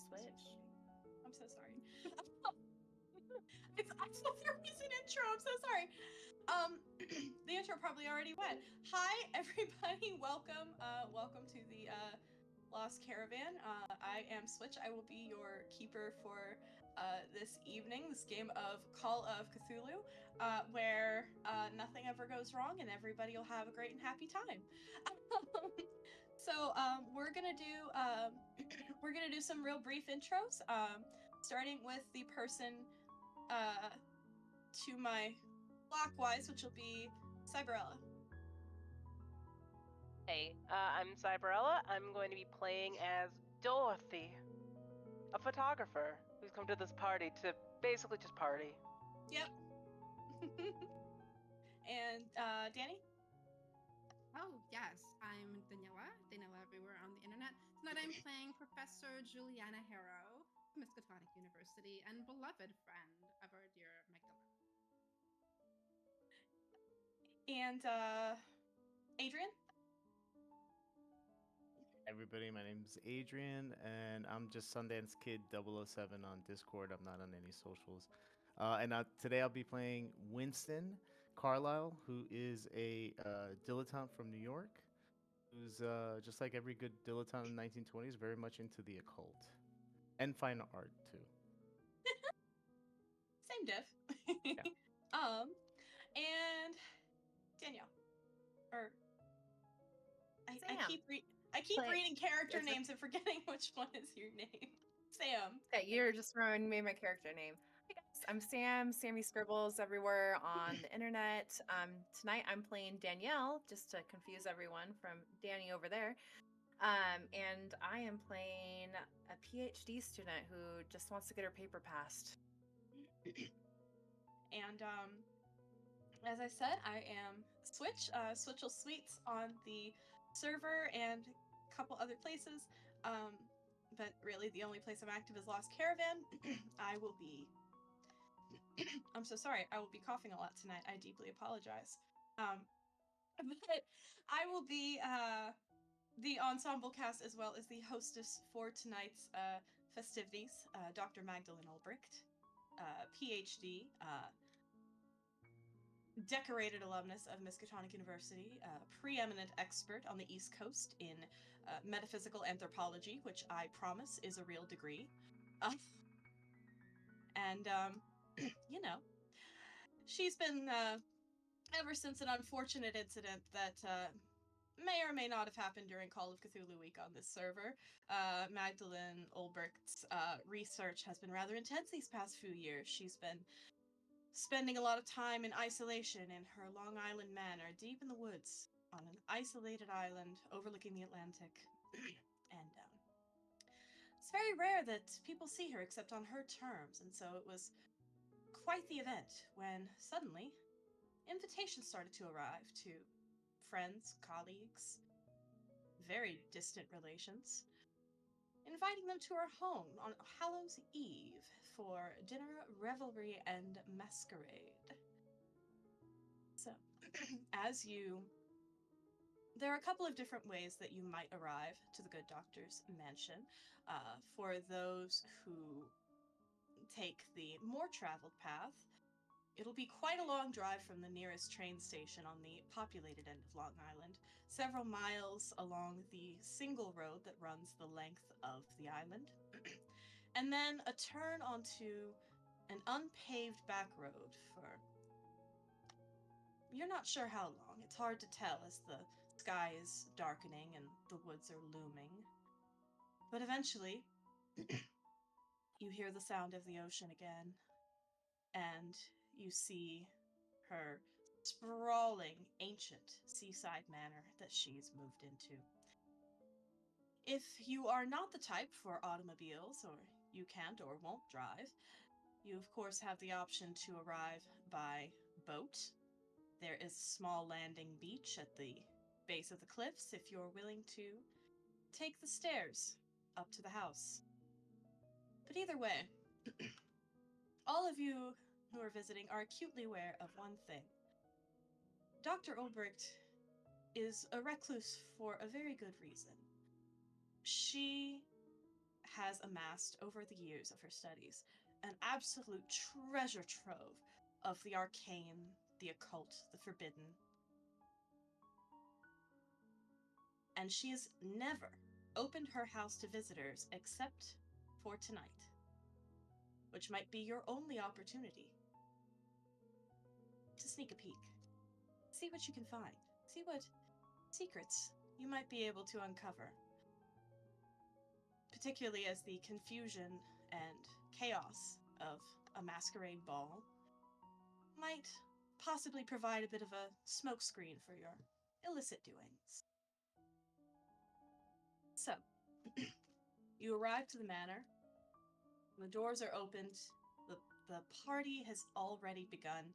Switch. I'm so sorry. I thought there was an intro. I'm so sorry. The intro probably already went. Hi, everybody. Welcome. Welcome to the Lost Caravan. I am Switch. I will be your keeper for this evening. This game of Call of Cthulhu, where nothing ever goes wrong and everybody will have a great and happy time. So we're gonna do some real brief intros. Starting with the person to my clockwise, which will be Cyberella. Hey, I'm Cyberella. I'm going to be playing as Dorothy, a photographer who's come to this party to basically just party. Yep. And Danny? Oh, yes, I'm Daniela everywhere on the internet. Tonight I'm playing Professor Juliana Harrow from Miskatonic University and beloved friend of our dear Magdalena. And Adrian? Everybody, my name's Adrian, and I'm just Sundance Kid 007 on Discord. I'm not on any socials. Today I'll be playing Winston Carlisle, who is a dilettante from New York, who's just like every good dilettante in the 1920s, very much into the occult and fine art too. Same diff. Yeah. And Danielle. Or I keep reading character names and forgetting which one is your name. Sam. Yeah, you're just throwing me my character name. Hey guys, I'm Sam. Sammy Scribbles everywhere on the internet. Tonight I'm playing Danielle, just to confuse everyone from Danny over there. And I am playing a PhD student who just wants to get her paper passed. And as I said, I am Switch, Switchel Sweets on the server and a couple other places. But really the only place I'm active is Lost Caravan. I will be I'm so sorry, I will be coughing a lot tonight. I deeply apologize. But I will be the ensemble cast as well as the hostess for tonight's festivities. Dr. Magdalene Ulbricht, PhD, decorated alumnus of Miskatonic University, preeminent expert on the East Coast in metaphysical anthropology, which I promise is a real degree. You know, she's been, ever since an unfortunate incident that may or may not have happened during Call of Cthulhu Week on this server, Magdalene Ulbricht's research has been rather intense these past few years. She's been spending a lot of time in isolation in her Long Island manor, deep in the woods, on an isolated island overlooking the Atlantic. And it's very rare that people see her except on her terms, and so it was quite the event when suddenly invitations started to arrive to friends, colleagues, very distant relations, inviting them to her home on Hallows Eve for dinner, revelry, and masquerade. So, there are a couple of different ways that you might arrive to the good doctor's mansion. For those who take the more traveled path, it'll be quite a long drive from the nearest train station on the populated end of Long Island, several miles along the single road that runs the length of the island, and then a turn onto an unpaved back road for... You're not sure how long. It's hard to tell as the sky is darkening and the woods are looming. But eventually, you hear the sound of the ocean again, and you see her sprawling, ancient seaside manor that she's moved into. If you are not the type for automobiles, or you can't or won't drive, you of course have the option to arrive by boat. There is a small landing beach at the base of the cliffs if you're willing to take the stairs up to the house. But either way, all of you who are visiting are acutely aware of one thing. Dr. Ulbricht is a recluse for a very good reason. She has amassed over the years of her studies an absolute treasure trove of the arcane, the occult, the forbidden. And she has never opened her house to visitors except for tonight, which might be your only opportunity to sneak a peek. See what you can find. See what secrets you might be able to uncover. Particularly as the confusion and chaos of a masquerade ball might possibly provide a bit of a smokescreen for your illicit doings. So, you arrive to the manor. The doors are opened. The party has already begun.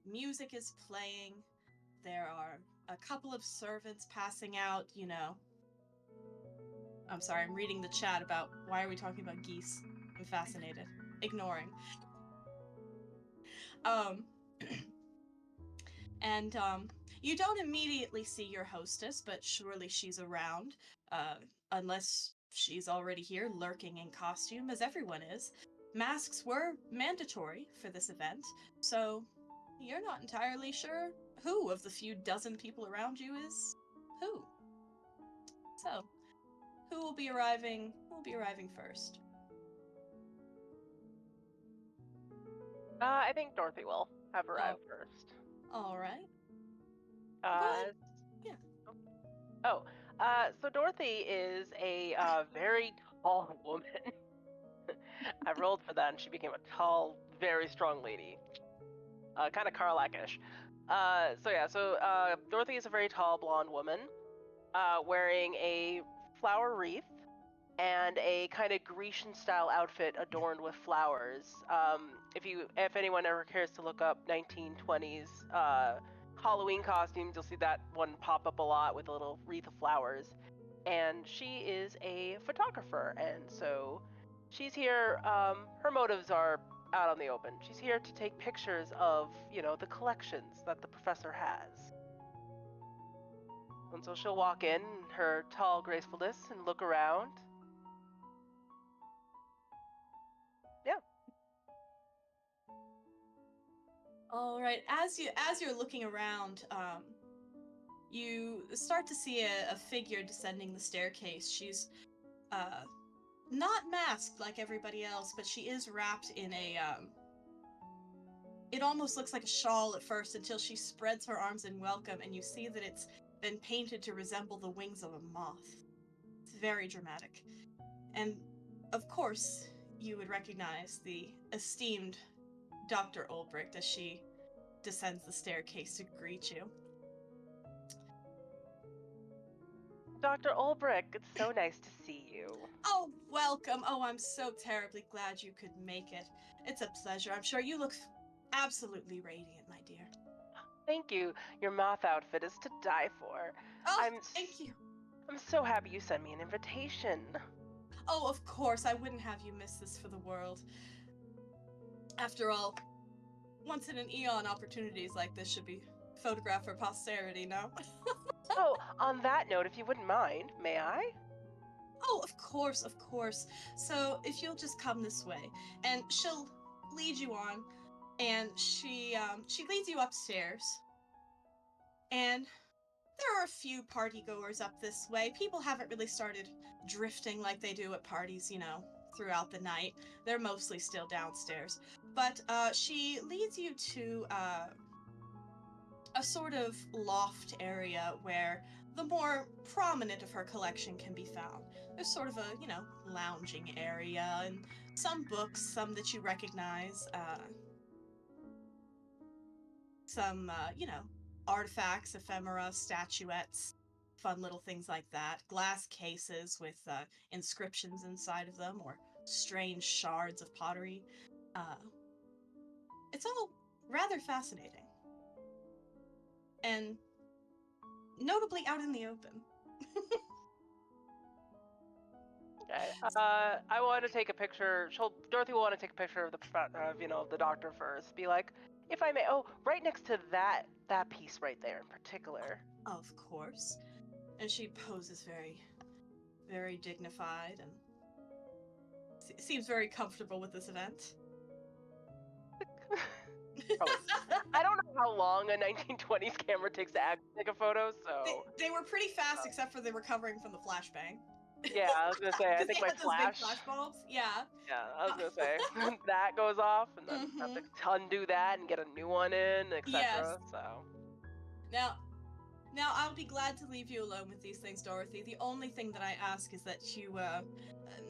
Music is playing. There are a couple of servants passing out, you know. I'm sorry, I'm reading the chat about why are we talking about geese. I'm fascinated. Ignoring. And you don't immediately see your hostess, but surely she's around, unless she's already here lurking in costume, as everyone is. Masks were mandatory for this event, so you're not entirely sure who of the few dozen people around you is who. So, who will be arriving first? I think Dorothy will have arrived first. All right. Uh, Yeah. So Dorothy is a very tall woman. I rolled for that, and she became a tall, very strong lady. Kind of Karlak-ish. So Dorothy is a very tall, blonde woman, wearing a flower wreath and a kind of Grecian-style outfit adorned with flowers. If anyone ever cares to look up 1920s Halloween costumes, you'll see that one pop up a lot with a little wreath of flowers. And she is a photographer, and so she's here. Her motives are out on the open. She's here to take pictures of, the collections that the professor has. And so she'll walk in her tall gracefulness and look around. Yeah. All right. As you're looking around, you start to see a figure descending the staircase. She's not masked like everybody else, but she is wrapped in a it almost looks like a shawl at first until she spreads her arms in welcome, and you see that it's been painted to resemble the wings of a moth. It's very dramatic. And of course, you would recognize the esteemed Dr. Ulbricht as she descends the staircase to greet you. Dr. Ulbricht, it's so nice to see you. Oh, welcome. Oh, I'm so terribly glad you could make it. It's a pleasure. I'm sure you look absolutely radiant, my dear. Thank you. Your moth outfit is to die for. Oh, thank you. I'm so happy you sent me an invitation. Oh, of course. I wouldn't have you miss this for the world. After all, once in an eon, opportunities like this should be photographed for posterity, no? Oh, on that note, if you wouldn't mind, may I? Oh, of course, of course. So, if you'll just come this way, and she'll lead you on, and she leads you upstairs. And there are a few partygoers up this way. People haven't really started drifting like they do at parties, throughout the night. They're mostly still downstairs. But she leads you to a sort of loft area where the more prominent of her collection can be found. There's sort of a, lounging area, and some books, some that you recognize, some, artifacts, ephemera, statuettes, fun little things like that. Glass cases with inscriptions inside of them, or strange shards of pottery. It's all rather fascinating. And notably out in the open. Okay. I want to take a picture. Dorothy will want to take a picture of the doctor first. Be like, if I may. Oh, right next to that piece right there in particular. Of course. And she poses very, very dignified and seems very comfortable with this event. Probably. I don't know how long a 1920s camera takes to actually take a photo, so They were pretty fast, except for they were recovering from the flashbang. yeah, I was gonna say. I Because think they my had those big flash. flash bulbs. Yeah. Yeah, I was gonna say that goes off, and then have to undo that and get a new one in, etc. Yes. So Now I'll be glad to leave you alone with these things, Dorothy. The only thing that I ask is that you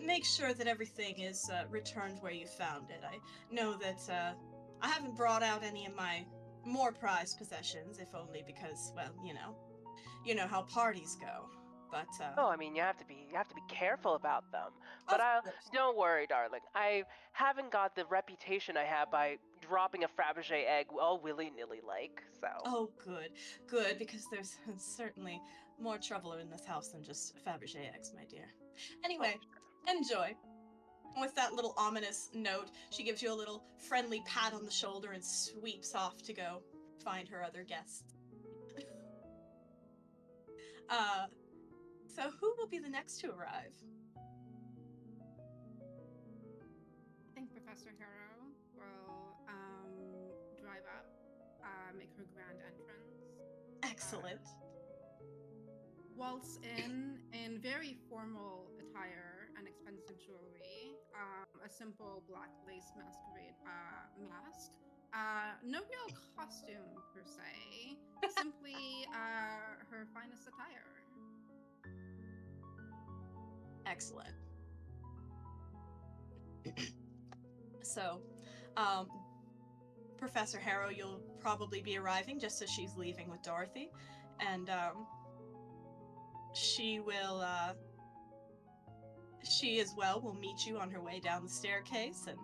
make sure that everything is returned where you found it. I know that I haven't brought out any of my more prized possessions, if only because, well, you know how parties go. But oh, I mean, you have to be careful about them. But of course. don't worry, darling. I haven't got the reputation I have by dropping a Fabergé egg all willy-nilly like. So. Oh, good, because there's certainly more trouble in this house than just Fabergé eggs, my dear. Anyway, enjoy. With that little ominous note, she gives you a little friendly pat on the shoulder and sweeps off to go find her other guests. So who will be the next to arrive? I think Professor Harrow will drive up, make her grand entrance. Excellent. Waltz in very formal attire and expensive jewelry. A simple black lace masquerade mask. No real costume per se. Simply her finest attire. Excellent. So, Professor Harrow, you'll probably be arriving just as she's leaving with Dorothy, and she will she as well will meet you on her way down the staircase. And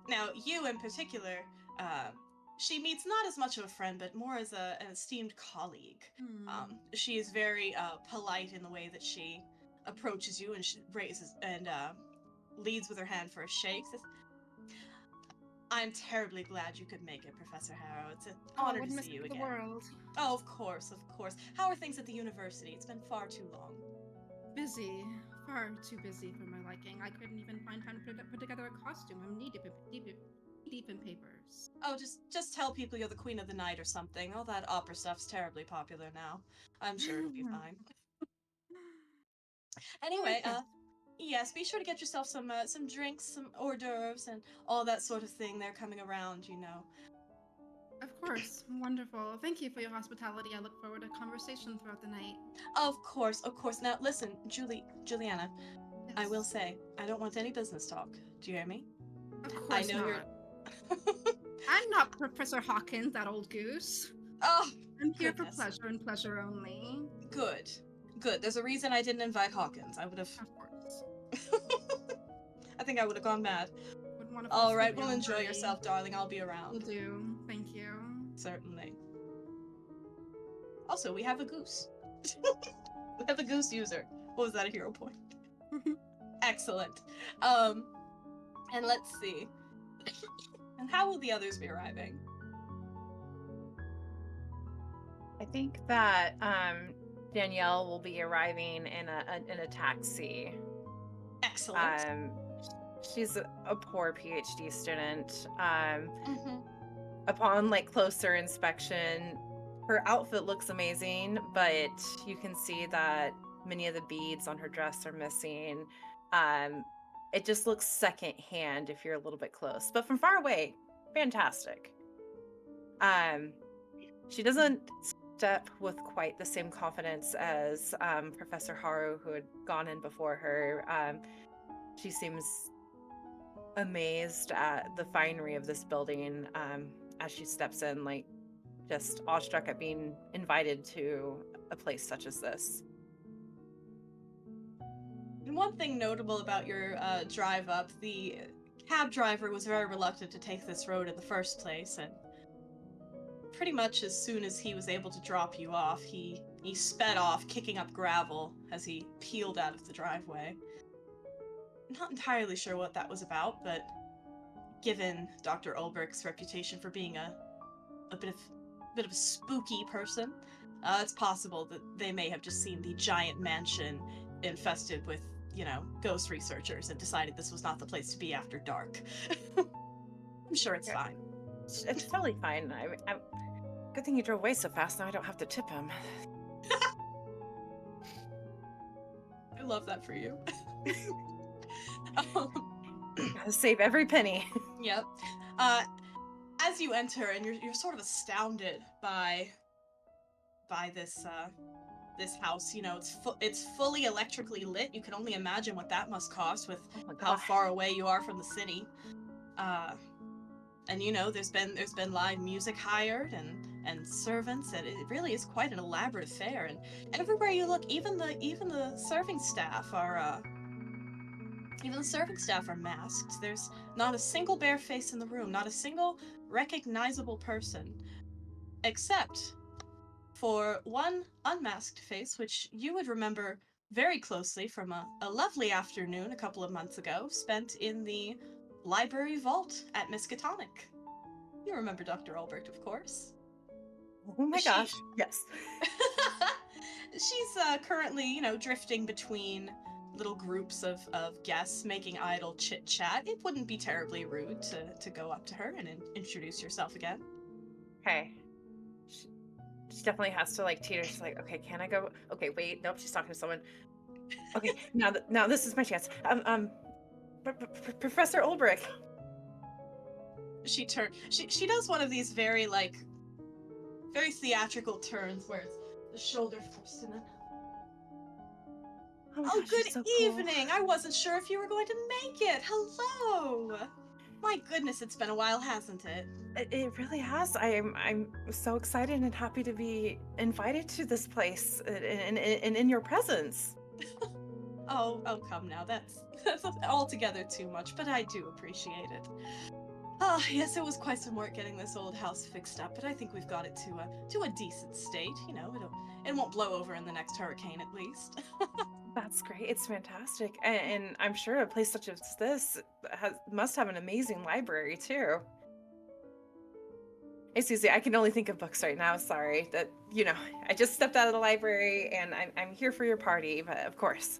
now you in particular, she meets not as much of a friend but more as an esteemed colleague. She is very polite in the way that she approaches you, and she raises and leads with her hand for a shake. Says, I'm terribly glad you could make it, Professor Harrow. It's an honor to see you again. The world. Oh, of course, of course. How are things at the university? It's been far too long. Busy. Far too busy for my liking. I couldn't even find time to put together a costume. I'm knee deep in papers. Oh, just tell people you're the queen of the night or something. All that opera stuff's terribly popular now. I'm sure it'll be fine. Anyway, yes, be sure to get yourself some drinks, some hors d'oeuvres, and all that sort of thing. They're coming around, you know. Of course. Wonderful. Thank you for your hospitality. I look forward to conversation throughout the night. Of course, of course. Now, listen, Juliana, Yes. I will say, I don't want any business talk. Do you hear me? Of course I know not. you're... I'm not Professor Hawkins, that old goose. Oh, I'm here goodness. for pleasure and pleasure only. Good. There's a reason I didn't invite Hawkins. I would have... Of course. I think I would have gone mad. Wouldn't want to All right, you well, on enjoy party. yourself, darling. I'll be around. Will do. Thank you. Certainly. Also, we have a goose. We have a goose user. What was that, a hero point? Excellent. And let's see. And how will the others be arriving? I think that Danielle will be arriving in a taxi. Excellent. She's a poor PhD student. Upon closer inspection, her outfit looks amazing, but you can see that many of the beads on her dress are missing. It just looks secondhand if you're a little bit close, but from far away, fantastic. She doesn't step with quite the same confidence as Professor Haru, who had gone in before her. She seems amazed at the finery of this building as she steps in, just awestruck at being invited to a place such as this. And one thing notable about your drive up, the cab driver was very reluctant to take this road in the first place, and pretty much as soon as he was able to drop you off, he sped off, kicking up gravel as he peeled out of the driveway. Not entirely sure what that was about, but given Dr. Ulbricht's reputation for being a bit of a spooky person, it's possible that they may have just seen the giant mansion infested with ghost researchers and decided this was not the place to be after dark. I'm sure it's Yeah. fine. It's totally fine. Good thing you drove away so fast. Now I don't have to tip him. I love that for you. Um, Gotta save every penny. Yep. As you enter, and you're sort of astounded by this this house. It's fully electrically lit. You can only imagine what that must cost with Oh my how gosh. far away you are from the city. And there's been live music hired and servants, and it really is quite an elaborate affair. And everywhere you look, even the serving staff are masked. There's not a single bare face in the room, not a single recognizable person, except for one unmasked face, which you would remember very closely from a lovely afternoon a couple of months ago, spent in the library vault at Miskatonic. You remember Dr. Albrecht, of course. Oh my gosh. Yes. She's currently, drifting between little groups of guests making idle chit-chat. It wouldn't be terribly rude to go up to her and introduce yourself again. Okay. She definitely has to teeter. She's like, okay, can I go? Okay, wait. Nope, she's talking to someone. Okay, now this is my chance. Professor Ulbrich. She does one of these very very theatrical turns where it's the shoulder first and then. Oh, my Oh, gosh, good she's so cool. evening. I wasn't sure if you were going to make it. Hello. My goodness, it's been a while, hasn't it? It really has. I'm so excited and happy to be invited to this place and in your presence. Oh, come now. That's altogether too much, but I do appreciate it. Ah, yes, it was quite some work getting this old house fixed up, but I think we've got it to a decent state. It won't blow over in the next hurricane, at least. That's great. It's fantastic, and I'm sure a place such as this must have an amazing library too. Hey, Susie, I can only think of books right now. Sorry that I just stepped out of the library and I'm here for your party, but of course.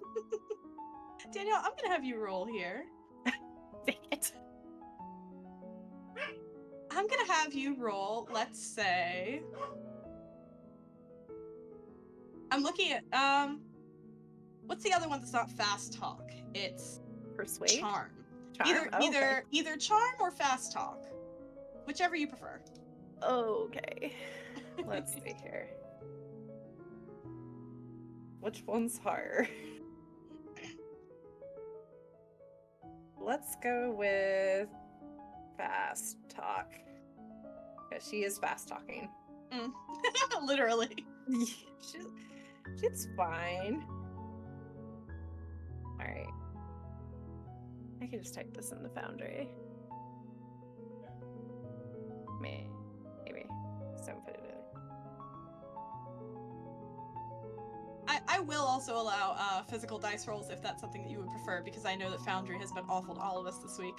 Danielle, I'm gonna have you roll here. Dang it. I'm gonna have you roll, let's say. I'm looking at what's the other one that's not fast talk? It's Persuade? charm. Charm? Either charm or fast talk. Whichever you prefer. Okay. Let's see here. Which one's harder? Let's go with fast talk. Because she is fast talking. Literally. She's fine. Alright. I can just type this in the Foundry. Maybe. Just don't put it in. I will also allow physical dice rolls if that's something that you would prefer, because I know that Foundry has been awful to all of us this week.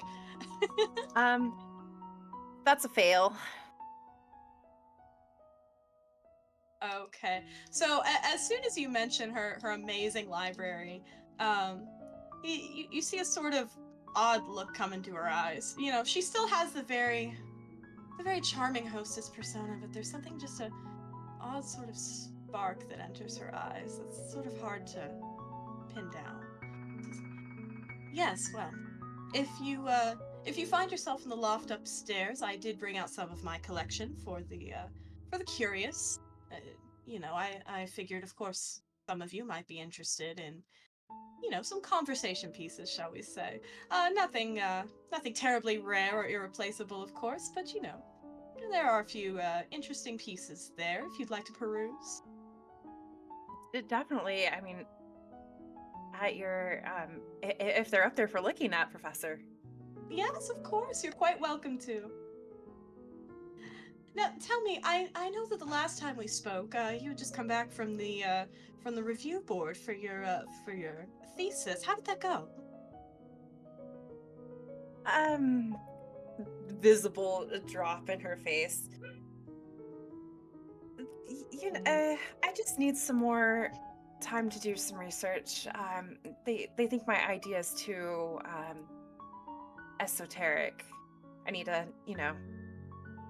That's a fail. Okay. So as soon as you mention her amazing library, you see a sort of odd look come into her eyes. She still has the very charming hostess persona, but there's something, just a odd sort of spark that enters her eyes. It's sort of hard to pin down. Yes, well, if you find yourself in the loft upstairs, I did bring out some of my collection for the curious. I figured, of course, some of you might be interested in, some conversation pieces, shall we say. Nothing terribly rare or irreplaceable, of course, but there are a few interesting pieces there if you'd like to peruse. Definitely. I mean, at your if they're up there for looking at, Professor. Yes, of course. You're quite welcome to. Now, tell me, I know that the last time we spoke, you had just come back from the review board for your thesis. How did that go? Visible drop in her face. I just need some more time to do some research. They think my idea is too esoteric. I need to,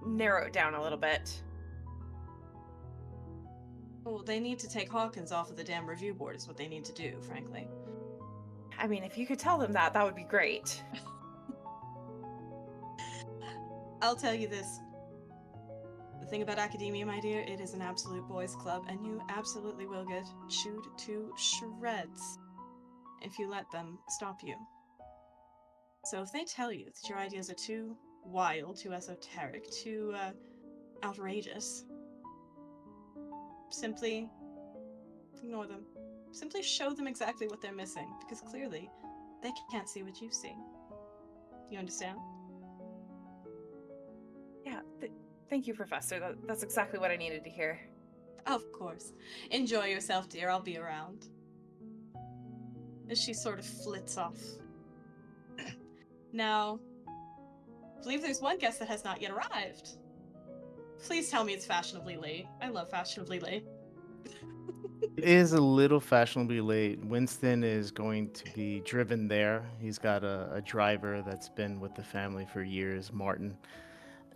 narrow it down a little bit. Well, they need to take Hawkins off of the damn review board is what they need to do, frankly. I mean, if you could tell them that would be great. I'll tell you this. The thing about academia, my dear, it is an absolute boys' club, and you absolutely will get chewed to shreds if you let them stop you. So if they tell you that your ideas are too wild, too esoteric, too outrageous, simply ignore them. Simply show them exactly what they're missing, because clearly they can't see what you see. You understand? Yeah, thank you, Professor. That's exactly what I needed to hear. Of course. Enjoy yourself, dear. I'll be around. As she sort of flits off. Now, I believe there's one guest that has not yet arrived. Please tell me it's fashionably late. I love fashionably late. It is a little fashionably late. Winston is going to be driven there. He's got a driver that's been with the family for years, Martin.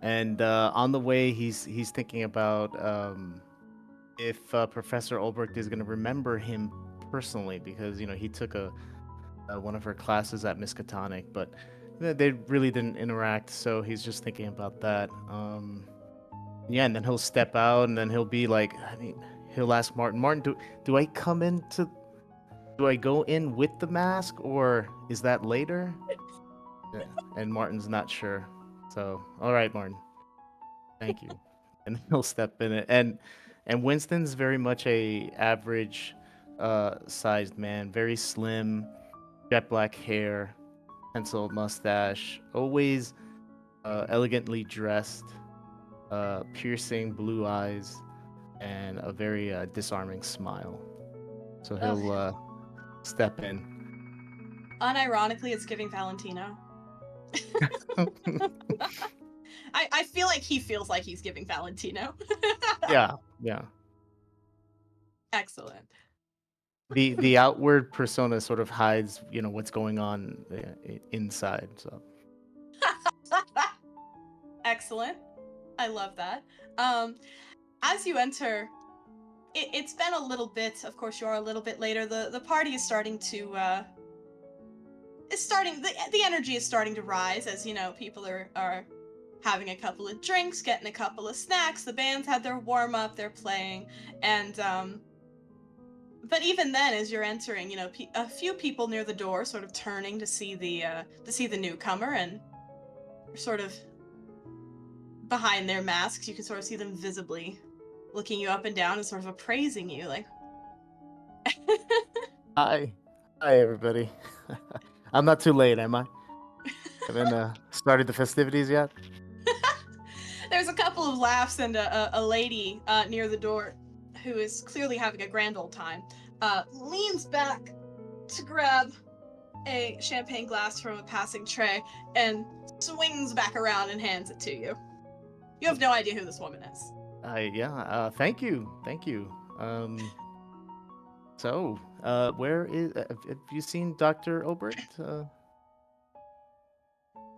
And on the way, he's thinking about if Professor Ulbricht is going to remember him personally, because he took one of her classes at Miskatonic, but they really didn't interact. So he's just thinking about that. Yeah, and then he'll step out, and then he'll be like, he'll ask Martin, do I come into, do I go in with the mask, or is that later? Yeah. And Martin's not sure. So, all right, Martin. Thank you. And he'll step in it. And Winston's very much a average sized man, very slim, jet black hair, penciled mustache, always elegantly dressed, piercing blue eyes, and a very disarming smile. So he'll step in. Unironically, it's giving Valentino. I feel like he feels like he's giving Valentino. Yeah. Excellent. The outward persona sort of hides, what's going on inside. So. Excellent. I love that. As you enter, it's been a little bit. Of course, you are a little bit later. The party is starting to. The energy is starting to rise as people are having a couple of drinks, getting a couple of snacks. The band's had their warm up. They're playing, and but even then, as you're entering, a few people near the door sort of turning to see the newcomer, and sort of behind their masks, you can sort of see them visibly looking you up and down and sort of appraising you, like. Hi, everybody. I'm not too late, am I? Haven't started the festivities yet? There's a couple of laughs, and a lady near the door, who is clearly having a grand old time, leans back to grab a champagne glass from a passing tray and swings back around and hands it to you. You have no idea who this woman is. Thank you. So, where is? Have you seen Dr. Obrecht?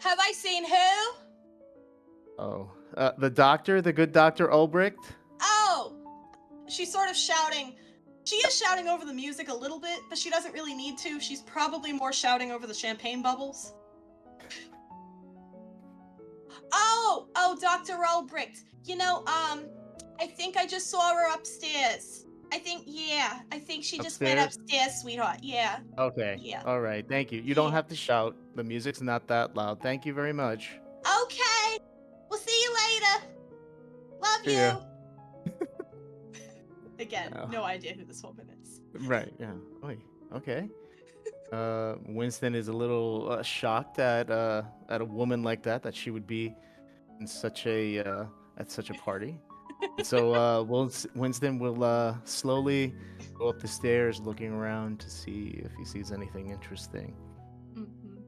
Have I seen who? The doctor, the good Dr. Obrecht. Oh! She's sort of shouting. She is shouting over the music a little bit, but she doesn't really need to. She's probably more shouting over the champagne bubbles. Oh, Dr. Ulbricht. I think I just saw her upstairs. I think she just went upstairs, sweetheart. Yeah. Okay. Yeah. All right. Thank you. You don't have to shout. The music's not that loud. Thank you very much. Okay. We'll see you later. Love See you. ya. Again, Oh. no idea who this woman is. Right. Yeah. Oy, okay. Winston is a little shocked at a woman like that she would be in such a at such a party. And so Winston will slowly go up the stairs, looking around to see if he sees anything interesting. Mm-hmm.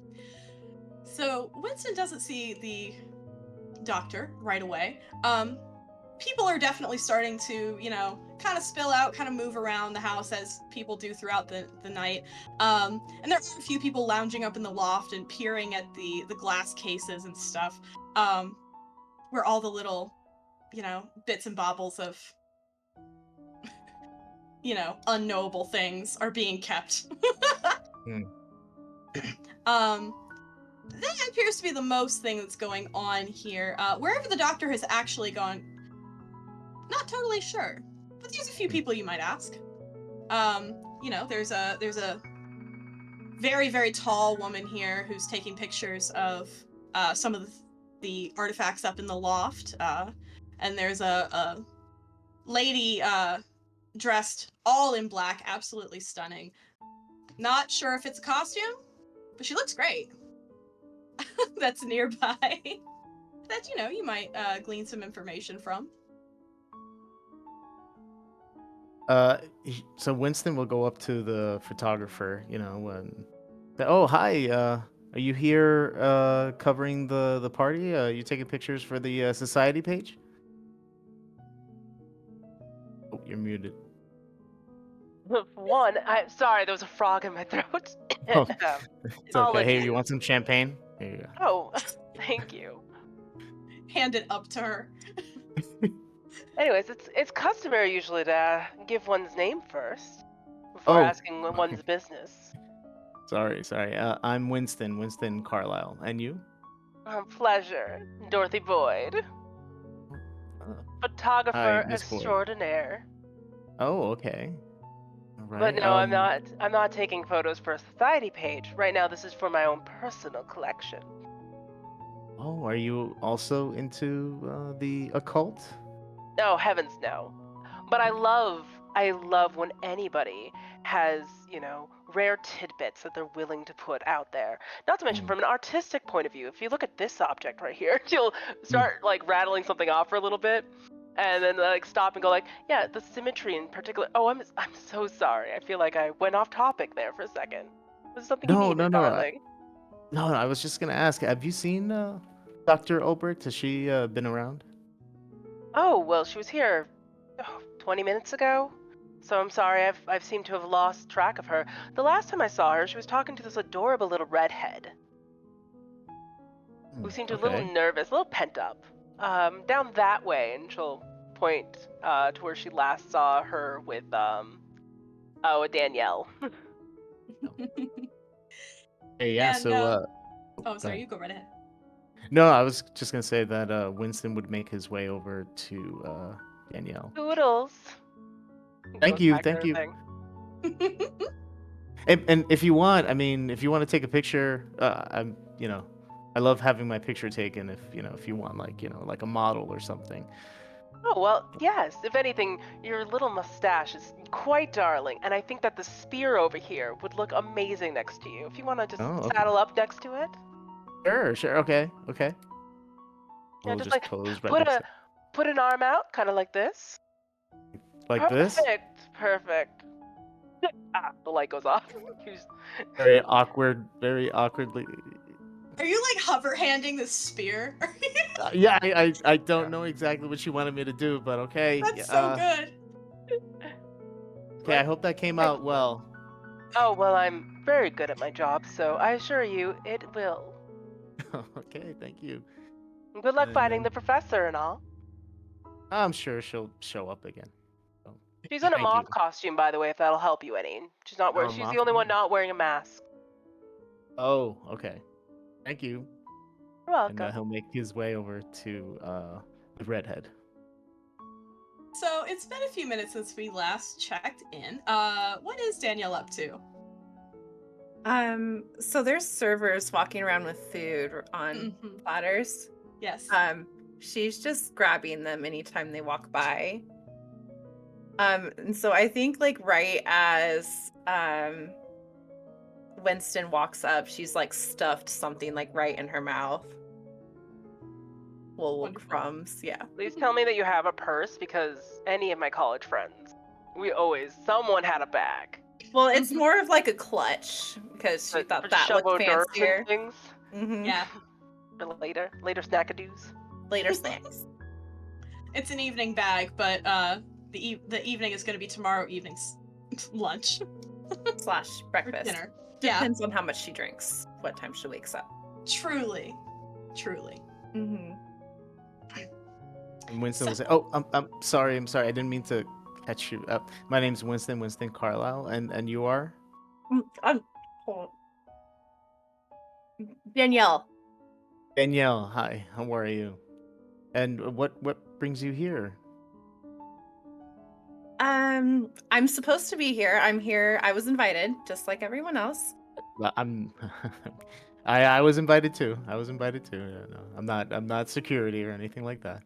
So Winston doesn't see the doctor right away. people are definitely starting to, kind of spill out, kind of move around the house as people do throughout the night. And there are a few people lounging up in the loft and peering at the glass cases and stuff, where all the little, bits and bobbles of, unknowable things are being kept. That appears to be the most thing that's going on here. Wherever the doctor has actually gone, not totally sure, but there's a few people you might ask. There's a very, very tall woman here who's taking pictures of some of the artifacts up in the loft, and there's a lady dressed all in black, absolutely stunning. Not sure if it's a costume, but she looks great. That's nearby. That, you might glean some information from. So Winston will go up to the photographer, oh, hi, are you here covering the party? You taking pictures for the society page? Oh, you're muted. One, I'm sorry, there was a frog in my throat. Oh, it's okay. Hey, apologies. you want some champagne? Here you go. Oh, thank you. Hand it up to her. Anyways, it's customary usually to give one's name first before asking one's business. Sorry. I'm Winston Carlisle. And you? Pleasure, Dorothy Boyd, photographer Hi, Miss Boyd. extraordinaire. Oh, okay. All right. But no, I'm not taking photos for a society page. Right now, this is for my own personal collection. Oh, are you also into the occult? No, heavens no. But I love when anybody has, rare tidbits that they're willing to put out there. Not to mention from an artistic point of view, if you look at this object right here, you'll start rattling something off for a little bit and then stop and go yeah, the symmetry in particular. Oh, I'm so sorry. I feel like I went off topic there for a second. Was it something you needed, darling? No, I was just going to ask, have you seen Dr. Obert? Has she been around? Oh, well, she was here 20 minutes ago. So I'm sorry, I've seemed to have lost track of her. The last time I saw her, she was talking to this adorable little redhead who seemed a little nervous, a little pent up. Down that way, and she'll point to where she last saw her with Danielle. Hey, yeah. And, oh, sorry, you go right ahead. No, I was just gonna say that Winston would make his way over to Danielle. Doodles. Thank you. And if you want, if you want to take a picture, I love having my picture taken. If you want, like a model or something. Oh well, yes. If anything, your little mustache is quite darling, and I think that the spear over here would look amazing next to you. If you want to just saddle up next to it. Sure. Okay. Yeah, We'll just pose right put an arm out, kind of like this. Like this? Perfect. The light goes off. Very awkwardly. Are you hover handing the spear? Yeah, I don't know exactly what she wanted me to do, but okay. That's so good. Okay, I hope that came out well. Oh, well, I'm very good at my job, so I assure you it will. Okay, thank you. Good luck finding the professor and all. I'm sure she'll show up again. So, she's in a moth costume, by the way, if that'll help you any. She's not wearing. She's the only one not wearing a mask. Oh, okay. Thank you. You're welcome. And he'll make his way over to the redhead. So it's been a few minutes since we last checked in. What is Danielle up to? So there's servers walking around with food on platters. Yes. She's just grabbing them anytime they walk by. And so I think right as Winston walks up, she's stuffed something right in her mouth. Little crumbs, yeah. Please tell me that you have a purse, because any of my college friends, someone had a bag. Well, it's more of a clutch, because she thought that looked fancier. And things. Yeah. For later snackadoos. Later snacks. It's an evening bag, but the evening is going to be tomorrow evening's lunch / or breakfast. dinner. Yeah, Depends on how much she drinks, what time she wakes up. truly. Mm-hmm. And Winston So- will say, "Oh, I'm sorry. I'm sorry. I didn't mean to catch you up. My name's Winston Carlisle, and you are Hold on. Danielle. Danielle. Hi. How are you? And what brings you here? I'm supposed to be here. I'm here. I was invited, just like everyone else. Well, I'm. I was invited too. I was invited too. Yeah, no, I'm not security or anything like that.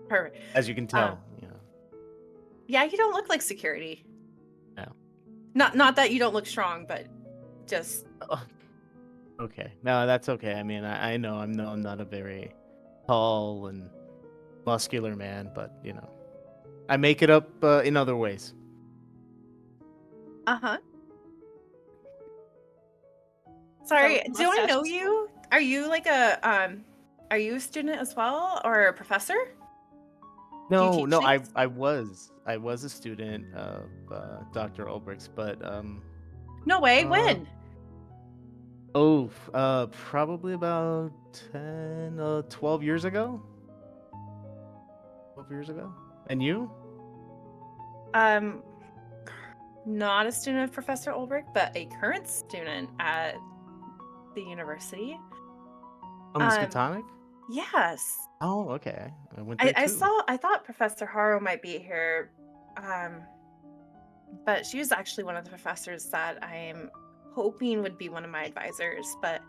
Perfect. As you can tell, you know. Yeah, you don't look like security. No. Not that you don't look strong, but just Oh, okay. No, that's okay. I mean, I know I'm not a very tall and muscular man, but you know, I make it up in other ways. uh-huh. Sorry, So, do I know mustaches. you? Are you like are you a student as well or a professor? Do you No, teach no, things? I was a student of Dr. Ulbricht's, but No way. uh When? probably about 12 years ago. 12 years ago. And you? Um Not a student of Professor Ulrich, but a current student at the university. Oh, Um Miskatonic? yes. Oh, okay. I went there too. I thought Professor Harrow might be here. But she was actually one of the professors that I'm hoping would be one of my advisors. But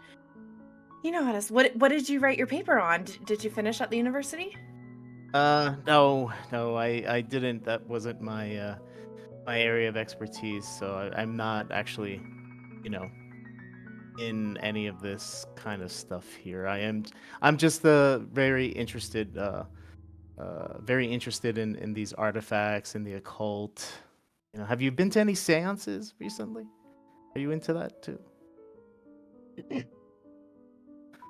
you know how it is. What did you write your paper on? Did you finish at the university? No, I didn't. That wasn't my area of expertise, so I'm not actually, you know, in any of this kind of stuff here. I'm just very interested in these artifacts and the occult. You know, have you been to any seances recently? Are you into that too?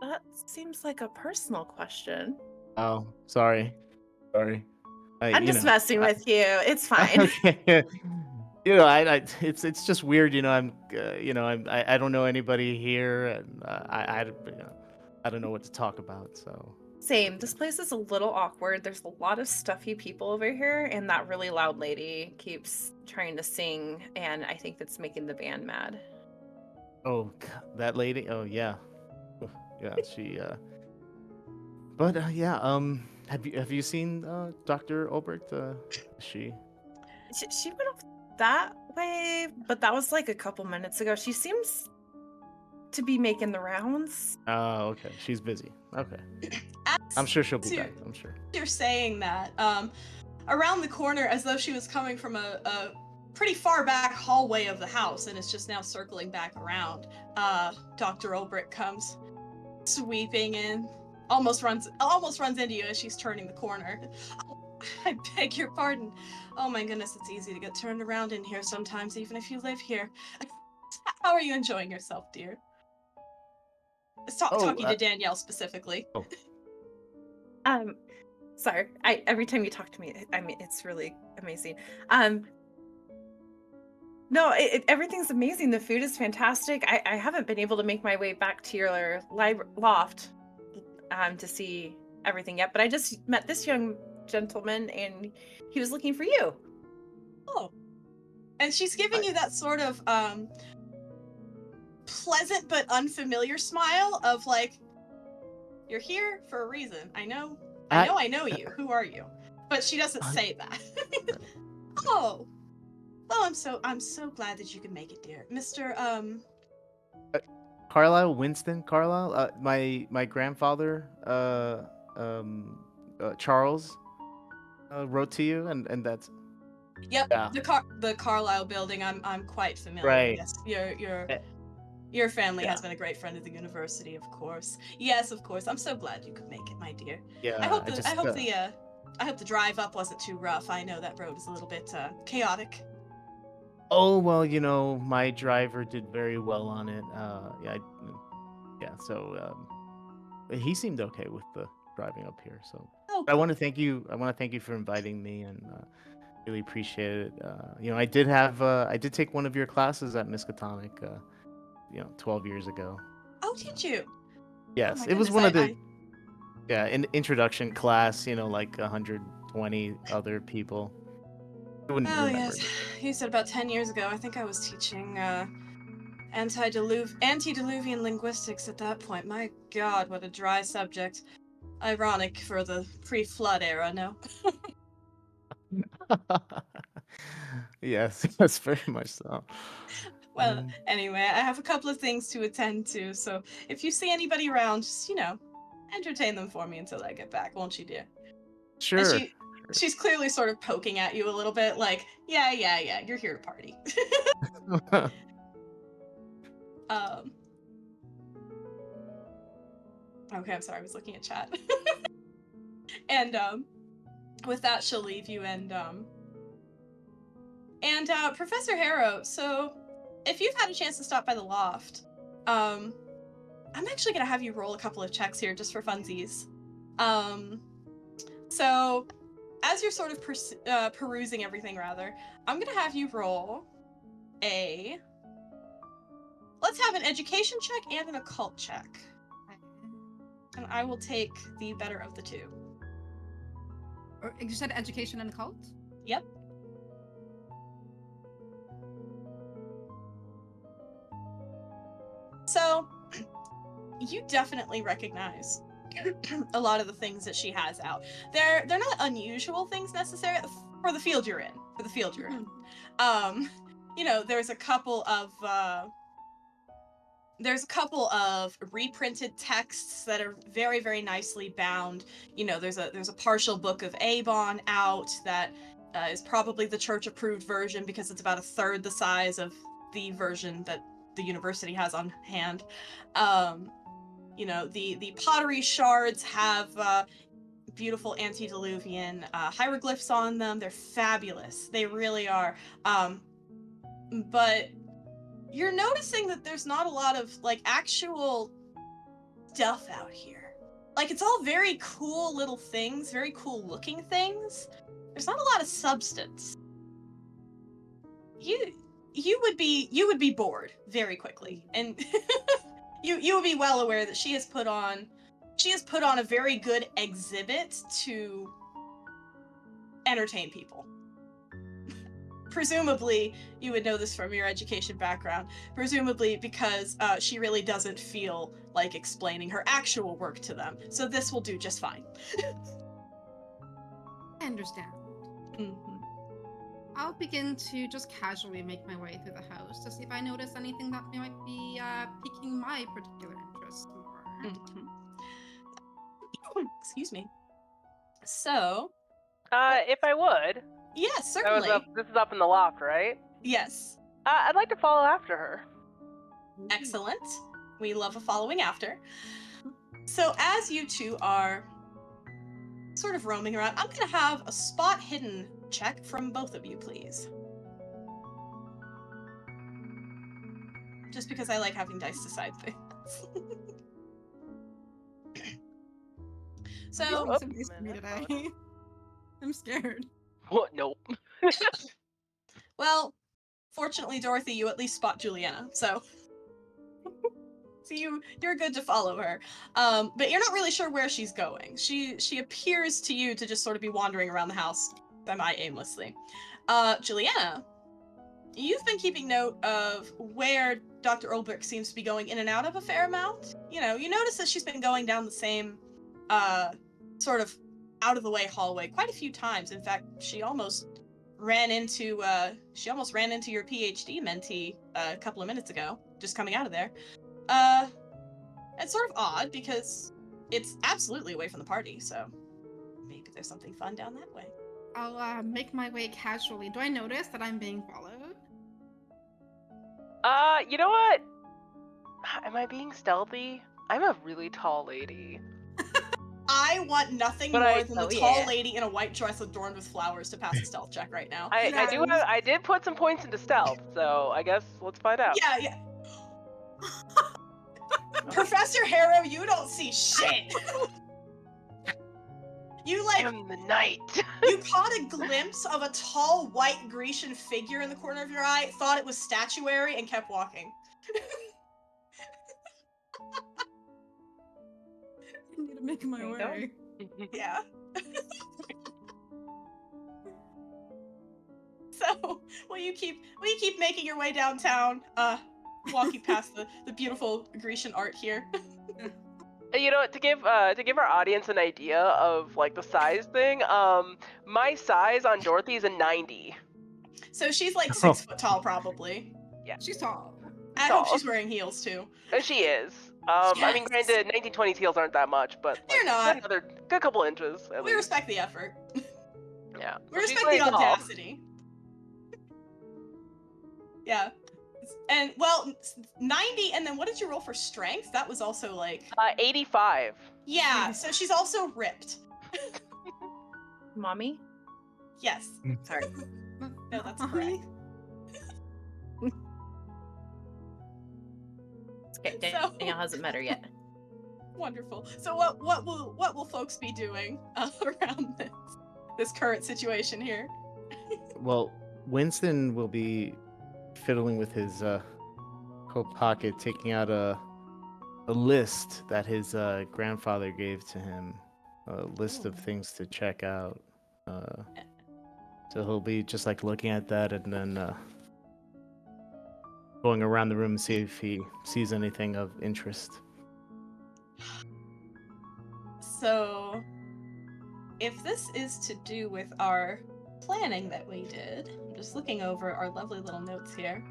That seems like a personal question. Oh, sorry. Sorry. I'm just messing with you. It's fine. Okay. You know, it's just weird. You know, I don't know anybody here, and I don't know what to talk about. So Same. This place is a little awkward. There's a lot of stuffy people over here, and that really loud lady keeps trying to sing, and I think that's making the band mad. oh, that lady. Oh yeah, yeah. She. But yeah. Have you seen Dr. Ulbricht? She. She went off that way, but that was like a couple minutes ago. She seems to be making the rounds. Oh, okay. She's busy. Okay. As I'm sure she'll be to- back. I'm sure. You're saying that. Around the corner, as though she was coming from a pretty far back hallway of the house, and is just now circling back around. Dr. Ulbricht comes sweeping in, almost runs into you as she's turning the corner. Oh, I beg your pardon. Oh my goodness, it's easy to get turned around in here sometimes, even if you live here. How are you enjoying yourself, dear? Talking to Danielle specifically. Oh. Sorry. Every time you talk to me, I mean, it's really amazing. No, everything's amazing. The food is fantastic. I haven't been able to make my way back to your loft to see everything yet, but I just met this young gentleman and he was looking for you. Oh. And she's giving you that sort of pleasant but unfamiliar smile of like, you're here for a reason. I know you. Who are you? But she doesn't say that. Oh. Oh, I'm so glad that you could make it, dear. Mr. Carlisle, Winston Carlisle. My grandfather, Charles, wrote to you, and that's Yep, yeah. the Carlisle building. I'm quite familiar. Right. Yes, your family Yeah. has been a great friend of the university, of course. Yes, of course. I'm so glad you could make it, my dear. Yeah. I hope the drive up wasn't too rough. I know that road is a little bit chaotic. Oh well, you know, my driver did very well on it. So he seemed okay with the driving up here. So Oh, I want to thank you. I want to thank you for inviting me, and really appreciate it. I did have I did take one of your classes at Miskatonic, 12 years ago. oh, did you? Oh Yes, my it was goodness, one of the introduction class. Like 120 other people. I wouldn't Oh remember. yes, you said about 10 years ago. I think I was teaching antediluvian linguistics at that point. My God, what a dry subject. Ironic for the pre-flood era, no? Yes, yes, very much so. Well, Um, anyway, I have a couple of things to attend to, so if you see anybody around, just, entertain them for me until I get back, won't you, dear? And sure. she's clearly sort of poking at you a little bit, like, yeah, you're here to party. um. Okay, I'm sorry, I was looking at chat. And with that, she'll leave you, and Professor Harrow, so if you've had a chance to stop by the loft, I'm actually gonna have you roll a couple of checks here just for funsies. So as you're sort of perusing everything, rather, I'm gonna have you roll let's have an education check and an occult check. And I will take the better of the two. Or you said education and occult? Yep. So, you definitely recognize a lot of the things that she has out. They're not unusual things necessarily for the field you're in. There's a couple of reprinted texts that are very, very nicely bound. There's a partial book of Avon out that is probably the church approved version because it's about a third the size of the version that the university has on hand. The pottery shards have beautiful antediluvian hieroglyphs on them. They're fabulous. They really are. But you're noticing that there's not a lot of actual stuff out here. It's all very cool little things, very cool looking things. There's not a lot of substance. You would be bored very quickly, and you would be well aware that she has put on a very good exhibit to entertain people. Presumably, you would know this from your education background, presumably because she really doesn't feel like explaining her actual work to them, so this will do just fine. I understand. Mm-hmm. I'll begin to just casually make my way through the house to see if I notice anything that might be piquing my particular interest more. Mm-hmm. Excuse me. So, If I would. yes, certainly. This is up in the loft, right? Yes. I'd like to follow after her. Excellent. We love a following after. So as you two are sort of roaming around, I'm going to have a spot hidden check from both of you, please. Just because I like having dice decide things. So, Some dice for me today. I'm scared. What? Nope. well, fortunately, Dorothy, you at least spot Juliana, so you're good to follow her. But you're not really sure where she's going. She appears to you to just sort of be wandering around the house aimlessly. Juliana, you've been keeping note of where Dr. Olbrich seems to be going in and out of a fair amount. You notice that she's been going down the same sort of out of the way hallway quite a few times. In fact, she almost ran into your PhD mentee a couple of minutes ago, just coming out of there. It's sort of odd because it's absolutely away from the party, so maybe there's something fun down that way. I'll make my way casually. Do I notice that I'm being followed? You know what? Am I being stealthy? I'm a really tall lady. I want nothing more than the tall lady in a white dress adorned with flowers to pass a stealth check right now. I did put some points into stealth, so I guess let's find out. Yeah. Professor Harrow, you don't see shit. You I like am the night. you caught a glimpse of a tall white Grecian figure in the corner of your eye, thought it was statuary, and kept walking. I need to make my There you go. way. Yeah. So will you keep making your way downtown? Walking past the beautiful Grecian art here. You know, to give our audience an idea of like the size thing, my size on Dorothy is a 90. So she's like 6 foot tall, probably. She's tall. I Tall. hope she's wearing heels too. She is. I mean, Yes. granted, 1920s heels aren't that much, but like, They're not. another good couple inches at We least. respect the effort. Yeah. We So she's respect pretty the tall. audacity. Yeah. And well, 90, and then what did you roll for strength? That was also like 85. yeah. So she's also ripped. Mommy? Yes. Sorry. No, that's correct. Okay, So- Danielle hasn't met her yet. Wonderful. So what will folks be doing around this current situation here? Well, Winston will be fiddling with his coat pocket, taking out a list that his grandfather gave to him, a list of things to check out. So he'll be just like looking at that and then going around the room and see if he sees anything of interest. So, if this is to do with our planning that we did, I'm just looking over our lovely little notes here.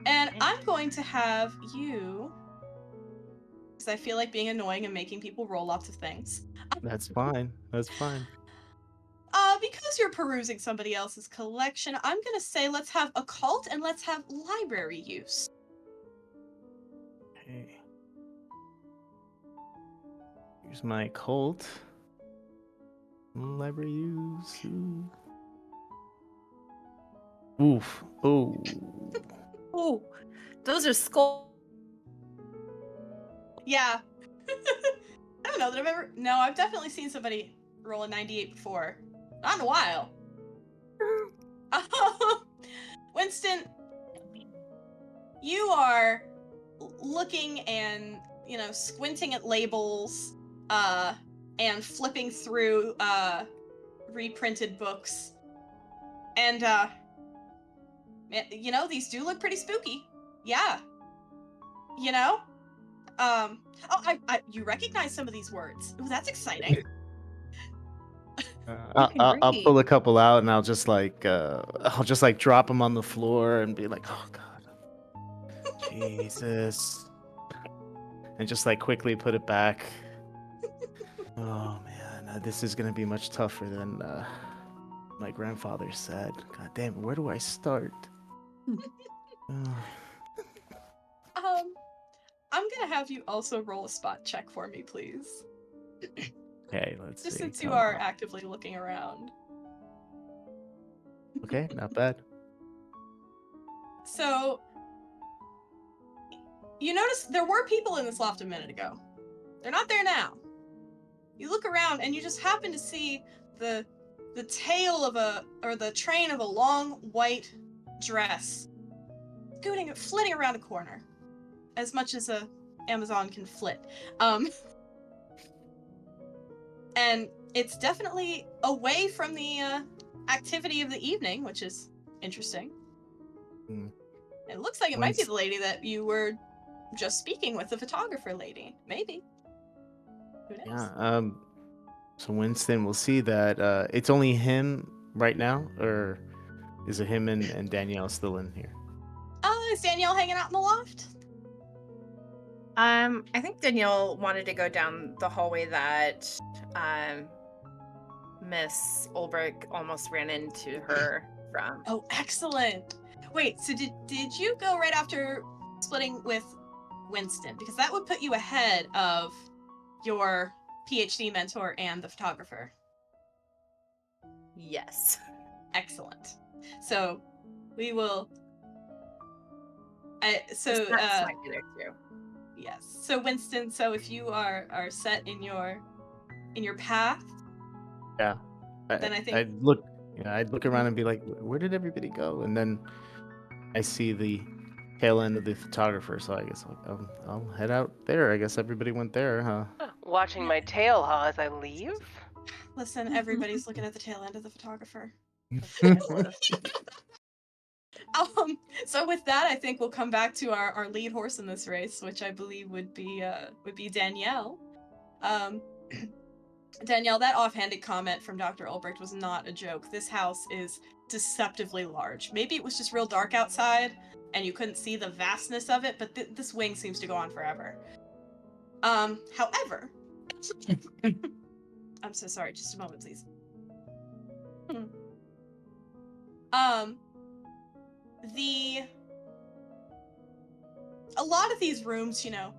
And I'm going to have you, because I feel like being annoying and making people roll lots of things. That's fine. That's fine. Because you're perusing somebody else's collection, I'm going to say let's have occult and let's have library use. Okay. Here's my cult. Library use. Oof. Oh. Oh, those are skull. Yeah. I don't know that I've ever. No, I've definitely seen somebody roll a 98 before. Not in a while. Winston, you are looking and, squinting at labels, and flipping through, reprinted books. And, these do look pretty spooky. Yeah. You recognize some of these words. Ooh, that's exciting. I'll pull a couple out and I'll just like drop them on the floor and be like, oh god, Jesus, and just like quickly put it back. Oh man, this is gonna be much tougher than my grandfather said. God damn, where do I start? I'm gonna have you also roll a spot check for me, please. Okay, let's Just see. since you Come are on. actively looking around. Okay, not bad. So, you notice there were people in this loft a minute ago. They're not there now. You look around and you just happen to see the tail of the train of a long white dress flitting around a corner, as much as a Amazon can flit. And it's definitely away from the activity of the evening, which is interesting. Hmm. It looks like it might be the lady that you were just speaking with, the photographer lady. Maybe. Who knows? Yeah. So Winston will see that it's only him right now, or is it him and Danielle still in here? Is Danielle hanging out in the loft? I think Danielle wanted to go down the hallway that Miss Ulbrich almost ran into her from. Oh, excellent. Wait, so did you go right after splitting with Winston? Because that would put you ahead of your PhD mentor and the photographer. Yes. Excellent. So we will. Snacks might be there too. Yes. So Winston, so if you are set in your path, Yeah. Then I think- I'd look around and be like, where did everybody go? And then I see the tail end of the photographer, so I guess I'll head out there. I guess everybody went there, huh? Watching my tail, huh, as I leave? Listen, everybody's looking at the tail end of the photographer. So with that, I think we'll come back to our lead horse in this race, which I believe would be Danielle. Danielle, that offhanded comment from Dr. Ulbricht was not a joke. This house is deceptively large. Maybe it was just real dark outside and you couldn't see the vastness of it, but this wing seems to go on forever. However, I'm so sorry, just a moment, please. A lot of these rooms, you know,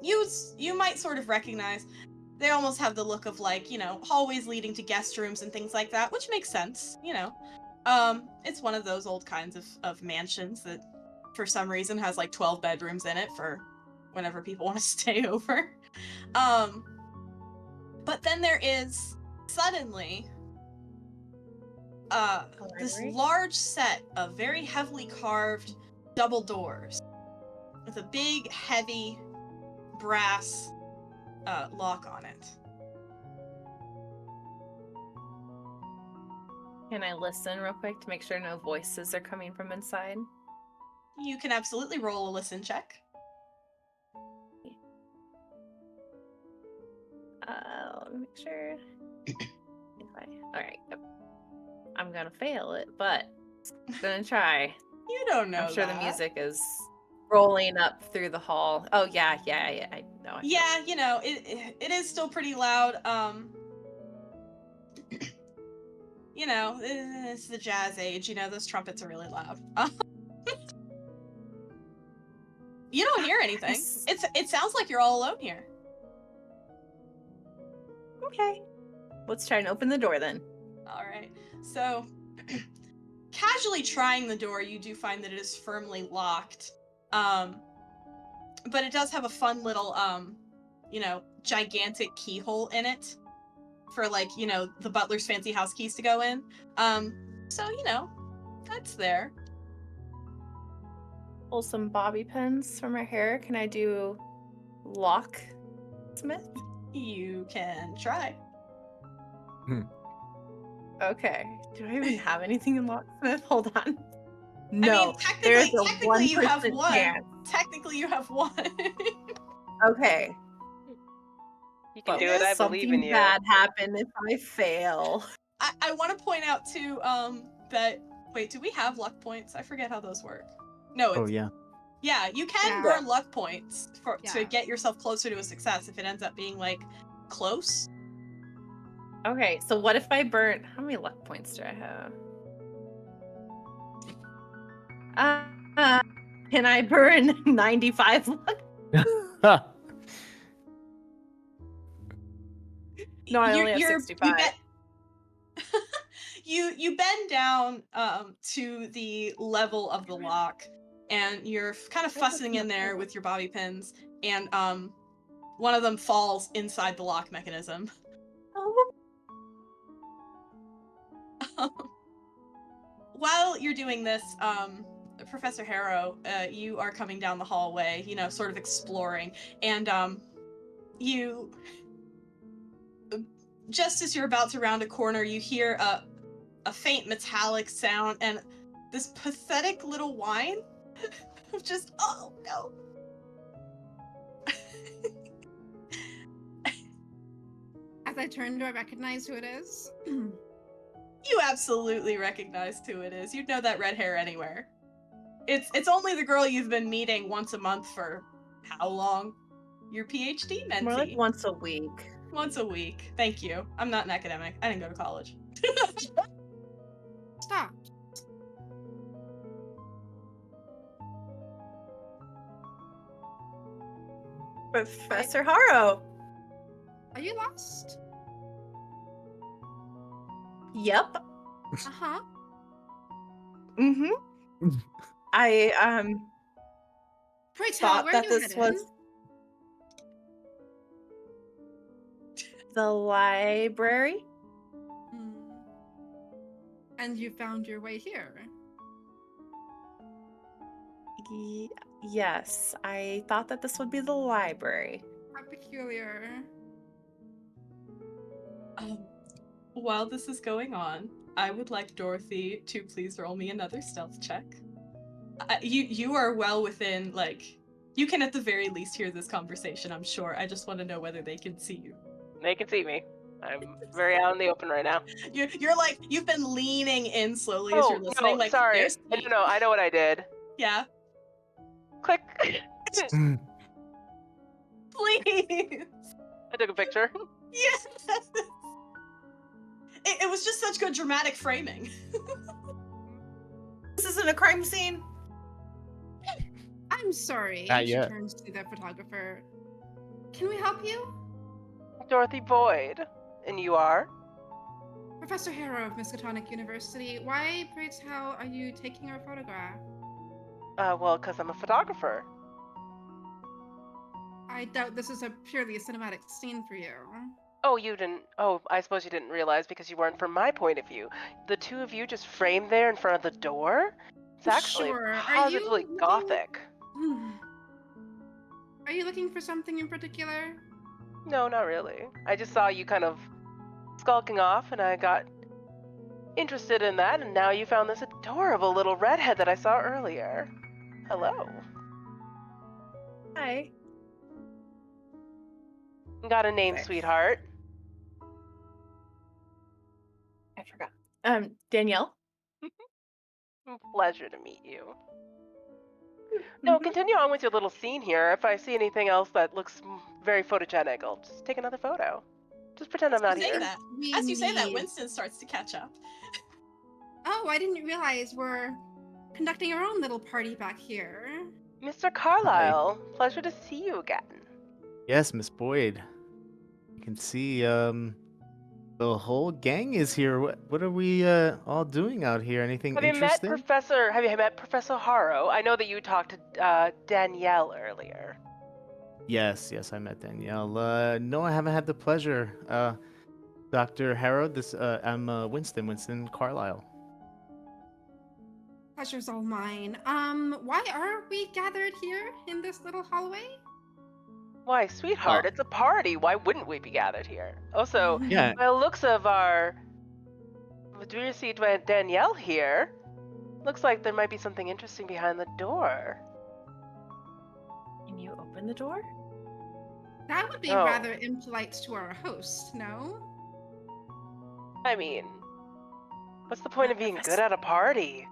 you might sort of recognize. They almost have the look of, like, you know, hallways leading to guest rooms and things like that, which makes sense, you know. It's one of those old kinds of mansions that for some reason has like 12 bedrooms in it for whenever people want to stay over. But then there is suddenly this large set of very heavily carved double doors with a big, heavy brass lock on it. Can I listen real quick to make sure no voices are coming from inside? You can absolutely roll a listen check. Let me make sure. Alright, yep. I'm gonna fail it, but gonna try. You don't know I'm sure that. the music is rolling up through the hall. Oh yeah, I know. Yeah, you know, it is still pretty loud. You know, it's the jazz age. You know, those trumpets are really loud. You don't hear anything. It sounds like you're all alone here. Okay. Let's try and open the door then. All right. So, casually trying the door, you do find that it is firmly locked. But it does have a fun little, you know, gigantic keyhole in it for, like, you know, the butler's fancy house keys to go in. So, you know, that's there. Pull some bobby pins from her hair. Can I do locksmith? You can try. Okay. Do I even have anything in locksmith? Hold on. I No. mean, There's a technically you have 1% one. chance. Technically you have one. Okay. You can But do it, I believe in something you. bad happen if I fail. I want to point out too, that wait, do we have luck points? I forget how those work. No, it's, Oh yeah. yeah, you can Yeah. burn luck points to Yeah. get yourself closer to a success if it ends up being like close. Okay, so what if I burn? How many luck points do I have? Can I burn 95 luck? No, I only have 65. You bend down to the level of the lock, and you're kind of fussing in there with your bobby pins, and one of them falls inside the lock mechanism. While you're doing this, Professor Harrow, you are coming down the hallway, you know, sort of exploring, and you, just as you're about to round a corner, you hear a faint metallic sound and this pathetic little whine of just, oh no. As I turn, do I recognize who it is? You absolutely recognize who it is. You'd know that red hair anywhere. It's only the girl you've been meeting once a month for how long? Your PhD mentee. More like once a week. Once a week. Thank you. I'm not an academic. I didn't go to college. Stop. Professor Harrow. Are you lost? Yep. Uh-huh. Mm-hmm. I Pray tell, thought where that you this headed? was the library. And you found your way here. Yes, I thought that this would be the library. How peculiar. While this is going on, I would like Dorothy to please roll me another stealth check. You are well within, like, you can at the very least hear this conversation, I'm sure. I just want to know whether they can see you. They can see me. I'm very out in the open right now. You're like, you've been leaning in slowly as you're listening. No, Like, sorry. there's me. No, I know what I did. Yeah. Click. Please. I took a picture. Yes. It was just such good dramatic framing. This isn't a crime scene. I'm sorry. Not She yet. turns to the photographer. Can we help you? Dorothy Boyd. And you are? Professor Harrow of Miskatonic University. Why, pray tell, are you taking our photograph? Well, because I'm a photographer. I doubt this is a purely cinematic scene for you. Oh, you didn't. Oh, I suppose you didn't realize because you weren't from my point of view. The two of you just framed there in front of the door? It's actually Sure. Are you positively looking- gothic. Are you looking for something in particular? No, not really. I just saw you kind of skulking off, and I got interested in that, and now you found this adorable little redhead that I saw earlier. Hello. Hi. Got a name, Okay. sweetheart. I forgot. Danielle. Pleasure to meet you. No, continue on with your little scene here. If I see anything else that looks very photogenic, I'll just take another photo. Just pretend I'm not As you say here. that, We as you say that, need- Winston starts to catch up. Oh, I didn't realize we're conducting our own little party back here. Mr. Carlisle, pleasure to see you again. Yes, Miss Boyd. You can see the whole gang is here. What are we all doing out here? Anything Have you met Professor Harrow? I know that you talked to Danielle earlier. Yes, I met Danielle. No, I haven't had the pleasure. Dr. Harrow, I'm Winston Carlisle. Pleasure's all mine. Why are we gathered here in this little hallway? Why, sweetheart, Oh. it's a party. Why wouldn't we be gathered here? Also, Yeah. by the looks of do you see Danielle here? Looks like there might be something interesting behind the door. Can you open the door? That would be Oh. rather impolite to our host, no? I mean, what's the point of being good at a party?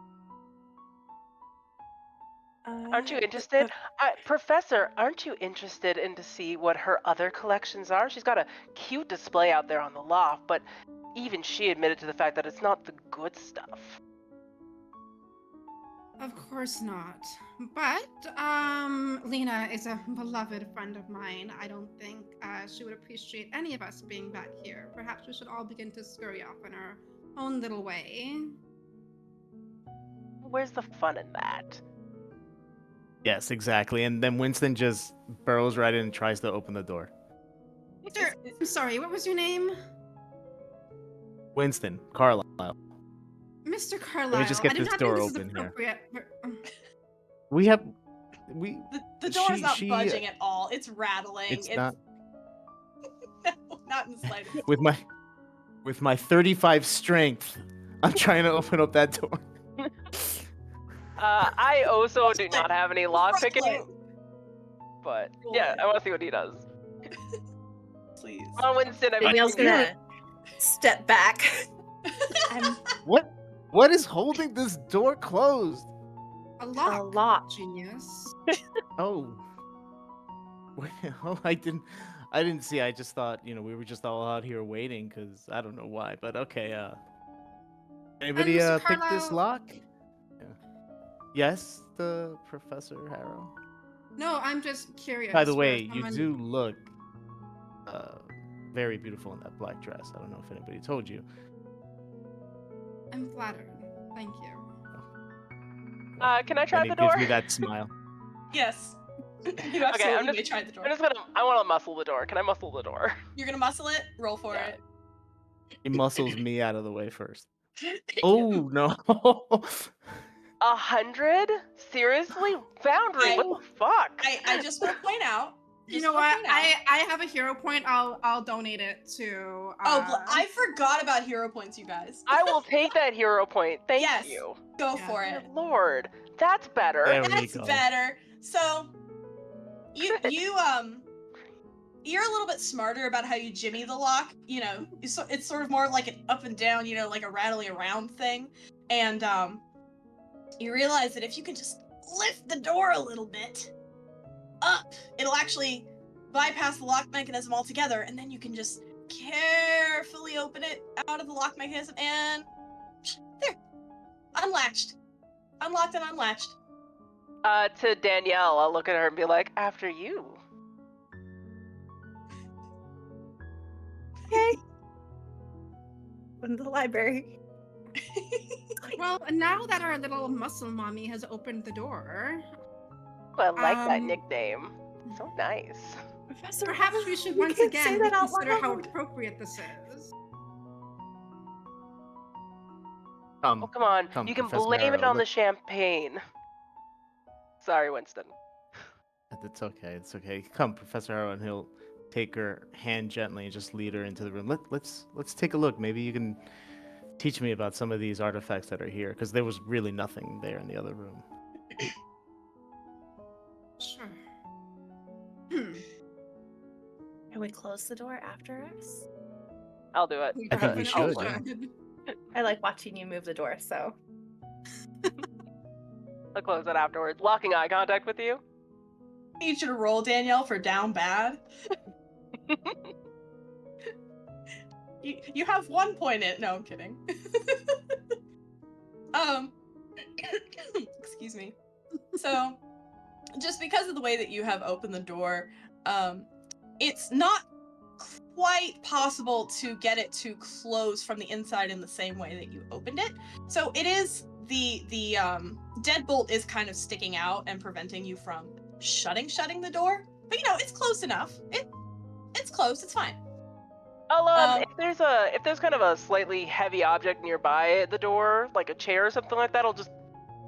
Aren't you interested? Professor, aren't you interested in to see what her other collections are? She's got a cute display out there on the loft, but even she admitted to the fact that it's not the good stuff. Of course not. But, Lena is a beloved friend of mine. I don't think she would appreciate any of us being back here. Perhaps we should all begin to scurry off in our own little way. Where's the fun in that? Yes, exactly. And then Winston just burrows right in and tries to open the door. Sir, I'm sorry, what was your name? Winston Carlisle. Mr. Carlisle. just get I do this not door think this is open here. appropriate. We The door's not she- budging at all. It's rattling. it's not No, not in the slightest. with my 35 strength. I'm trying to open up that door. I also do not have any lock picking, Right. but yeah, I want to see what he does. Please. Come on, Winston. Danielle's gonna step back. What is holding this door closed? A lock. A lock. Genius. Oh. Wait, oh, I didn't see. I just thought, we were just all out here waiting because I don't know why, but okay. Anybody Mr. pick this Carlisle- lock? Yeah. Yes, the Professor Harrow. No, I'm just curious. By the where way, you someone- do look very beautiful in that black dress. I don't know if anybody told you. I'm flattered. Thank you. Can I try And the he door? gives me that smile. Yes. You Okay, absolutely may try the door. I want to muscle the door. Can I muscle the door? You're gonna muscle it? Roll for Yeah. it. He muscles me out of the way first. Oh no. 100? Seriously? Foundry, what the fuck? I just want to point out. You just know wanna what? point out- I have a hero point. I'll donate it to. I forgot about hero points, you guys. I will take that hero point. Thank Yes. you. Go Yeah. for Dear it. Lord, that's better. There we That's go. better. So, you're a little bit smarter about how you jimmy the lock. You know, it's sort of more like an up and down, you know, like a rattling around thing. And you realize that if you can just lift the door a little bit up, it'll actually bypass the lock mechanism altogether, and then you can just carefully open it out of the lock mechanism, and there, unlatched, unlocked and unlatched. To Danielle, I'll look at her and be like, after you. Okay. In the library. Well, now that our little muscle mommy has opened the door, I like that Um, nickname. So nice. Professor, perhaps we should you once can't say again that out reconsider how loud. appropriate this is. Oh, come on. Come, You can Professor blame it Harrow, on the look- champagne. Sorry, Winston. It's okay. It's okay. Come, Professor Harrow, and he'll take her hand gently and just lead her into the room. Let's take a look. Maybe you can teach me about some of these artifacts that are here, because there was really nothing there in the other room. Sure. Can we close the door after us? I'll do it. I think we definitely should, yeah. I like watching you move the door, so. I'll close it afterwards. Locking eye contact with you. I need you to roll, Danielle, for down bad. You have 1 point in. No, I'm kidding. Excuse me. So, just because of the way that you have opened the door, it's not quite possible to get it to close from the inside in the same way that you opened it. So it is the deadbolt is kind of sticking out and preventing you from shutting the door. But you know, it's close enough. It's close. It's fine. I'll if there's kind of a slightly heavy object nearby the door, like a chair or something like that, I'll just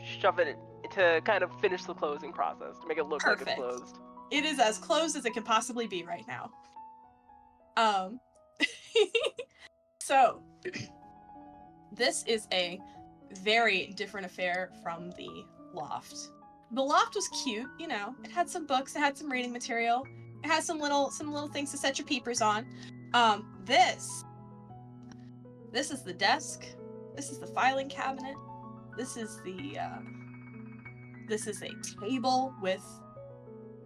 shove it to kind of finish the closing process to make it look like Perfect. it's closed. It is as close as it can possibly be right now. So this is a very different affair from the loft. The loft was cute, you know. It had some books, it had some reading material, it had some little things to set your peepers on. This is the desk. This is the filing cabinet. This is a table with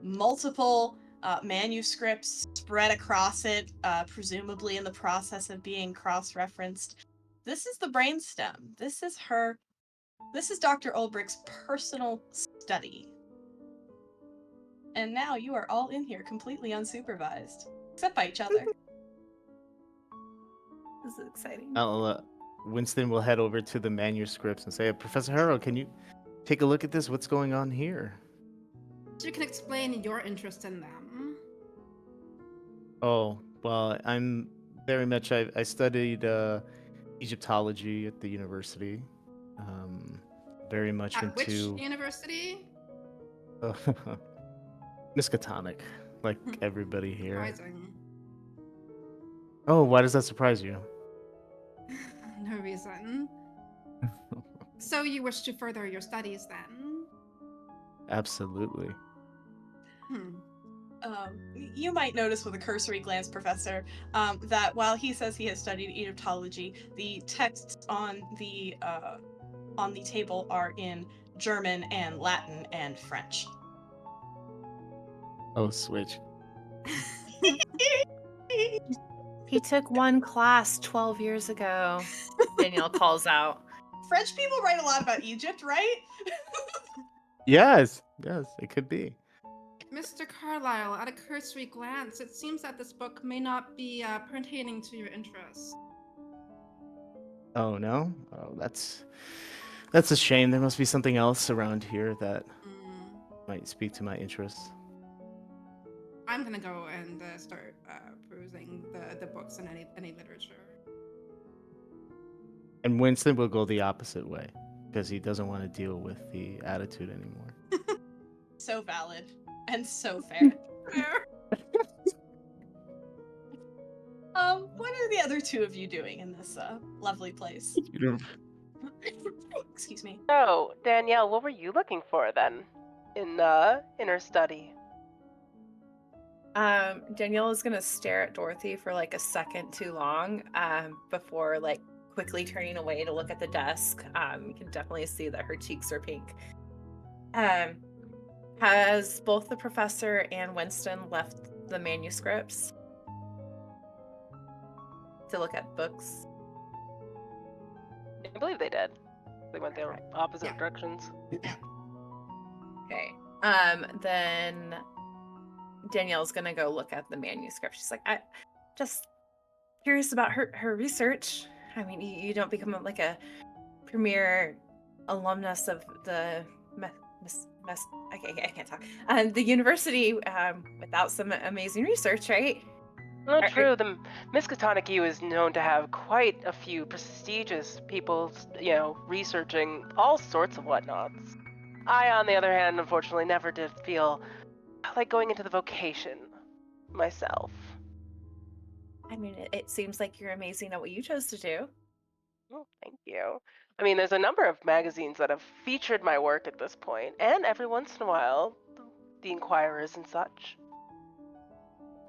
multiple manuscripts spread across it, presumably in the process of being cross-referenced. This is the brainstem. This is Dr. Ulbricht's personal study. And now you are all in here completely unsupervised, except by each other. This is exciting. Winston will head over to the manuscripts and say, Professor Harrow, can you take a look at this? What's going on here? You can explain your interest in them. Oh, well, I'm very much, I studied Egyptology at the university. Very much At which into university? Miskatonic, like everybody here. Surprising. Oh, why does that surprise you? No reason. So you wish to further your studies then? Absolutely. You might notice with a cursory glance, Professor, that while he says he has studied Egyptology, the texts on the table are in German and Latin and French. Oh, switch. He took one class 12 years ago. Danielle calls out. French people write a lot about Egypt, right? Yes, it could be. Mr. Carlyle, at a cursory glance, it seems that this book may not be pertaining to your interests. Oh no? Oh, that's a shame. There must be something else around here that might speak to my interests. I'm gonna go and start perusing the books and any literature. And Winston will go the opposite way because he doesn't want to deal with the attitude anymore. So valid and so fair. What are the other two of you doing in this lovely place? Excuse me. So, Danielle, what were you looking for then in her study? Danielle is gonna stare at Dorothy for like a second too long, before like quickly turning away to look at the desk. You can definitely see that her cheeks are pink. Has both the professor and Winston left the manuscripts to look at books? I believe they did. They went their opposite Yeah. directions. Okay. Then Danielle's gonna go look at the manuscript. She's like, I just curious about her research. I mean, you don't become like a premier alumnus of the I can't talk. The university without some amazing research, right? Not Are- true. The Miskatonic U is known to have quite a few prestigious people, researching all sorts of whatnots. I, on the other hand, unfortunately never did feel like going into the vocation myself. I mean, it seems like you're amazing at what you chose to do. Oh, thank you. I mean, there's a number of magazines that have featured my work at this point, and every once in a while, the Inquirers and such.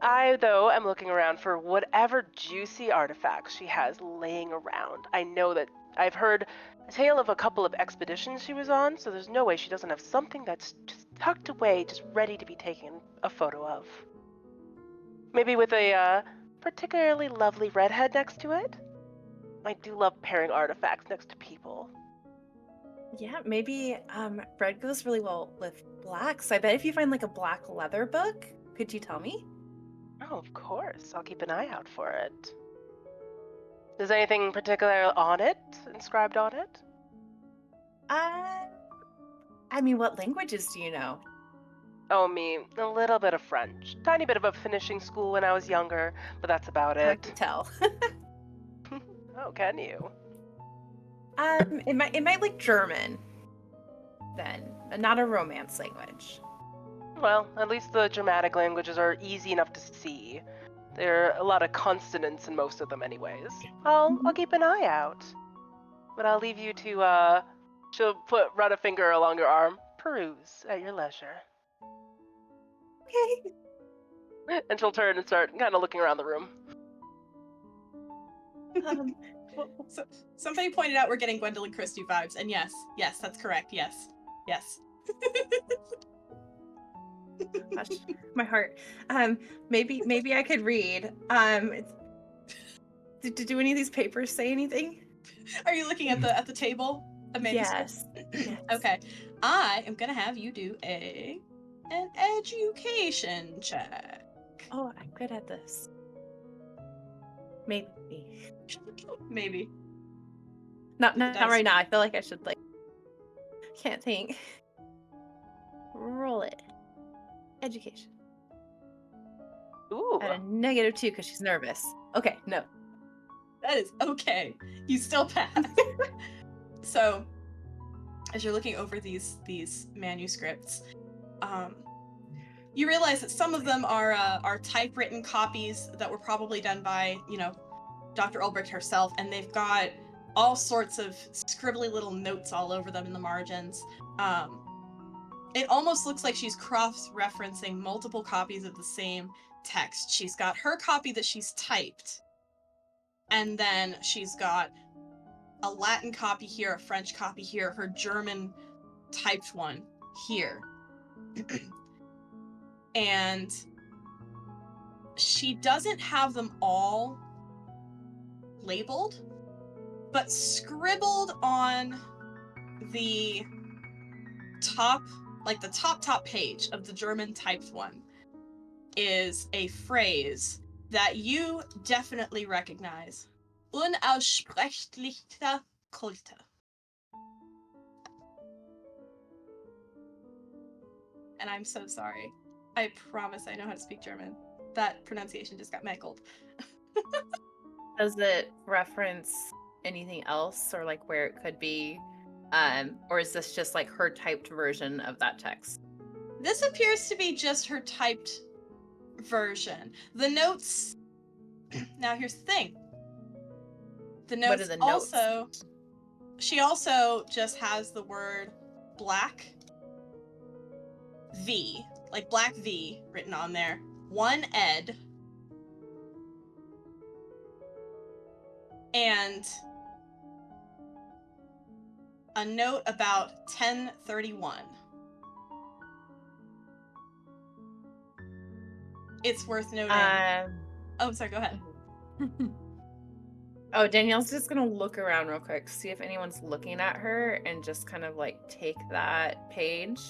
I, though, am looking around for whatever juicy artifacts she has laying around. I know that I've heard a tale of a couple of expeditions she was on, so there's no way she doesn't have something that's just tucked away, just ready to be taken a photo of. Maybe with a particularly lovely redhead next to it? I do love pairing artifacts next to people. Yeah, maybe red goes really well with black. So I bet if you find like a black leather book, could you tell me? Oh, of course. I'll keep an eye out for it. Is anything particular on it, inscribed on it? I mean, what languages do you know? Oh, me, a little bit of French. Tiny bit of a finishing school when I was younger, but that's about I it. can tell. Oh, can you? It might like German, then, not a Romance language. Well, at least the Germanic languages are easy enough to see. There are a lot of consonants in most of them anyways. I'll keep an eye out. But I'll leave you to, she'll run a finger along your arm. Peruse at your leisure. Okay. And she'll turn and start kind of looking around the room. So, somebody pointed out we're getting Gwendolyn Christie vibes, and yes, that's correct. Yes. Gosh, my heart. Maybe I could read. Do any of these papers say anything? Are you looking at the table? A manuscript? Yes. Okay. I am gonna have you do an education check. Oh, I'm good at this. Maybe. Maybe. Not Dice. right now. I feel like I should like. Can't think. Roll it. Education. Ooh. Uh, At a -2 because she's nervous. Okay, no. That is okay. You still pass. So, as you're looking over these manuscripts, you realize that some of them are typewritten copies that were probably done by, Dr. Ulbricht herself, and they've got all sorts of scribbly little notes all over them in the margins. It almost looks like she's cross-referencing multiple copies of the same text. She's got her copy that she's typed, and then she's got a Latin copy here, a French copy here, her German typed one here. And she doesn't have them all labeled, but scribbled on the top, like the top page of the German typed one, is a phrase that you definitely recognize. Unaussprechlicher Kulte. And I'm so sorry. I promise I know how to speak German. That pronunciation just got meckled. Does it reference anything else, or like where it could be, or is this just like her typed version of that text? This appears to be just her typed version. The notes. Now here's the thing. The What notes are the notes? also. She also just has the word black V, like black V, written on there. 1 ed. And a note about 1031. It's worth noting. Oh, sorry, go ahead. Oh, Danielle's just gonna look around real quick, see if anyone's looking at her, and just kind of like take that page,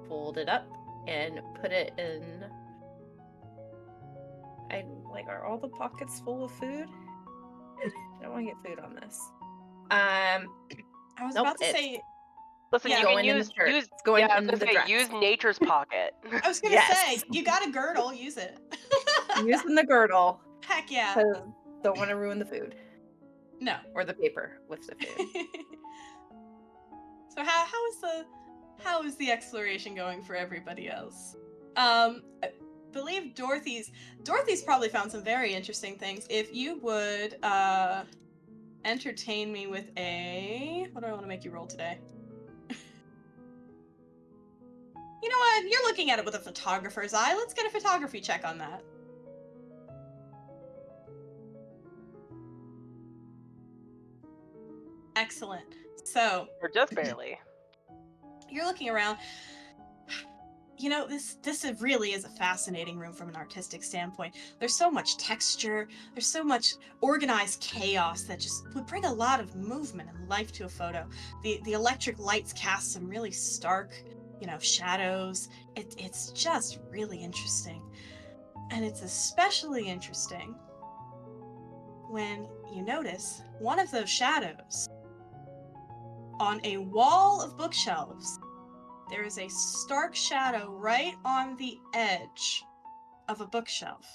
fold it up, and put it in. Are all the pockets full of food? I don't want to get food on this. I was nope, about to say. Listen, Yeah, you can going in use the shirt. use. It's going Yeah, I in was the gonna say dress. use nature's pocket. I was gonna Yes. say, you got a girdle, use it. Using the girdle. Heck yeah. 'Cause don't want to ruin the food. No. Or the paper with the food. So how is the exploration going for everybody else? I believe Dorothy's probably found some very interesting things. If you would entertain me with a, what do I want to make you roll today? You know what? You're looking at it with a photographer's eye. Let's get a photography check on that. Excellent. So, Or just barely. you're looking around. You know, this really is a fascinating room from an artistic standpoint. There's so much texture, there's so much organized chaos that just would bring a lot of movement and life to a photo. The electric lights cast some really stark, shadows. It's just really interesting. And it's especially interesting when you notice one of those shadows on a wall of bookshelves. There is a stark shadow right on the edge of a bookshelf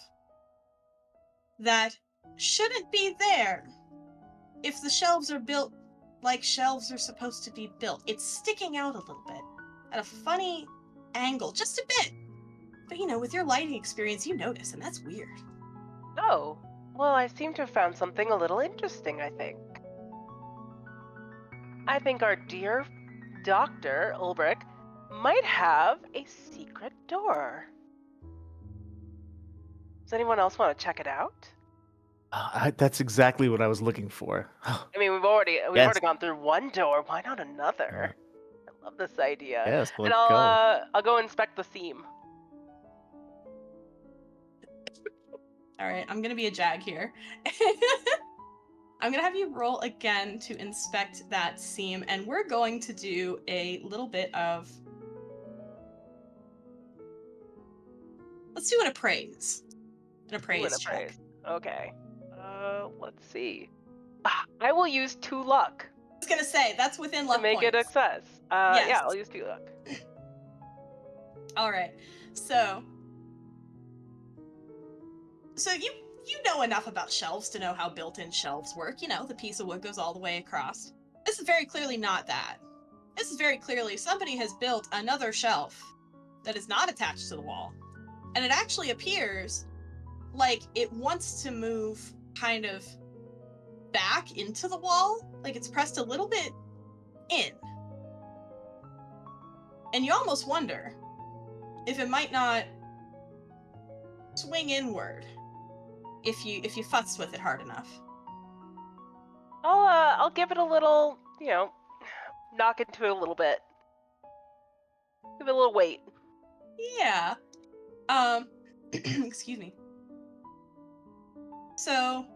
that shouldn't be there if the shelves are built like shelves are supposed to be built. It's sticking out a little bit at a funny angle, just a bit. But with your lighting experience, you notice, and that's weird. Oh, well, I seem to have found something a little interesting, I think. I think our dear Dr. Ulbrich might have a secret door. Does anyone else want to check it out? That's exactly what I was looking for. I mean, we've already Yes. gone through one door. Why not another? I love this idea. Yes, And let's go. I'll go inspect the seam. All right, I'm gonna be a jag here. I'm gonna have you roll again to inspect that seam, and we're going to do a little bit of. Let's do an appraise. An appraise check. Okay. Let's see. I will use 2 luck. I was gonna say that's within luck to make points. it a success. Yes. Yeah, I'll use 2 luck. All right. So you know enough about shelves to know how built-in shelves work. The piece of wood goes all the way across. This is very clearly not that. This is very clearly somebody has built another shelf that is not attached to the wall. And it actually appears like it wants to move kind of back into the wall, like it's pressed a little bit in. And you almost wonder if it might not swing inward if you futz with it hard enough. I'll give it a little, knock into it a little bit. Give it a little weight. Yeah. Excuse me. So,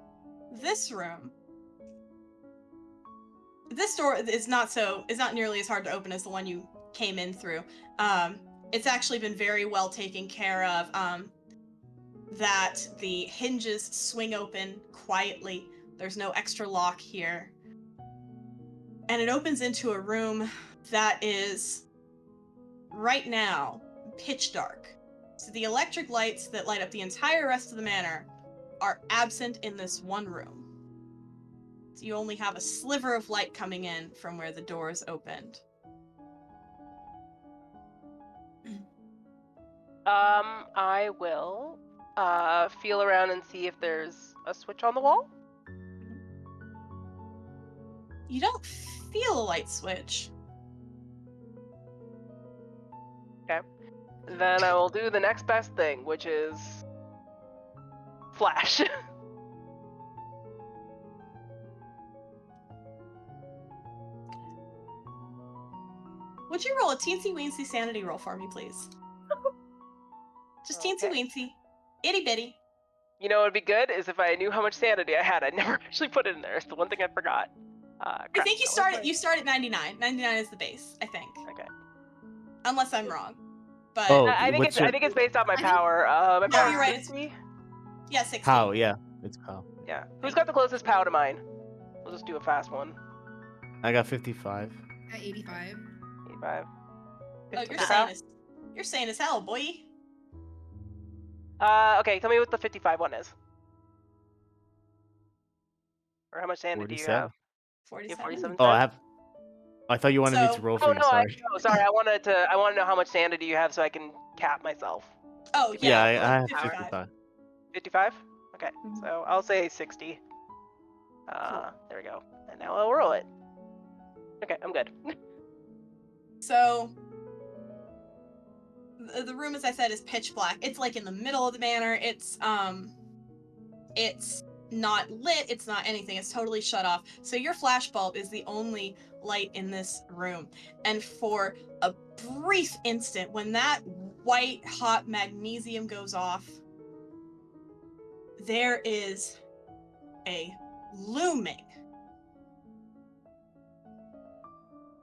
this room, this door is not nearly as hard to open as the one you came in through. It's actually been very well taken care of. That the hinges swing open quietly. There's no extra lock here. And it opens into a room that is, right now, pitch dark. So the electric lights that light up the entire rest of the manor are absent in this one room. So you only have a sliver of light coming in from where the doors opened. I will feel around and see if there's a switch on the wall. You don't feel a light switch. Okay. Then I will do the next best thing, which is flash. Would you roll a teensy weensy sanity roll for me, please? Just teensy Okay. weensy. Itty bitty. You know what would be good is if I knew how much sanity I had. I never actually put it in there. It's the one thing I forgot. I Crap, think you that was start at 99. 99 is the base, I think. Okay. Unless I'm wrong. But Oh, I think what's I your think it's based on my I think- power. My Oh, power you're right, is it's- 60. yeah, 60. POW? Yeah, it's POW. Yeah. Who's Thank got the closest POW to mine? We'll just do a fast one. I got 55. At 85. 85. Oh, you're Your sane POW? as you're sane as hell, boy. Okay, tell me what the 55 one is. Or how much sanity do you 47. have? You have 47. 47 Oh, I cents? have. I thought you wanted me So- to roll Oh for no, you. Sorry. sorry. I want to know how much sanity you have so I can cap myself. Oh Yeah, yeah, I have 55. 55. 55? Okay, Mhm. so I'll say 60. There we go. And now I'll roll it. Okay, I'm good. So the room, as I said, is pitch black. It's like in the middle of the manor. It's not lit. It's not anything. It's totally shut off. So your flash bulb is the only light in this room. And for a brief instant, when that white hot magnesium goes off, there is a looming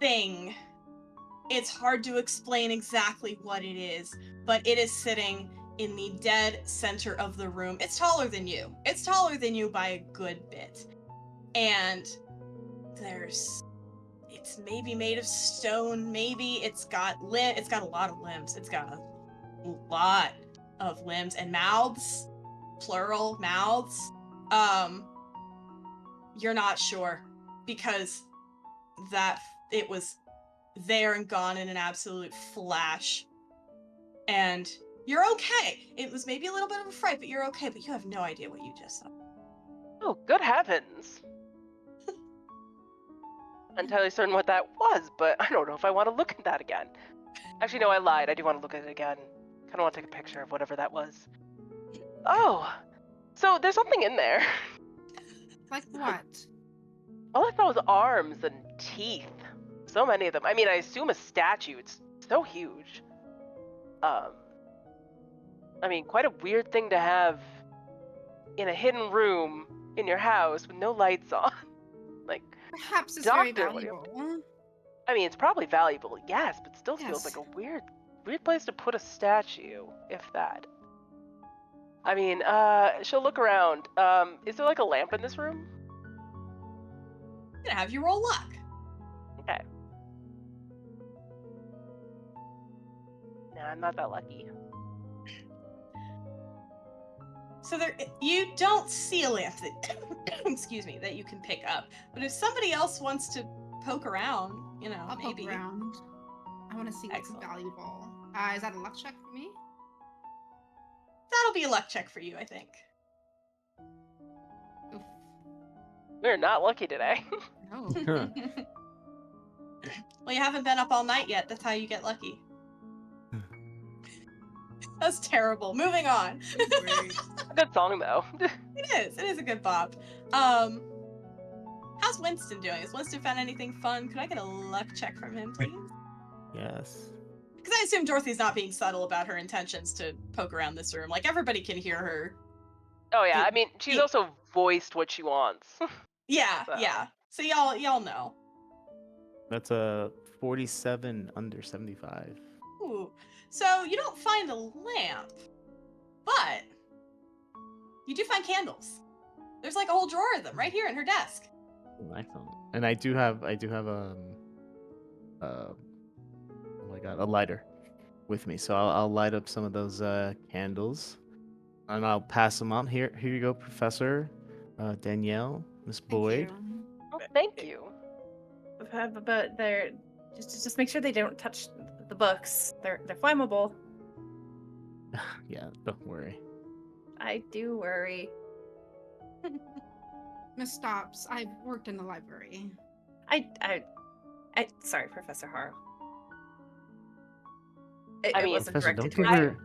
thing. It's hard to explain exactly what it is, but it is sitting in the dead center of the room. It's taller than you. It's taller than you by a good bit. And it's maybe made of stone, maybe it's got a lot of limbs. It's got a lot of limbs and mouths, plural mouths. You're not sure because it was there and gone in an absolute flash. And you're okay. It was maybe a little bit of a fright, but you're okay, but you have no idea what you just saw. Oh, good heavens. I'm entirely certain what that was, but I don't know if I want to look at that again. Actually, no, I lied. I do want to look at it again. Kind of want to take a picture of whatever that was. Oh, so there's something in there. Like what? All I saw was arms and teeth. So many of them. I mean, I assume a statue. It's so huge. I mean, quite a weird thing to have in a hidden room in your house with no lights on. Like, Perhaps it's very Doctor, what do you have valuable. I mean, it's probably valuable, yes, but still feels Yes. like a weird place to put a statue, if that. I mean, she'll look around. Is there like a lamp in this room? I'm gonna have you roll luck. Okay. Nah, I'm not that lucky. So you don't see a lamp that excuse me, that you can pick up. But if somebody else wants to poke around, I'll maybe. poke around. I want to see what's Excellent. valuable. Is that a luck check for me? That'll be a luck check for you, I think. Oof. We're not lucky today. No. Well, you haven't been up all night yet. That's how you get lucky. That's terrible. Moving on. Great. Good song though. It is a good bop. How's Winston doing? Has Winston found anything fun? Could I get a luck check from him, please? Yes. Because I assume Dorothy's not being subtle about her intentions to poke around this room. Like, everybody can hear her. Oh yeah, I mean, she's also voiced what she wants. Yeah, So. yeah. So y'all know. That's a 47 under 75. Ooh. So you don't find a lamp, but you do find candles. There's like a whole drawer of them right here in her desk. Oh, excellent. And I do have oh my god, a lighter with me. So I'll light up some of those candles, and I'll pass them on. Here you go, Professor Danielle, Miss Thank Boyd. you. Thank you. But they're just make sure they don't touch the books. They're flammable. Yeah, don't worry. I do worry. Miss Stops, I've worked in the library. I sorry, Professor Harrow. I It mean- wasn't Professor, directed don't to give you. her.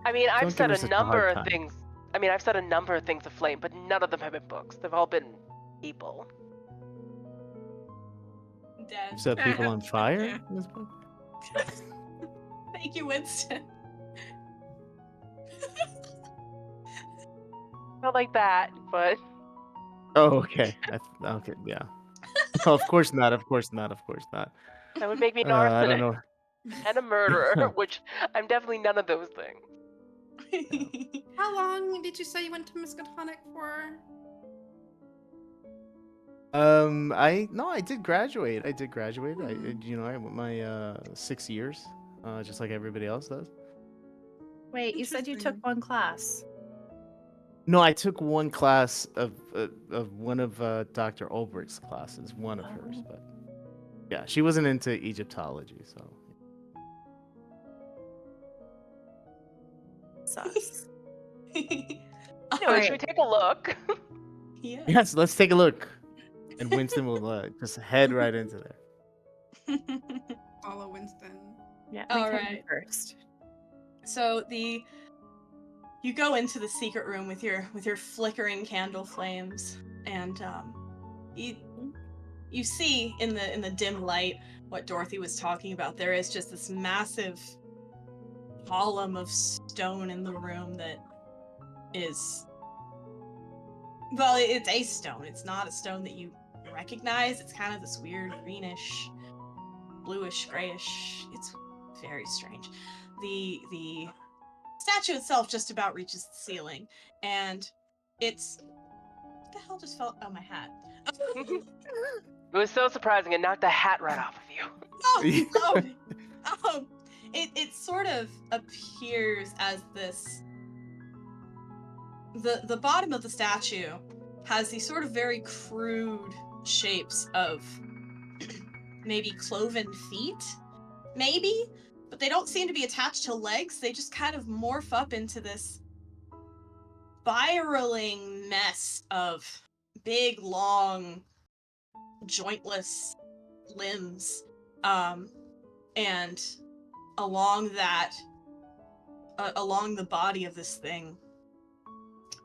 I mean, I've Don't said give her a such a number hard of time. things. I mean, I've said a number of things aflame, but none of them have been books. They've all been people. Dead. You set people on fire? Yeah. in this book? Thank you, Winston. Not like that, but Oh, okay. Okay, yeah. Oh, of course not. Of course not. Of course not. that would make me an I don't arsonist know. and a murderer, which I'm definitely none of those things. How long did you say you went to Miskatonic for? I did graduate. I did graduate. I went my 6 years, just like everybody else does. Wait, you said you took Interesting. one class. No, I took one class of one of Dr. Olbricht's classes, one of hers, Oh. but yeah, she wasn't into Egyptology, so. Sus. Anyway, Alright. should we take a look? Yeah. Yes, let's take a look, and Winston will just head right into there. Follow Winston. Yeah, All make him right. first. So you go into the secret room with your flickering candle flames, and you see in the dim light what Dorothy was talking about. There is just this massive column of stone in the room that is, well, it's a stone. It's not a stone that you recognize. It's kind of this weird greenish, bluish, grayish. It's very strange. The statue itself just about reaches the ceiling, and it's, what the hell just fell? Oh, my hat. It was so surprising. It knocked the hat right off of you. It sort of appears as this. The bottom of the statue has these sort of very crude shapes of maybe cloven feet, maybe, but they don't seem to be attached to legs. They just kind of morph up into this spiraling mess of big, long, jointless limbs, and along the body of this thing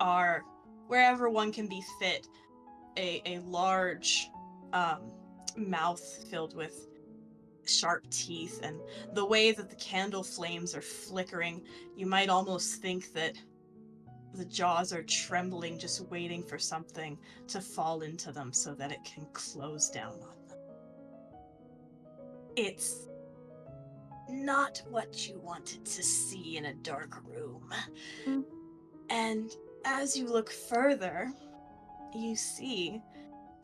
are, wherever one can be fit, a large mouth filled with sharp teeth, and the way that the candle flames are flickering, you might almost think that the jaws are trembling, just waiting for something to fall into them so that it can close down on them. It's not what you wanted to see in a dark room. Mm. And as you look further, you see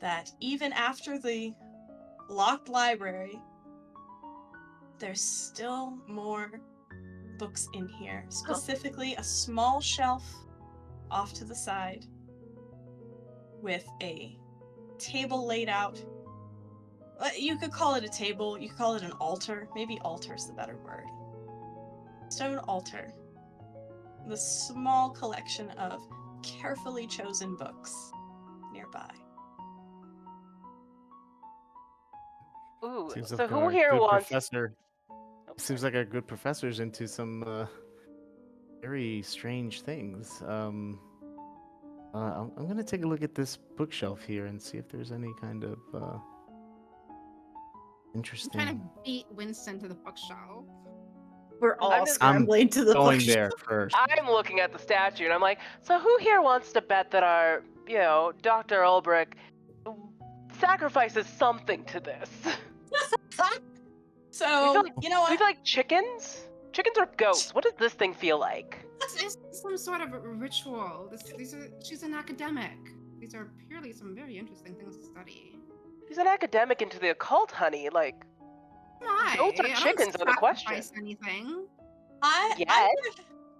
that even after the locked library, there's still more books in here. Specifically, a small shelf off to the side with a table laid out. You could call it a table, you could call it an altar. Maybe altar's the better word. Stone altar. The small collection of carefully chosen books nearby. Ooh, Seems so like who our here good wants? professor. Oh, Seems like our good professor's into some very strange things. I'm gonna take a look at this bookshelf here and see if there's any kind of I'm interesting. trying to beat Winston to the bookshelf. We're all I'm just- scrambling to the Going bookshelf. there first. I'm looking at the statue and I'm like, so who here wants to bet that our, Dr. Ulbrich sacrifices something to this? So, you know Do we what? feel like chickens? Chickens or goats? What does this thing feel like? This is some sort of a ritual. She's an academic. These are purely some very interesting things to study. He's an academic into the occult, honey. Like, Why? Goats or I don't chickens are the question. sacrifice anything. yes.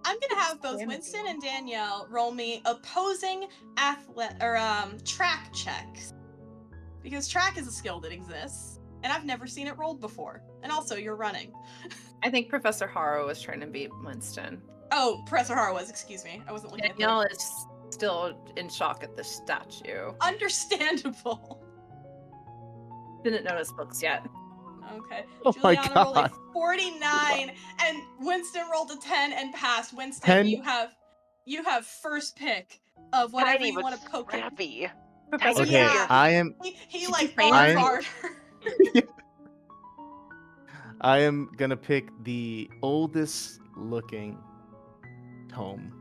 I'm gonna have both Damn it. Winston and Danielle roll me opposing track checks. because track is a skill that exists, and I've never seen it rolled before. And also, you're running. I think Professor Harrow was trying to beat Winston. Oh, Professor Harrow was, excuse me. I wasn't looking Danielle at is still in shock at the statue. the... Understandable. Didn't notice books yet. Okay. Oh my Juliana rolled a God. 49, and Winston rolled a 10 and passed. Winston, 10? you have first pick of whatever Tiny you but want to poke at. scrappy. Professor Tiny Okay, Yeah. here. I am He Should like you frame her? on-guard I am gonna pick the oldest looking tome.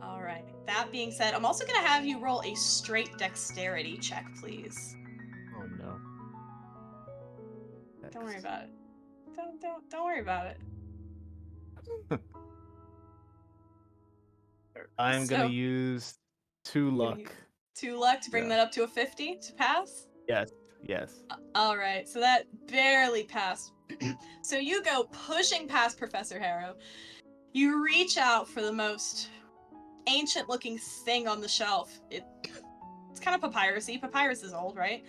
All right. That being said, I'm also gonna have you roll a straight dexterity check, please. Oh no. Don't worry about it. Don't worry about it. I'm gonna So- use 2 gonna luck. use 2 luck to bring Yeah. that up to a 50 to pass. Yes. All right, so that barely passed. So you go pushing past Professor Harrow. You reach out for the most ancient-looking thing on the shelf. It's kind of papyrusy. Papyrus is old, right?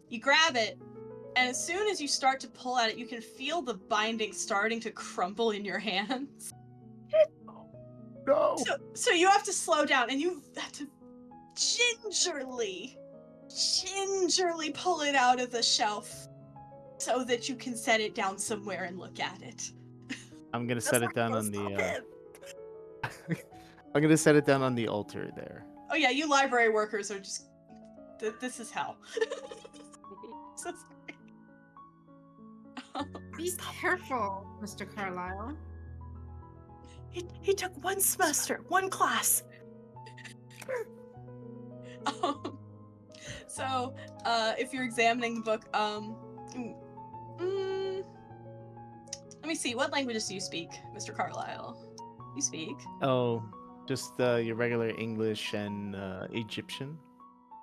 You grab it, and as soon as you start to pull at it, you can feel the binding starting to crumble in your hands. No. So you have to slow down, and you have to gingerly pull it out of the shelf so that you can set it down somewhere and look at it. I'm gonna set it down on the I'm gonna set it down on the altar there. Oh yeah, you library workers are just... this is hell. So sorry. Be careful, Mr. Carlisle. He took one semester, one class. So, if you're examining the book, let me see, what languages do you speak, Mr. Carlisle? You speak. Oh, just your regular English and Egyptian.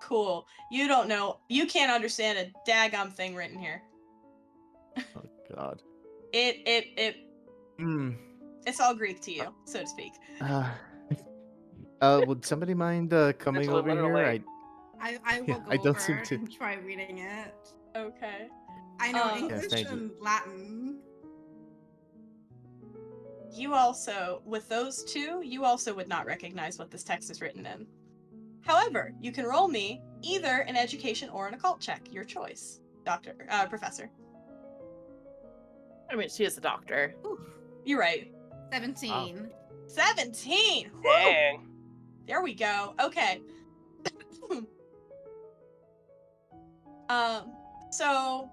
Cool. You don't know, you can't understand a daggum thing written here. Oh God. It's all Greek to you, so to speak. Would somebody mind coming over here? Literally. I will Yeah, go I don't over seem to- and try reading it. Okay. I know Yes, English thank you. and Latin. You also, with those two, you also would not recognize what this text is written in. However, you can roll me either an education or an occult check, your choice, Professor. I mean, she is a doctor. Ooh, You're right. 17. 17! Whew! Dang. There we go. Okay. So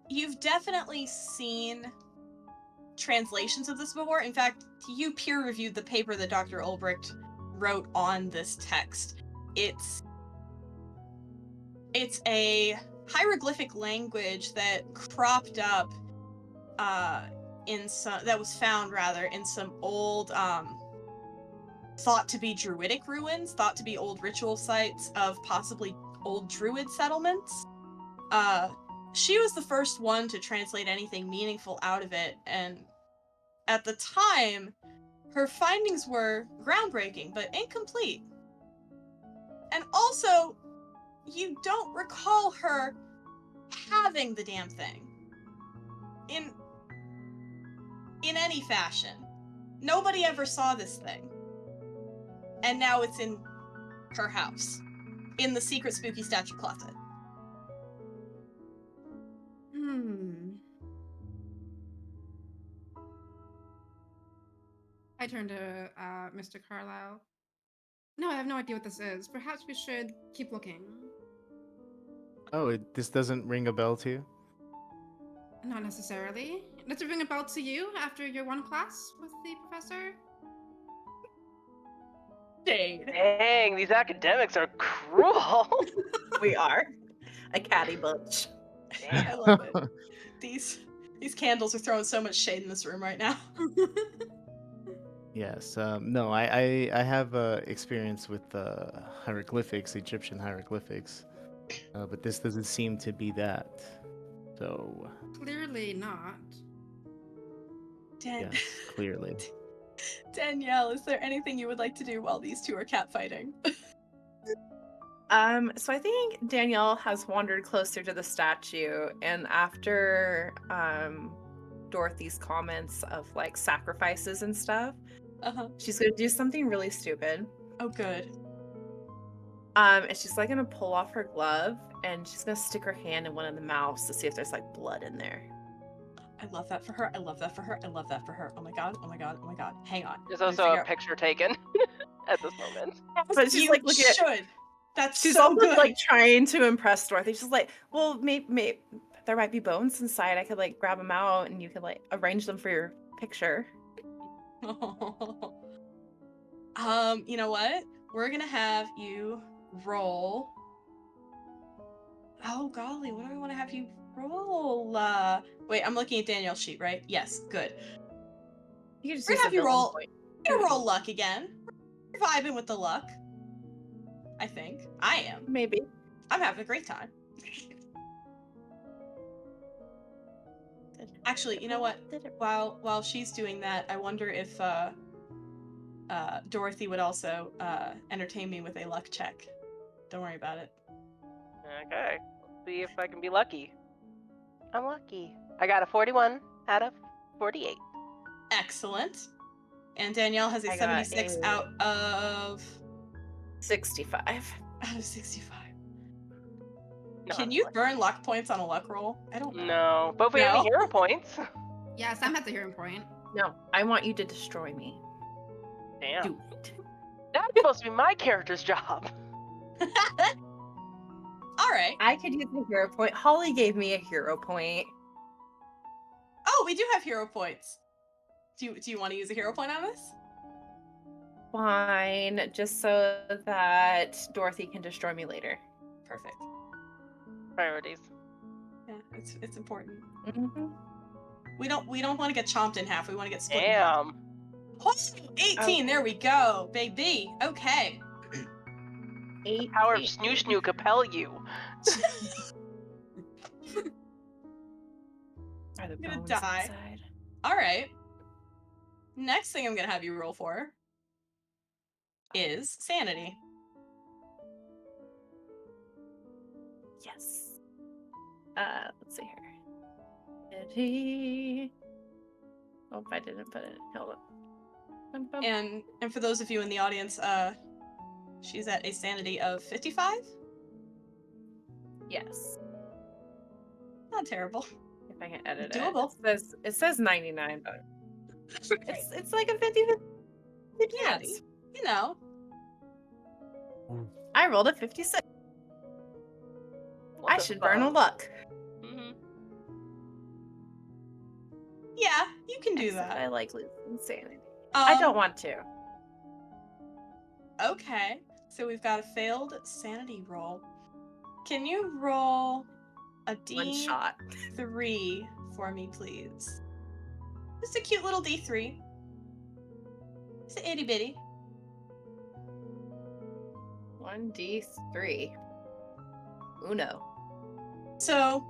you've definitely seen translations of this before. In fact, you peer reviewed the paper that Dr. Ulbricht wrote on this text. It's a hieroglyphic language that cropped up that was found rather in some old thought to be druidic ruins, thought to be old ritual sites of possibly old druid settlements. She was the first one to translate anything meaningful out of it, and at the time, her findings were groundbreaking, but incomplete. And also, you don't recall her having the damn thing. In any fashion. Nobody ever saw this thing. And now it's in her house. In the secret spooky statue closet. I turn to Mr. Carlisle. No, I have no idea what this is. Perhaps we should keep looking. Oh, this doesn't ring a bell to you? Not necessarily. Does it ring a bell to you after your one class with the professor? Dang, these academics are cruel. We are a catty bunch. I love it. These candles are throwing so much shade in this room right now. Yes. No, I have experience with hieroglyphics, Egyptian hieroglyphics, but this doesn't seem to be that. So Clearly not. yes, clearly. Danielle, is there anything you would like to do while these two are catfighting? So I think Danielle has wandered closer to the statue, and after Dorothy's comments of like sacrifices and stuff, she's gonna do something really stupid. Oh, good. And she's like gonna pull off her glove, and she's gonna stick her hand in one of the mouths to see if there's like blood in there. I love that for her. I love that for her. I love that for her. Oh my god. Oh my god. Oh my god. Hang on. There's Let me also figure a out- picture taken at this moment. But she's you like looking at. should. That's She's so also good. like trying to impress Dorothy. She's like, well, maybe there might be bones inside. I could like grab them out, and you could like arrange them for your picture. You know what? We're gonna have you roll. Oh golly, what do I want to have you roll? Wait, I'm looking at Danielle's sheet, right? Yes, good. You can just We're use gonna have the you villain roll. point. We're gonna roll luck again. We're vibing with the luck. I think I am. Maybe. I'm having a great time. Actually, you know what? While she's doing that, I wonder if Dorothy would also entertain me with a luck check. Don't worry about it. Okay. Let's see if I can be lucky. I'm lucky. I got a 41 out of 48. Excellent. And Danielle has a I got 76 a- out of 65. 65. No, Can I'm you lucky. burn luck points on a luck roll? I don't know. No, but if we have No? any hero points. Yes, I'm at the hero point. No, I want you to destroy me. Damn. Do it. That's supposed to be my character's job. All right. I could use a hero point. Holly gave me a hero point. Oh, we do have hero points. Do you want to use a hero point on this? Fine, just so that Dorothy can destroy me later. Perfect. Priorities. Yeah, it's important. Mm-hmm. We don't want to get chomped in half. We want to get split in half. Damn. Oh, 18. There we go, baby. Okay. The power of snoo snoo compel you. Are the I'm gonna bones die. inside? All right. Next thing I'm gonna have you roll for is sanity. Yes. Let's see here. Sanity. Oh, I didn't put it. Hold up. Bum, bum. And for those of you in the audience, she's at a sanity of 55. Yes. Not terrible. If I can edit Doable. it. It says 99, but it's like a 50 Yeah, chance. you know. I rolled a 56. I should burn a luck. Mm-hmm. Yeah, you can do Except that. I like losing insanity. I don't want to. Okay, so we've got a failed sanity roll. Can you roll a One shot. D3 for me, please? Just a cute little D3. It's an itty bitty. 1d3. Uno. So,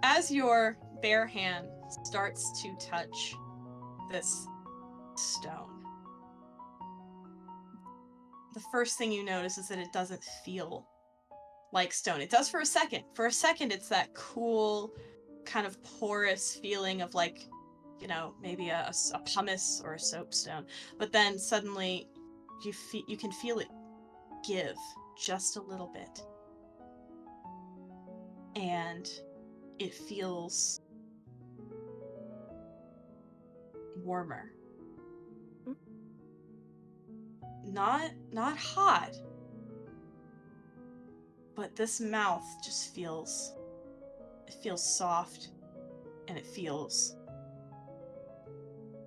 as your bare hand starts to touch this stone, the first thing you notice is that it doesn't feel like stone. It does for a second. For a second, it's that cool, kind of porous feeling of like, you know, maybe a pumice or a soapstone. But then suddenly, you can feel it give just a little bit. And it feels warmer. Not hot, but this mouth just feels soft, and it feels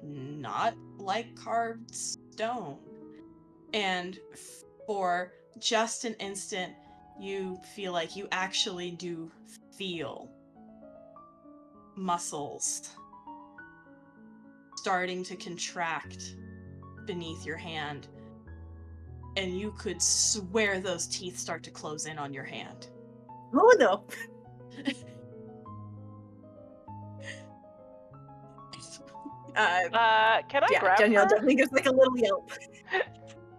not like carved stone. And for just an instant, you feel like you actually do feel muscles starting to contract beneath your hand, and you could swear those teeth start to close in on your hand. Oh no. Can I Yeah, grab Danielle her? definitely gives like a little yelp.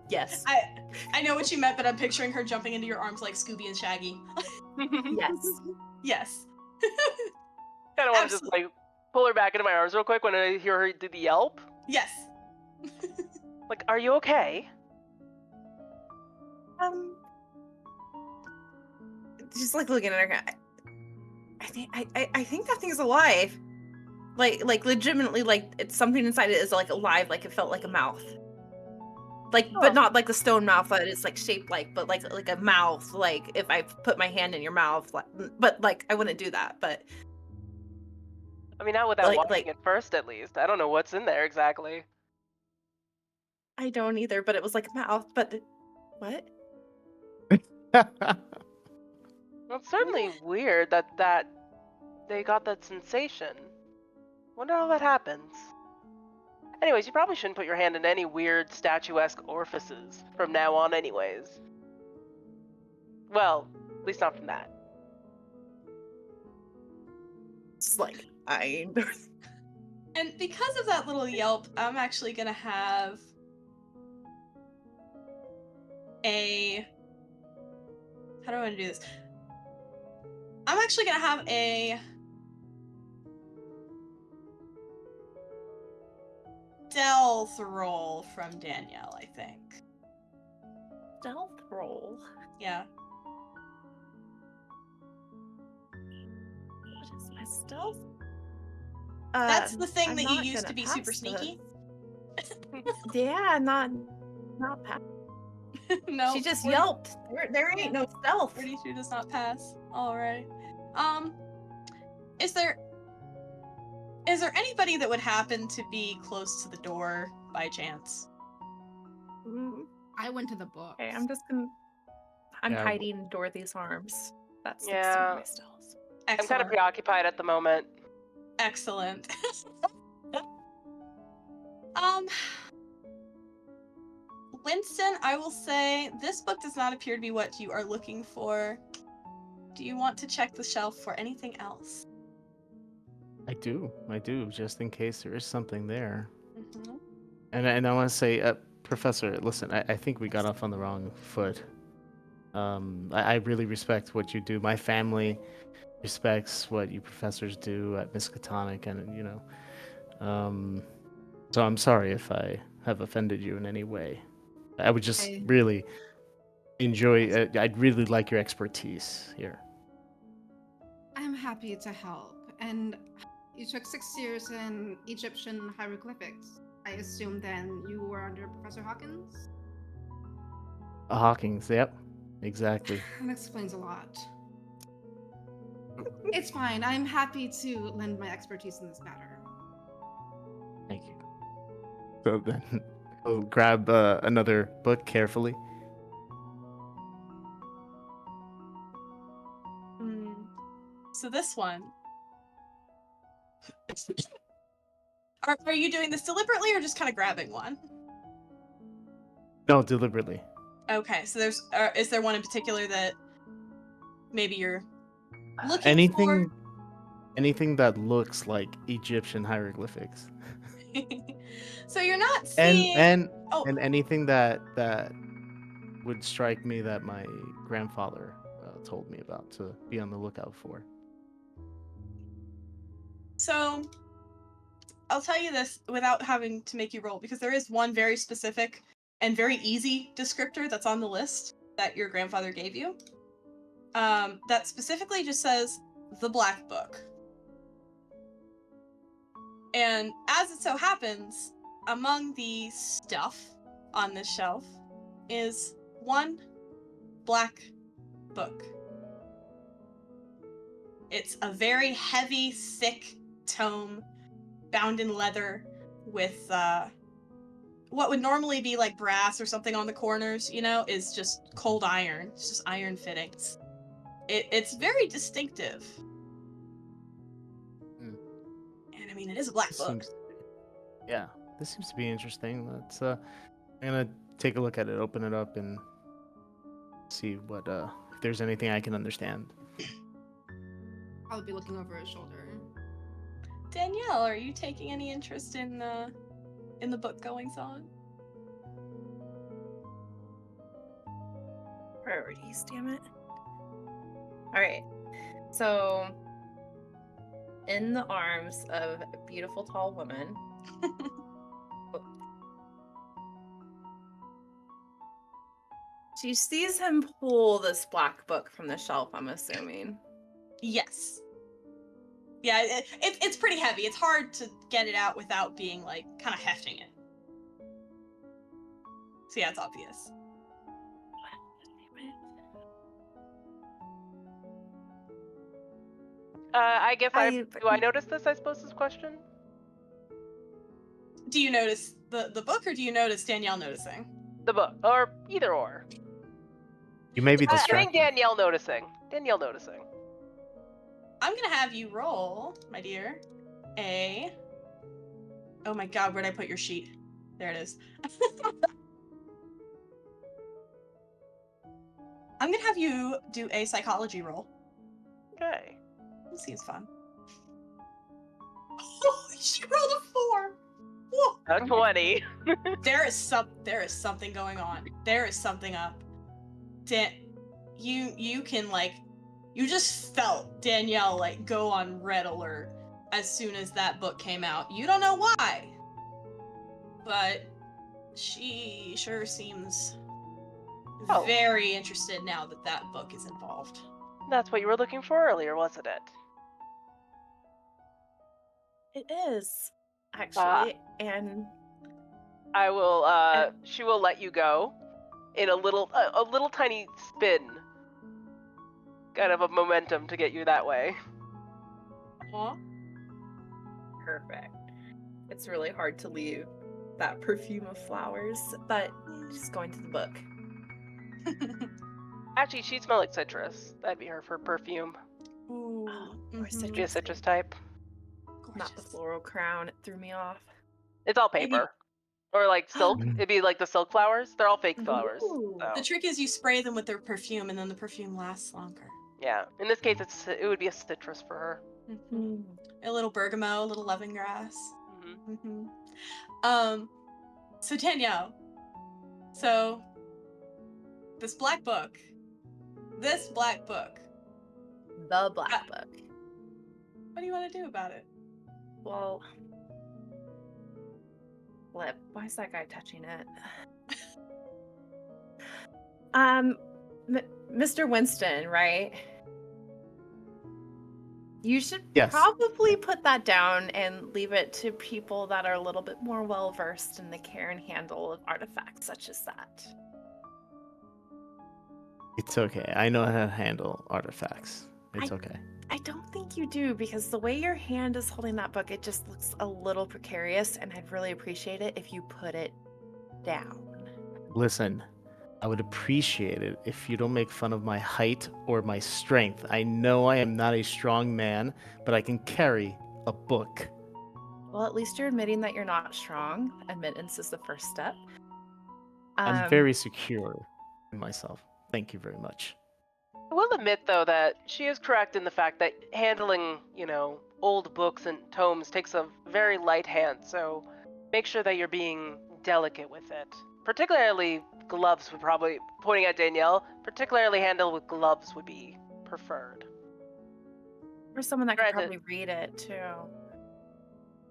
Yes. I know what you meant, but I'm picturing her jumping into your arms like Scooby and Shaggy. Yes. Yes. Kind of want to just Absolutely. like pull her back into my arms real quick when I hear her do the yelp. Yes. Like, are you okay? Just like looking at her. I think that thing's alive. Like legitimately, like it's something inside it is like alive. Like it felt like a mouth. Like, Oh. but not like the stone mouth that it's like shaped like, but like a mouth. Like if I put my hand in your mouth, like, but like I wouldn't do that. But I mean, not without watching like it first, at least. I don't know what's in there exactly. I don't either. But it was like a mouth. But what? Well, it's certainly weird that they got that sensation. Wonder how that happens. Anyways, you probably shouldn't put your hand in any weird statuesque orifices from now on, anyways. Well, at least not from that. It's like And because of that little yelp, I'm actually gonna have a... How do I want to do this? I'm actually gonna have a stealth roll from Danielle, I think. stealth roll. Yeah. What is my stealth? That's the thing I'm that you not used gonna to be pass super this. sneaky. Yeah, not pass. No. She just 40 yelped. There ain't no stealth. 42 does not pass. Alright. Is there anybody that would happen to be close to the door by chance? I went to the book. Okay, I'm Yeah, hiding Dorothy's arms. That's Yeah. some of my stealth. I'm kind of Excellent. preoccupied at the moment. Excellent. Winston, I will say this book does not appear to be what you are looking for. Do you want to check the shelf for anything else? I do, just in case there is something there. Mm-hmm. And I want to say, Professor, listen, I think we got off on the wrong foot. I really respect what you do. My family respects what you professors do at Miskatonic, and so I'm sorry if I have offended you in any way. I would just really enjoy. I'd really like your expertise here. I'm happy to help. And you took 6 years in Egyptian hieroglyphics. I assume then you were under Professor Hawkins? Hawkins, yep, exactly. That explains a lot. It's fine. I'm happy to lend my expertise in this matter. Thank you. So then, I'll grab another book carefully. So this one. Are you doing this deliberately or just kind of grabbing one? No, deliberately. Okay, so is there one in particular that maybe you're looking Anything, for? anything that looks like Egyptian hieroglyphics. So you're not seeing. And Oh, anything that would strike me that my grandfather told me about to be on the lookout for. so I'll tell you this without having to make you roll, because there is one very specific and very easy descriptor that's on the list that your grandfather gave you. That specifically just says the Black Book. And as it so happens, among the stuff on this shelf is one black book. It's a very heavy, thick tome bound in leather with what would normally be like brass or something on the corners, is just cold iron. It's just iron fittings. It's very distinctive. And I mean, it is a black book. This seems to be interesting. Let's I'm gonna take a look at it, open it up, and see what if there's anything I can understand. I'll be looking over his shoulder. Danielle, are you taking any interest in the book goings on? Priorities, damn it. All right. So, in the arms of a beautiful tall woman. She sees him pull this black book from the shelf, I'm assuming. Yes. Yeah, it's pretty heavy. It's hard to get it out without being, like, kind of hefting it. So yeah, it's obvious. I guess do I I notice this, I suppose, is question? Do you notice the book, or do you notice Danielle noticing? The book, or either or. You may be I think distracted. Danielle noticing. I'm gonna have you roll, my dear, oh my god, where'd I put your sheet? There it is. I'm gonna have you do a psychology roll. Okay. This seems fun. Oh, she rolled a 4! Whoa. A 20. There is something going on. There is something up. You can, like, you just felt Danielle, like, go on red alert as soon as that book came out. You don't know why, but she sure seems very interested now that that book is involved. That's what you were looking for earlier, wasn't it? It is, actually, and I will. She will let you go in a little tiny spin, kind of a momentum to get you that way. Aw. perfect. It's really hard to leave that perfume of flowers, but she's going to the book. Actually, she'd smell like citrus. That'd be her for perfume. Ooh. Or She'd be a citrus type. Not the floral crown. It threw me off. It's all paper. Or like silk. It'd be like the silk flowers. They're all fake flowers. Ooh. So. The trick is you spray them with their perfume, and then the perfume lasts longer. Yeah. In this case, it would be a citrus for her. Mm-hmm. A little bergamot, a little lemongrass. Mm-hmm. So Danielle. So this black book. The black book. What do you want to do about it? Well, why is that guy touching it? Mr. Winston, right? You should probably put that down and leave it to people that are a little bit more well-versed in the care and handle of artifacts such as that. It's okay. I know how to handle artifacts. It's okay. I don't think you do, because the way your hand is holding that book, it just looks a little precarious, and I'd really appreciate it if you put it down. Listen, I would appreciate it if you don't make fun of my height or my strength. I know I am not a strong man, but I can carry a book. Well, at least you're admitting that you're not strong. Admittance is the first step. I'm very secure in myself. Thank you very much. I will admit, though, that she is correct in the fact that handling, old books and tomes takes a very light hand, so make sure that you're being delicate with it. Particularly gloves would probably, pointing at Danielle, particularly handle with gloves would be preferred. For someone that could probably read it, too.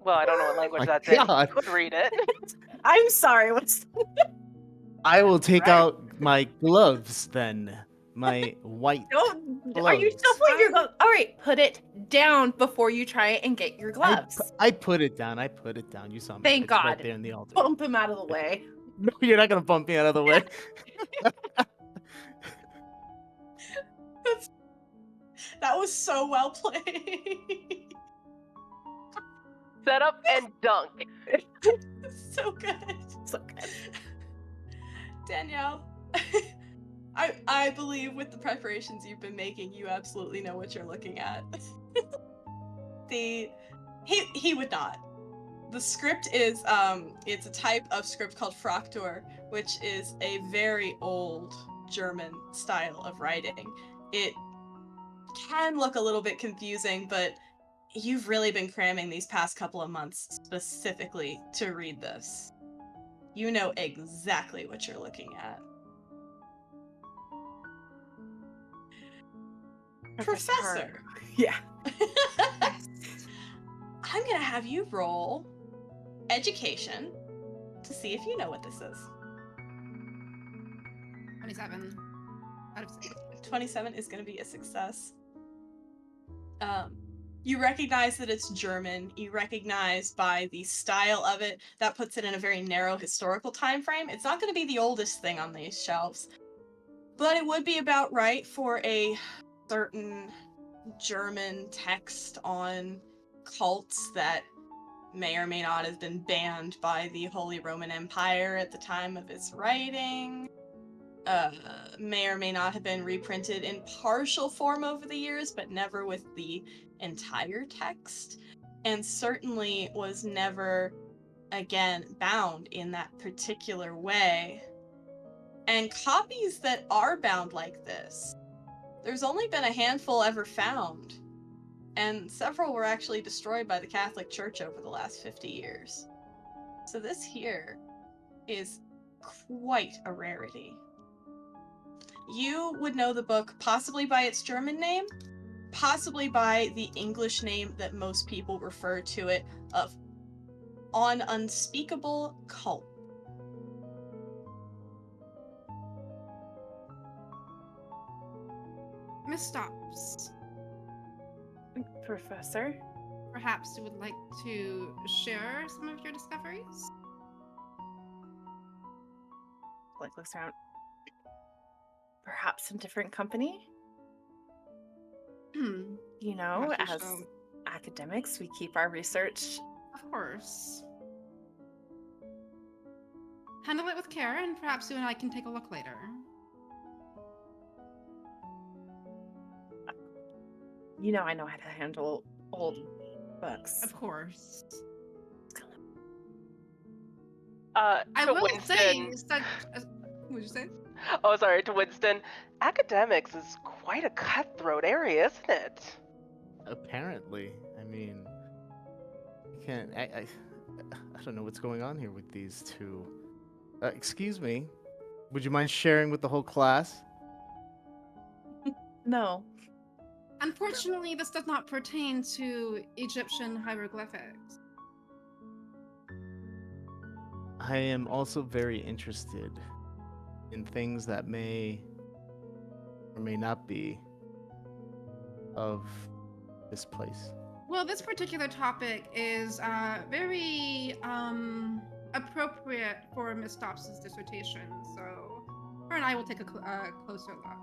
Well, I don't know what language that's in. You could read it. I'm sorry, I will take out my gloves, then. My white gloves. Are you shuffling your gloves? All right, put it down before you try and get your gloves. I put it down. You saw me. Thank God. Right there in the altar. Bump him out of the way. No, you're not going to bump me out of the way. That was so well played. Set up and dunk. So good. So good. Danielle, I believe with the preparations you've been making, you absolutely know what you're looking at. He would not. The script is it's a type of script called Fraktur, which is a very old German style of writing. It can look a little bit confusing, but you've really been cramming these past couple of months specifically to read this. You know exactly what you're looking at. Professor. Yeah. I'm gonna have you roll education to see if you know what this is. 27 out of 6. 27 is gonna be a success. You recognize that it's German. You recognize by the style of it that puts it in a very narrow historical time frame. It's not going to be the oldest thing on these shelves, but it would be about right for a certain German text on cults that may or may not have been banned by the Holy Roman Empire at the time of its writing. May or may not have been reprinted in partial form over the years, but never with the entire text, and certainly was never again bound in that particular way. And copies that are bound like this, there's only been a handful ever found, and several were actually destroyed by the Catholic Church over the last 50 years. So this here is quite a rarity. You would know the book possibly by its German name, possibly by the English name that most people refer to it of On Unspeakable Cult. Miss Stops, Professor? perhaps you would like to share some of your discoveries? Like, looks around. Perhaps in different company? You know, Perhaps you as shall- academics, we keep our research. Of course. Handle it with care, and perhaps you and I can take a look later. You know, I know how to handle old books. Of course. I To will say, Winston. what would you say? Oh, sorry, to Winston. Academics is quite a cutthroat area, isn't it? Apparently, I mean, I can't. I don't know what's going on here with these two. Excuse me. Would you mind sharing with the whole class? No. Unfortunately, this does not pertain to Egyptian hieroglyphics. I am also very interested in things that may or may not be of this place. Well, this particular topic is very appropriate for Miss Stops' dissertation, so her and I will take a closer look.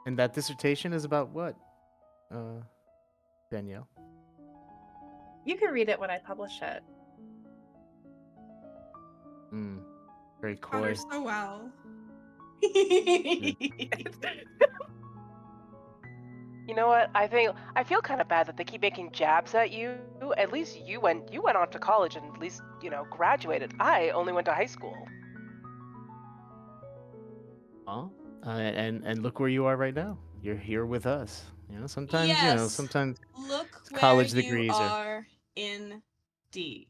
And that dissertation is about what, Danielle? You can read it when I publish it. Very Taught her coy. so well. You know what? I feel kind of bad that they keep making jabs at you. At least you went on to college and at least, graduated. I only went to high school. Huh? And look where you are right now. You're here with us. Sometimes, Yes. sometimes Look where college you degrees are indeed.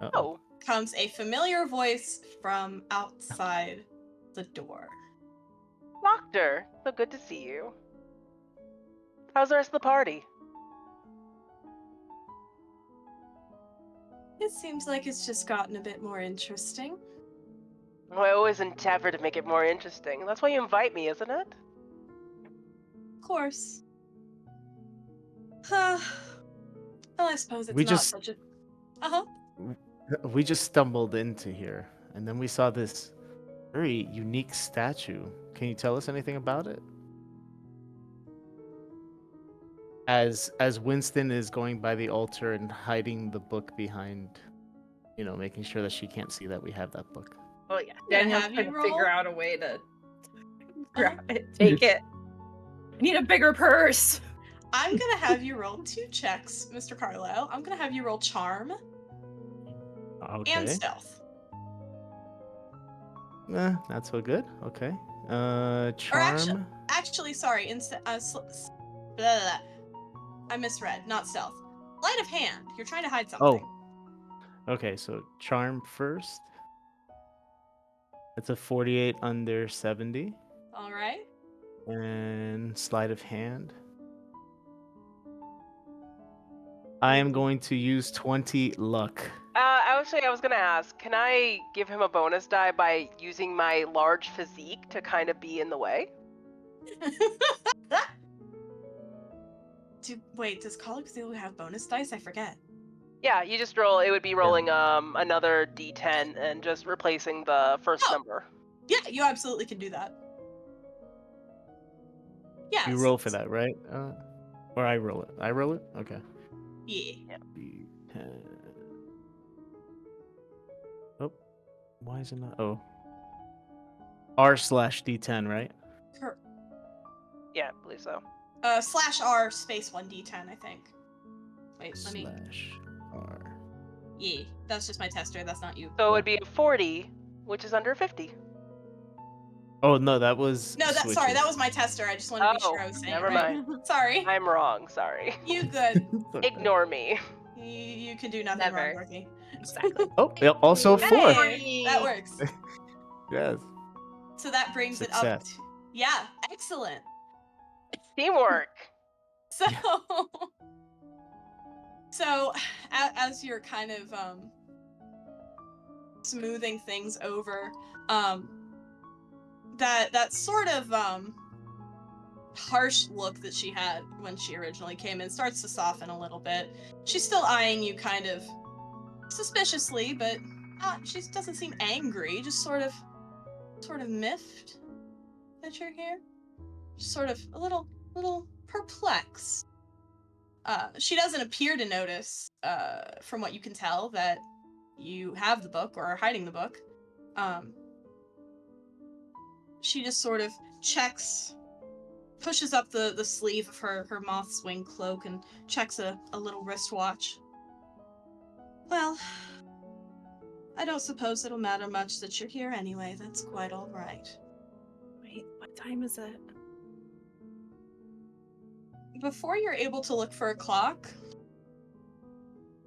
Uh-oh. Oh, Comes a familiar voice from outside the door. Doctor, so good to see you. How's the rest of the party? It seems like it's just gotten a bit more interesting. Well, I always endeavor to make it more interesting. That's why you invite me, isn't it? Of course. Well, I suppose it's We not just- such a... Uh-huh. We just stumbled into here, and then we saw this very unique statue. Can you tell us anything about it? As Winston is going by the altar and hiding the book behind, making sure that she can't see that we have that book. Oh yeah. gonna Daniel's have trying you to figure roll? out a way to grab it, take it. I need a bigger purse. I'm gonna have you roll 2 checks, Mr. Carlisle. I'm gonna have you roll Charm Okay. and Stealth. Not so good. Okay. Or Charm. actually, sorry. Blah, blah, blah. I misread. Not Stealth. Sleight of Hand. You're trying to hide something. Okay, so charm first. That's a 48 under 70. All right. And sleight of hand. I am going to use 20 luck. I was gonna ask, can I give him a bonus die by using my large physique to kind of be in the way? Wait, does Call of Cthulhu have bonus dice? I forget. Yeah, you just roll. It would be rolling another d10 and just replacing the first Oh. number. Yeah, you absolutely can do that. Yeah. You roll for that, right? Or I roll it. I roll it? Okay. Yeah. D10. Oh, why is it not? Oh. R/D10, right? Yeah, I believe so. /R space 1d10, I think. Wait, let me. /R. Yeah, that's just my tester. That's not you. So it would be a 40, which is under 50. Oh no, that was. No, switches. sorry, that was my tester. I just wanted to be sure I was saying never it right. mind. Sorry. I'm wrong. Sorry. You good. Okay. Ignore me. You can do nothing Never. wrong, Dorothy. Exactly. Oh, yeah, also a 4. Hey, that works. Yes. So that brings it up Success. to... Yeah, excellent. Teamwork. So... So, as you're kind of smoothing things over, that sort of harsh look that she had when she originally came in starts to soften a little bit. She's still eyeing you kind of suspiciously, but she doesn't seem angry, just sort of miffed that you're here. Just sort of a little perplexed. She doesn't appear to notice, from what you can tell, that you have the book or are hiding the book. She just sort of pushes up the sleeve of her moth's wing cloak and checks a little wristwatch. Well, I don't suppose it'll matter much that you're here anyway. That's quite all right. Wait, what time is it? Before you're able to look for a clock,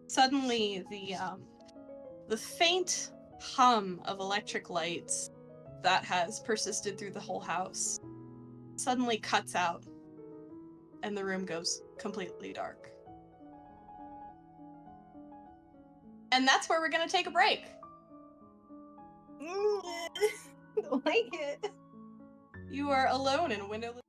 suddenly the faint hum of electric lights that has persisted through the whole house suddenly cuts out, and the room goes completely dark. And that's where we're gonna take a break. Don't like it. You are alone in a windowless.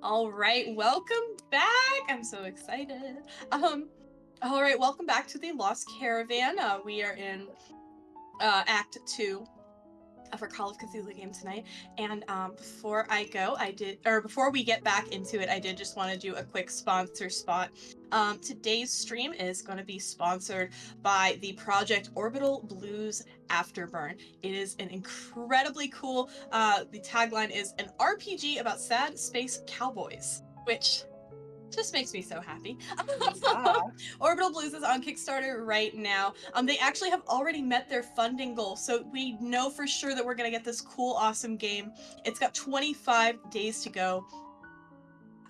All right, welcome back. I'm so excited. All right, welcome back to the Lost Caravan. We are in Act 2 of our Call of Cthulhu game tonight. And before we get back into it, I did just want to do a quick sponsor spot. Today's stream is going to be sponsored by the Project Orbital Blues Afterburn. It is an incredibly cool, the tagline is an RPG about sad space cowboys, which just makes me so happy. Yeah. Orbital Blues is on Kickstarter right now. They actually have already met their funding goal, so we know for sure that we're gonna get this cool, awesome game. It's got 25 days to go.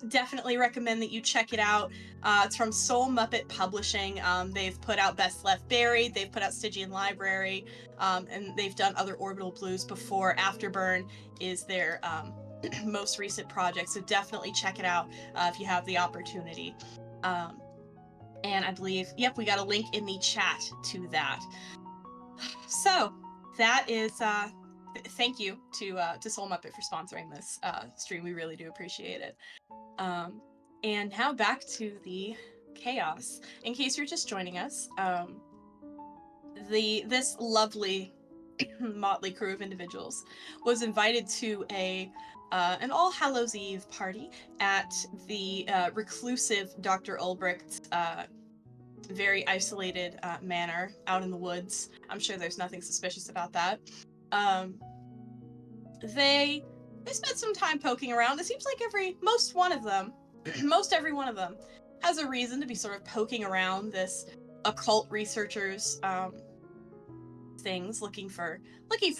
Definitely recommend that you check it out. It's from Soul Muppet Publishing. They've put out Best Left Buried, they've put out Stygian Library, and they've done other Orbital Blues before. Afterburn is their most recent project, so definitely check it out if you have the opportunity. And I believe, yep, we got a link in the chat to that. So that is thank you to Soul Muppet for sponsoring this stream. We really do appreciate it. And now back to the chaos. In case you're just joining us, this lovely motley crew of individuals was invited to an All Hallows Eve party at the reclusive Dr. Ulbricht's very isolated manor out in the woods. I'm sure there's nothing suspicious about that. They spent some time poking around. It seems like most every one of them has a reason to be sort of poking around this occult researchers things, looking for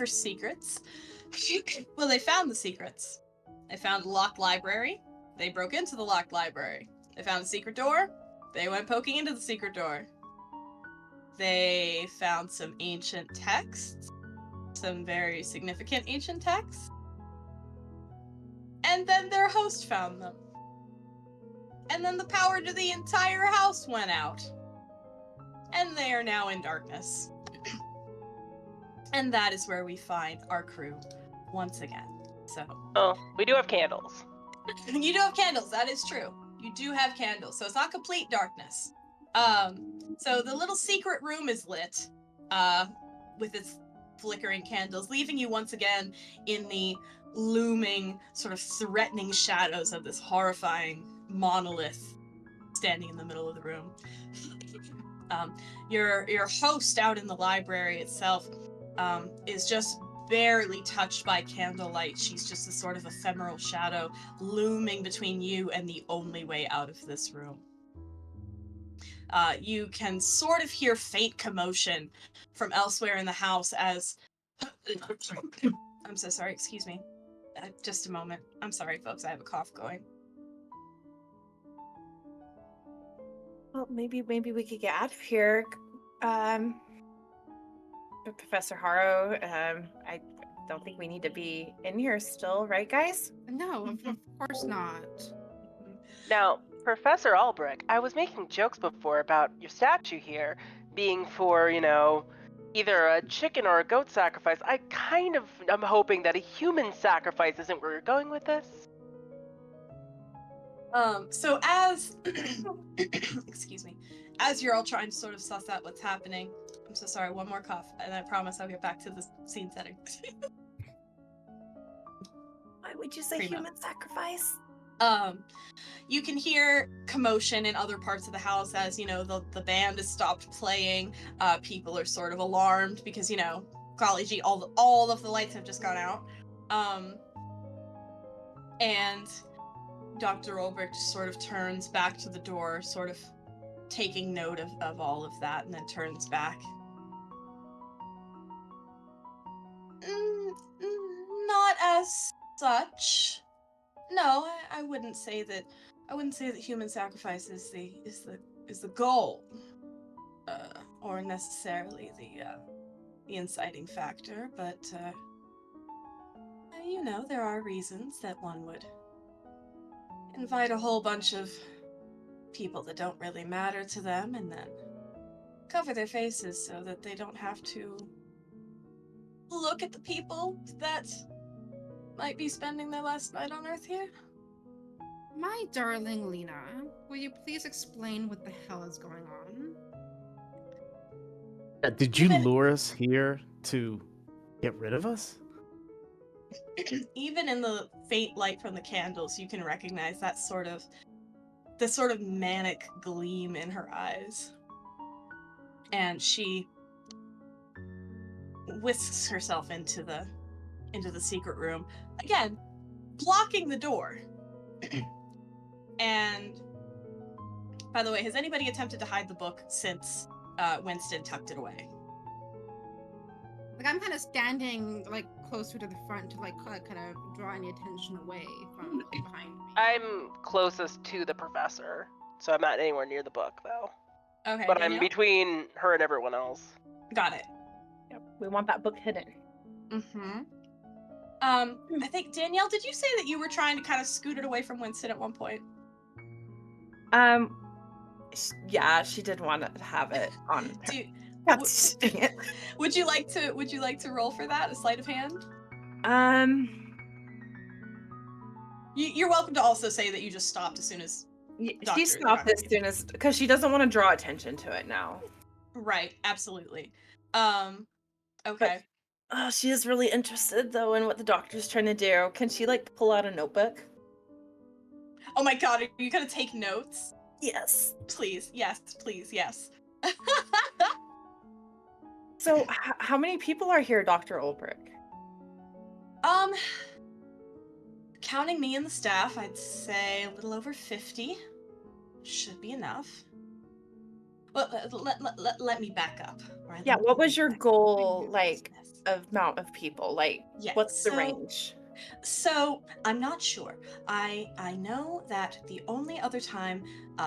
secrets. Well, they found the secrets. They found a locked library. They broke into the locked library. They found a secret door. They went poking into the secret door. They found some ancient texts. some very significant ancient texts. And then their host found them. And then the power to the entire house went out. And they are now in darkness. And that is where we find our crew once again. So. Oh, we do have candles. You do have candles, that is true. You do have candles, so it's not complete darkness. So the little secret room is lit, with its flickering candles, leaving you once again in the looming, sort of threatening shadows of this horrifying monolith standing in the middle of the room. Your host out in the library itself is just barely touched by candlelight. She's just a sort of ephemeral shadow looming between you and the only way out of this room. You can sort of hear faint commotion from elsewhere in the house as... I'm so sorry, excuse me. Just a moment. I'm sorry, folks, I have a cough going. Well, maybe we could get out of here. Professor Harrow, I don't think we need to be in here still, right, guys? No, of course not. Now, Professor Albrecht, I was making jokes before about your statue here being for, either a chicken or a goat sacrifice. I kind of am hoping that a human sacrifice isn't where you're going with this. So as, excuse me, as you're all trying to sort of suss out what's happening, I'm so sorry, one more cough, and I promise I'll get back to the scene setting. Why would you say Primo. human sacrifice? You can hear commotion in other parts of the house as, the band has stopped playing. People are sort of alarmed because, golly gee, all of the lights have just gone out. And Dr. Ulbrich just sort of turns back to the door, sort of taking note of all of that, and then turns back. Not as such. No, I wouldn't say that. I wouldn't say that human sacrifice is the goal, or necessarily the inciting factor. But there are reasons that one would invite a whole bunch of people that don't really matter to them, and then cover their faces so that they don't have to look at the people that might be spending their last night on Earth here. My darling Lena, will you please explain what the hell is going on? Did you lure us here to get rid of us? Even in the faint light from the candles, you can recognize this sort of manic gleam in her eyes. And she whisks herself into the secret room, again, blocking the door. And by the way, has anybody attempted to hide the book since Winston tucked it away? Like, I'm kind of standing closer to the front to kind of draw any attention away from behind me. I'm closest to the professor, so I'm not anywhere near the book, though. Okay, But Danielle? I'm between her and everyone else. Got it. Yep. We want that book hidden. Mm-hmm. I think, Danielle, did you say that you were trying to kind of scoot it away from Winston at one point? Yeah, she did want to have it on her. Would you like to roll for that, a sleight of hand? You're welcome to also say that you just stopped as soon as she stopped as soon as, because she doesn't want to draw attention to it now. Right, absolutely. Okay. But, she is really interested though in what the doctor's trying to do. Can she pull out a notebook? Oh my god, are you gonna take notes? Yes. Please, yes, please, yes. So, how many people are here, Dr. Ulbrich? Counting me and the staff, I'd say a little over 50. Should be enough. Well, let me back up. Right? Yeah, what was your goal, amount of people? What's the range? So, I'm not sure. I know that the only other time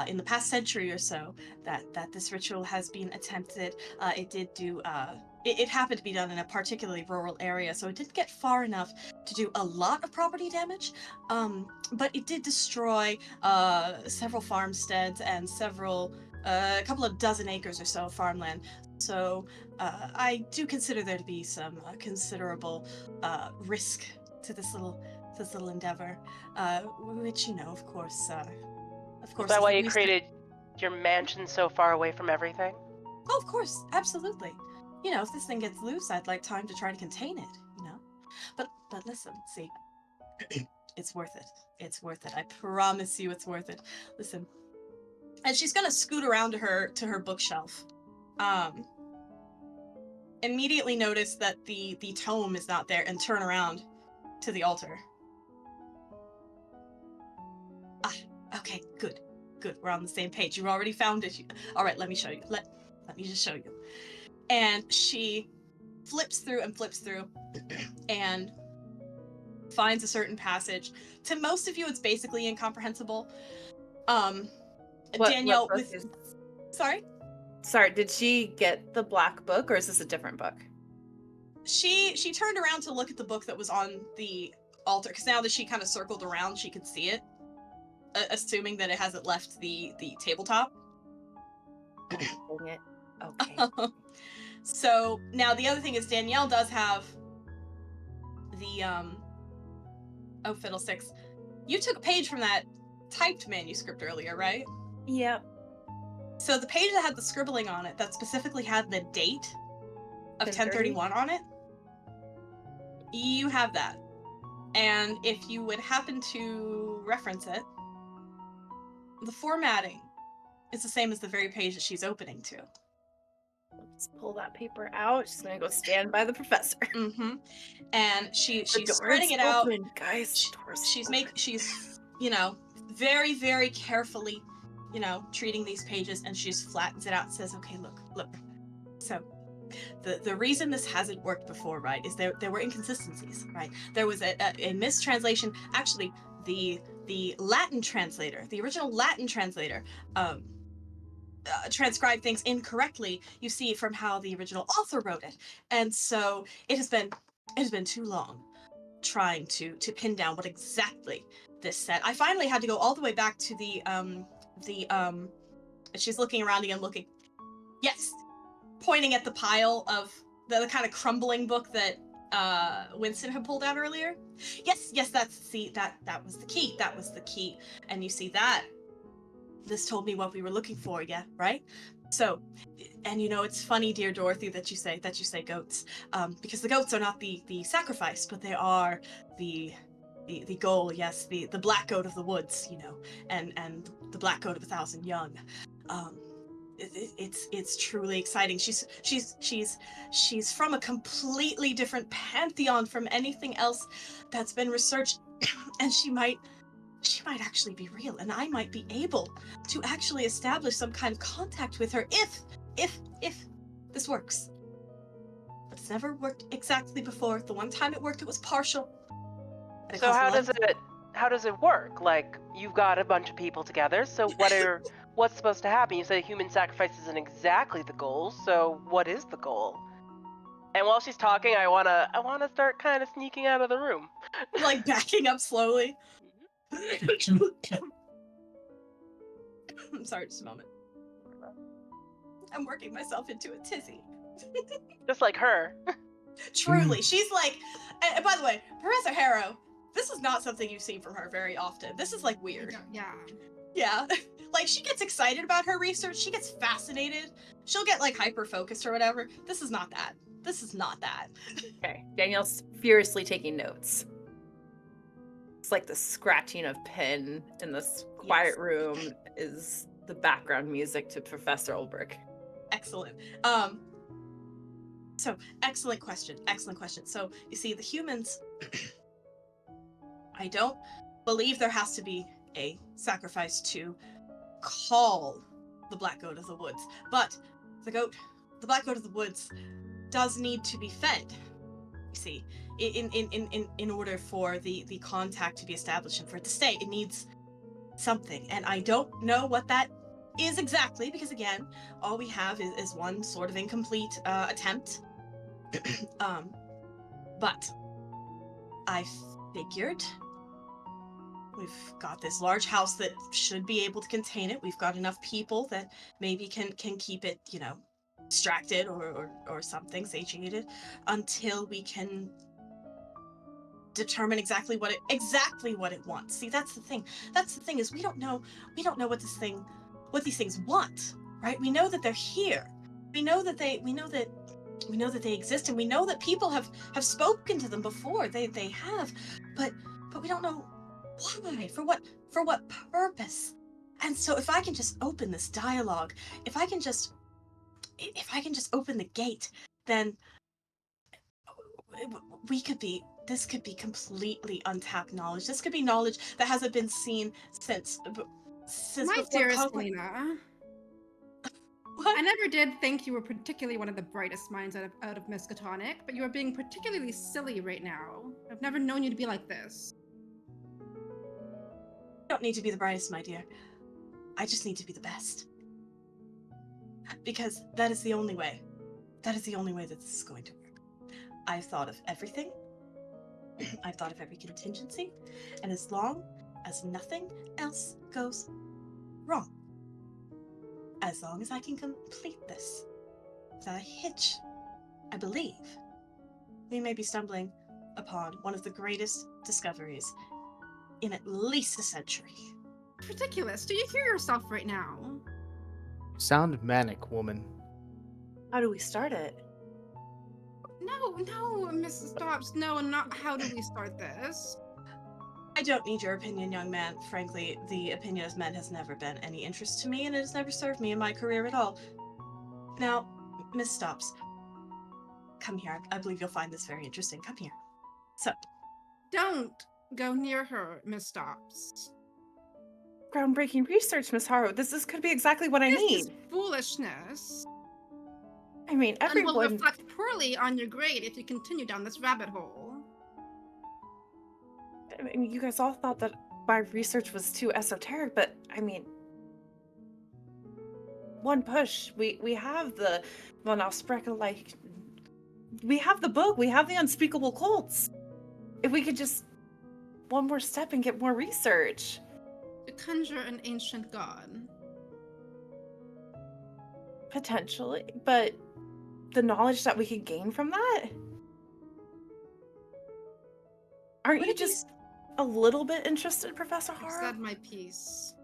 in the past century or so that this ritual has been attempted, it it happened to be done in a particularly rural area, so it didn't get far enough to do a lot of property damage, but it did destroy several farmsteads and a couple of dozen acres or so of farmland. So I do consider there to be some considerable risk to this little endeavor, which, of course, Is that why you we created your mansion so far away from everything? Oh, of course, absolutely. If this thing gets loose, I'd like time to try to contain it, But listen, see, it's worth it. It's worth it. I promise you it's worth it. Listen. And she's gonna scoot around to her bookshelf. Immediately notice that the tome is not there and turn around to the altar. Ah, okay, good. Good, we're on the same page. You already found it. All right, let me show you. Let me just show you. And she flips through and finds a certain passage. To most of you, it's basically incomprehensible. Danielle, what book is... Sorry? Sorry, did she get the black book, or is this a different book? She turned around to look at the book that was on the altar, because now that she kind of circled around, she could see it, assuming that it hasn't left the tabletop. Dang it. Okay. So now the other thing is Danielle does have the oh, fiddlesticks. You took a page from that typed manuscript earlier, right? Yep. So the page that had the scribbling on it, that specifically had the date of 1031 on it, you have that. And if you would happen to reference it, the formatting is the same as the very page that she's opening to. Let's pull that paper out. She's gonna go stand by the professor. Mm-hmm. And she's spreading it open, out. Guys. She's very, very carefully, treating these pages, and she just flattens it out and says, okay, look. So the reason this hasn't worked before, right, is there were inconsistencies, right? There was a mistranslation. Actually, the Latin translator, the original Latin translator, transcribed things incorrectly, you see, from how the original author wrote it. And so it has been too long trying to pin down what exactly this said. I finally had to go all the way back to the she's looking around again, yes, pointing at the pile of the kind of crumbling book that Winston had pulled out earlier. Yes, that was the key. And you see that this told me what we were looking for, yeah, right? So, and it's funny, dear Dorothy, that you say goats, because the goats are not the sacrifice, but they are the goal, yes, the black goat of the woods, and the black goat of 1,000 young. It's truly exciting. She's from a completely different pantheon from anything else that's been researched, and she might actually be real, and I might be able to actually establish some kind of contact with her if this works. But it's never worked exactly before. The one time it worked, it was partial. So how does it work? Like, you've got a bunch of people together, so what's supposed to happen? You said human sacrifice isn't exactly the goal, so what is the goal? And while she's talking, I wanna start kind of sneaking out of the room. Like backing up slowly. I'm sorry, just a moment. I'm working myself into a tizzy. Just like her. Truly. She's like, and by the way, Professor Harrow, this is not something you've seen from her very often. This is like weird. Yeah. Yeah. Like, she gets excited about her research. She gets fascinated. She'll get like hyper focused or whatever. This is not that. Okay. Danielle's furiously taking notes. It's like the scratching of pen in this quiet room is the background music to Professor Ulbrich. Excellent. So excellent question. So you see, the humans, I don't believe there has to be a sacrifice to call the black goat of the woods, but the black goat of the woods does need to be fed. You see, in order for the contact to be established and for it to stay, it needs something, and I don't know what that is exactly, because again, all we have is one sort of incomplete attempt But I figured we've got this large house that should be able to contain it. We've got enough people that maybe can keep it, distracted or something, satiated, until we can determine exactly what it wants. See, that's the thing. That's the thing is we don't know what these things want, right? We know that they're here. We know that they exist, and we know that people have spoken to them before. They have, but we don't know why, for what purpose. And so if I can just open this dialogue, if I can just open the gate, then this could be completely untapped knowledge. This could be knowledge that hasn't been seen since My before dearest COVID. Lena, What? I never did think you were particularly one of the brightest minds out of Miskatonic, but you are being particularly silly right now. I've never known you to be like this. I don't need to be the brightest, my dear. I just need to be the best. Because that is the only way. That is the only way that this is going to work. I've thought of everything. I've thought of every contingency. And as long as nothing else goes wrong, as long as I can complete this without a hitch, I believe we may be stumbling upon one of the greatest discoveries in at least a century. Ridiculous. Do you hear yourself right now? You sound manic, woman. How do we start it? No, Mrs. Stops. No, not how do we start this? I don't need your opinion, young man. Frankly, the opinion of men has never been any interest to me, and it has never served me in my career at all. Now, Miss Stops, come here. I believe you'll find this very interesting. Come here. So, Don't go near her, Miss Stops. Groundbreaking research, Miss Harrow. This could be exactly what I This need. is foolishness. I mean, And will everyone. reflect poorly on your grade if you continue down this rabbit hole. I mean, you guys all thought that my research was too esoteric, but I mean, one push. We have the Von Ausbrecher, like, we have the book. We have the unspeakable cults. If we could just one more step and get more research. To conjure an ancient god. Potentially, but the knowledge that we could gain from that? Aren't you just a little bit interested, Professor I've Harrow? said my piece.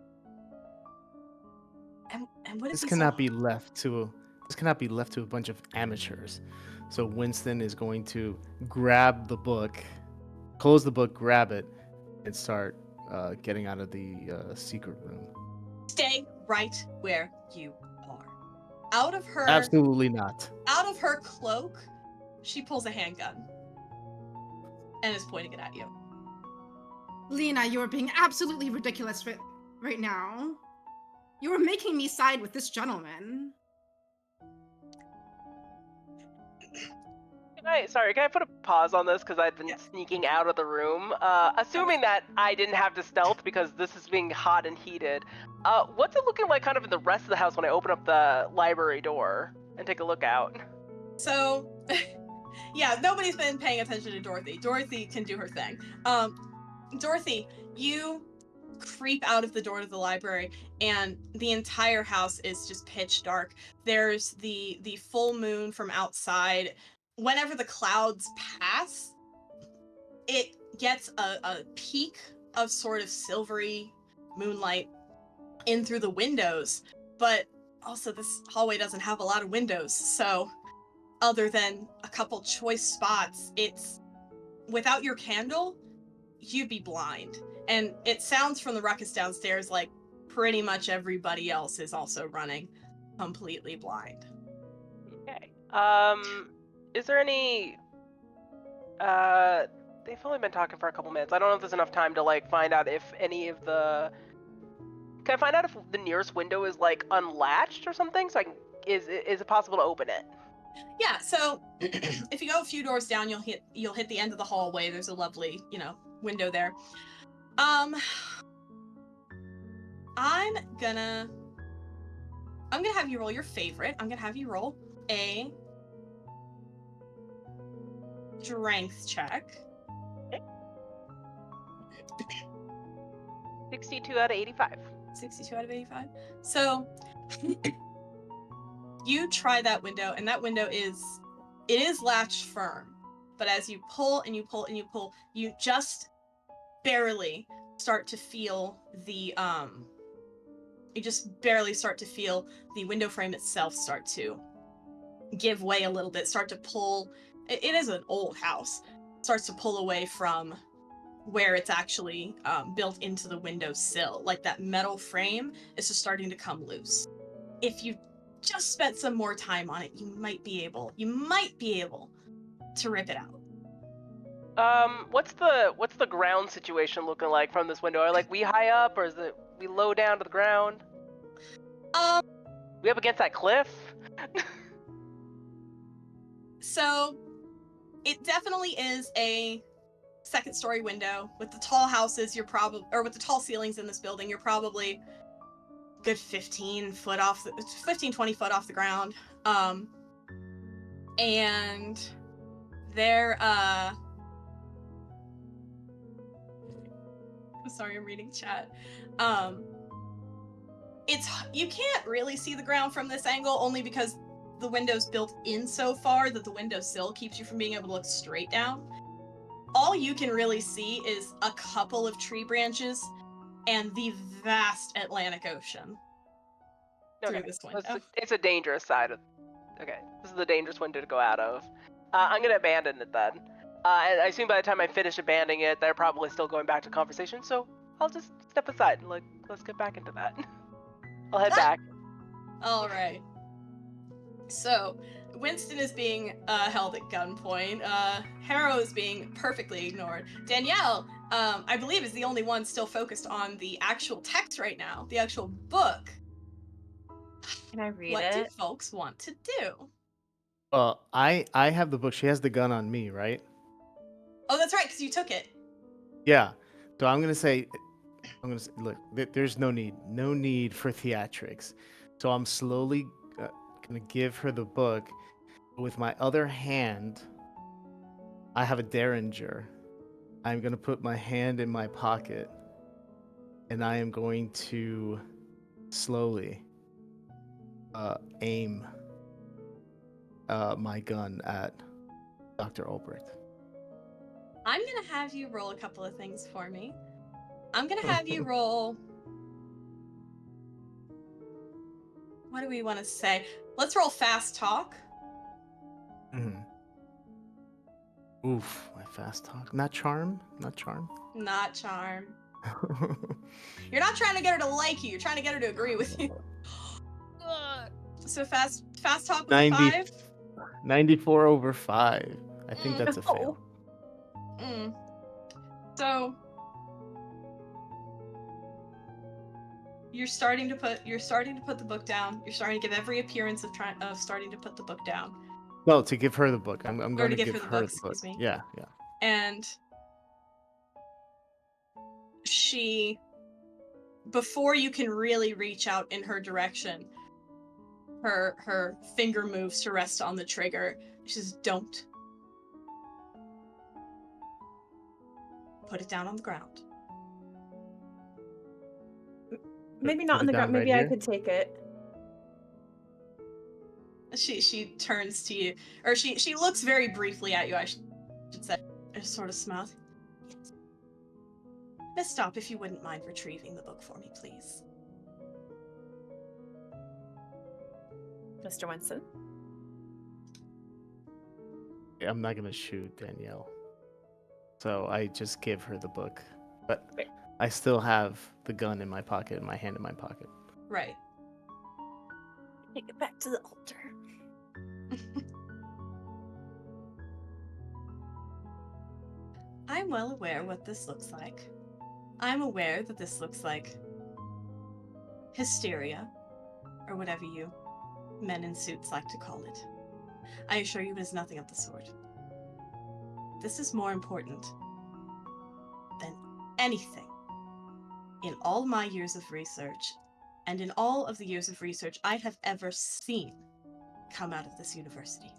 and would it This be cannot be left to a bunch of amateurs. So Winston is going to grab the book, close the book, grab it, and start getting out of the secret room. Stay right where you are. Out of her Absolutely not. Out of her cloak, she pulls a handgun and is pointing it at you. Lena, you are being absolutely ridiculous right now. You are making me side with this gentleman. Can I put a pause on this because I've been sneaking out of the room? Assuming that I didn't have to stealth because this is being hot and heated. What's it looking like kind of in the rest of the house when I open up the library door and take a look out? So, yeah, nobody's been paying attention to Dorothy. Dorothy can do her thing. Dorothy, you creep out of the door to the library, and the entire house is just pitch dark. There's the full moon from outside. Whenever the clouds pass, it gets a peak of sort of silvery moonlight in through the windows, but also this hallway doesn't have a lot of windows, so other than a couple choice spots, it's without your candle, you'd be blind. And it sounds from the ruckus downstairs like pretty much everybody else is also running completely blind. Okay. Is there any... they've only been talking for a couple minutes. I don't know if there's enough time to, like, find out if any of the... Can I find out if the nearest window is, like, unlatched or something? So I can... Is it possible to open it? Yeah, so if you go a few doors down, you'll hit the end of the hallway. There's a lovely, window there. I'm gonna have you roll your favorite. I'm gonna have you roll a strength check. 62 out of 85. 62 out of 85. So you try that window, and that window is latched firm. But as you pull and you pull and you pull, you just barely start to feel the window frame itself start to give way a little bit, start to pull. It is an old house. Starts to pull away from where it's actually built into the windowsill. Like that metal frame is just starting to come loose. If you just spent some more time on it, you might be able to rip it out. What's the ground situation looking like from this window? Are like we high up, or is it we low down to the ground? We up against that cliff? So it definitely is a second story window. With the tall houses, with the tall ceilings in this building, you're probably good 15, 20 foot off the ground. And there, sorry, I'm reading chat. You can't really see the ground from this angle, only because the window's built in so far that the windowsill keeps you from being able to look straight down. All you can really see is a couple of tree branches and the vast Atlantic Ocean through this window. So it's a dangerous side of. Okay, this is the dangerous window to go out of. I'm gonna abandon it then. And I assume by the time I finish abandoning it, they're probably still going back to conversation. So I'll just step aside and let's get back into that. I'll head back. All right. So Winston is being held at gunpoint. Harrow is being perfectly ignored. Danielle, I believe, is the only one still focused on the actual text right now, the actual book. Can I read What it? do folks want to do? I have the book. She has the gun on me, right? Oh, that's right, because you took it. Yeah. So I'm gonna say, look, there's no need for theatrics. So I'm slowly gonna give her the book. With my other hand, I have a derringer. I'm gonna put my hand in my pocket, and I am going to slowly aim my gun at Dr. Albrecht. I'm gonna have you roll a couple of things for me. I'm gonna have you roll. What do we want to say? Let's roll fast talk. Mm-hmm. Oof, my fast talk. Not charm. Not charm. Not charm. You're not trying to get her to like you. You're trying to get her to agree with you. So fast talk with 5. 94 over 5. I think that's a fail. So you're starting to put the book down. You're starting to give every appearance of starting to put the book down. No, to give her the book. I'm going to give her the book. Excuse me. Yeah. And she, before you can really reach out in her direction, her finger moves to rest on the trigger. She says, "Don't. Put it down on the ground." Maybe not on the ground. Maybe I could take it. She turns to you, or she looks very briefly at you, I should say. Just sort of smiles. Miss Stop, if you wouldn't mind retrieving the book for me, please. Mr. Winston? I'm not going to shoot Danielle. So I just give her the book. But I still have the gun in my pocket and my hand in my pocket. Right. Take it back to the altar. I'm well aware what this looks like. I'm aware that this looks like hysteria, or whatever you men in suits like to call it. I assure you it is nothing of the sort. This is more important than anything in all my years of research, and in all of the years of research I have ever seen come out of this university.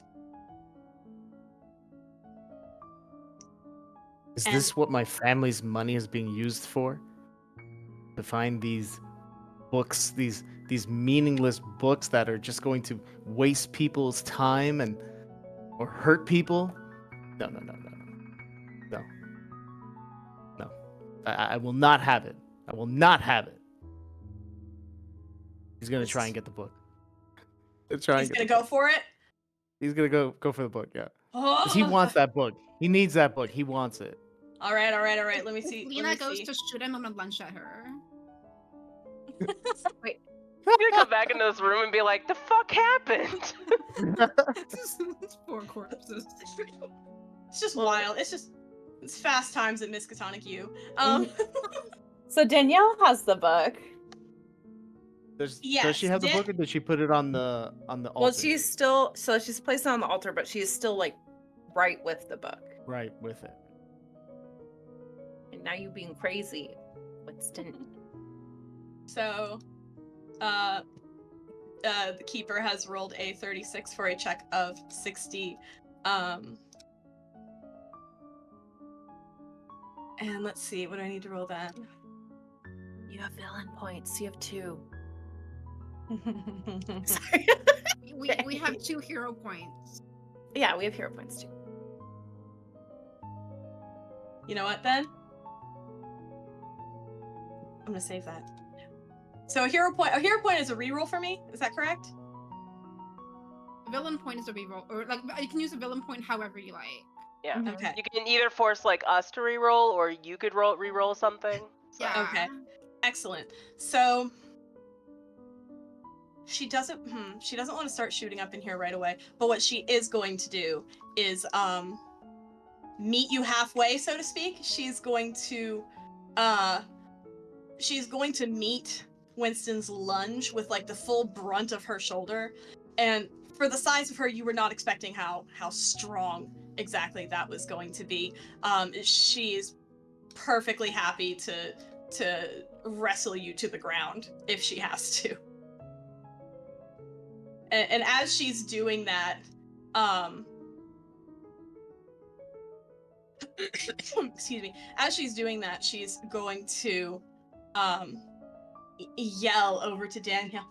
Is And- this what my family's money is being used for? To find these books, these meaningless books that are just going to waste people's time and or hurt people? No. I will not have it. I will not have it. He's gonna try and get the book. He's gonna go for it. He's gonna go for the book, yeah. Oh. Because he wants that book. He needs that book. He wants it. All right. Let me see. Lena goes to shoot him, I'm gonna lunge at her. Wait, I'm gonna come back into this room and be like, the fuck happened? It's 4 corpses. It's just wild. It's fast times at Miskatonic U. so Danielle has the book. Does Yes, she have the book, or did she put it on the altar? Well, she's placed it on the altar, but she's still like right with the book. right with it. And now you being crazy, Winston. So, the keeper has rolled a 36 for a check of 60. And let's see, what do I need to roll then? You have villain points. You have 2. We have 2 hero points. Yeah, we have hero points too. You know what then? I'm gonna save that. So a hero point is a reroll for me. Is that correct? A villain point is a reroll, or like you can use a villain point however you like. Yeah. Mhm. Okay. You can either force like us to reroll, or you could re-roll something. So. Yeah. Okay. Excellent. So she doesn't want to start shooting up in here right away, but what she is going to do is meet you halfway, so to speak. She's going to meet Winston's lunge with like the full brunt of her shoulder. And for the size of her, you were not expecting how strong exactly that was going to be. She's perfectly happy to wrestle you to the ground if she has to. And as she's doing that, excuse me, as she's doing that, she's going to yell over to Danielle,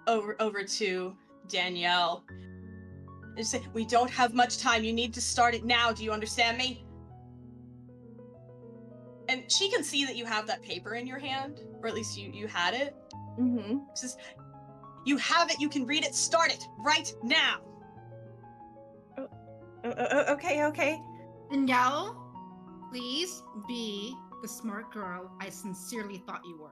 over to Danielle, and say, "We don't have much time. You need to start it now. Do you understand me?" And she can see that you have that paper in your hand, or at least you had it. Mm-hmm. She says, "You have it. You can read it. Start it right now." Okay. Danielle, please be the smart girl I sincerely thought you were.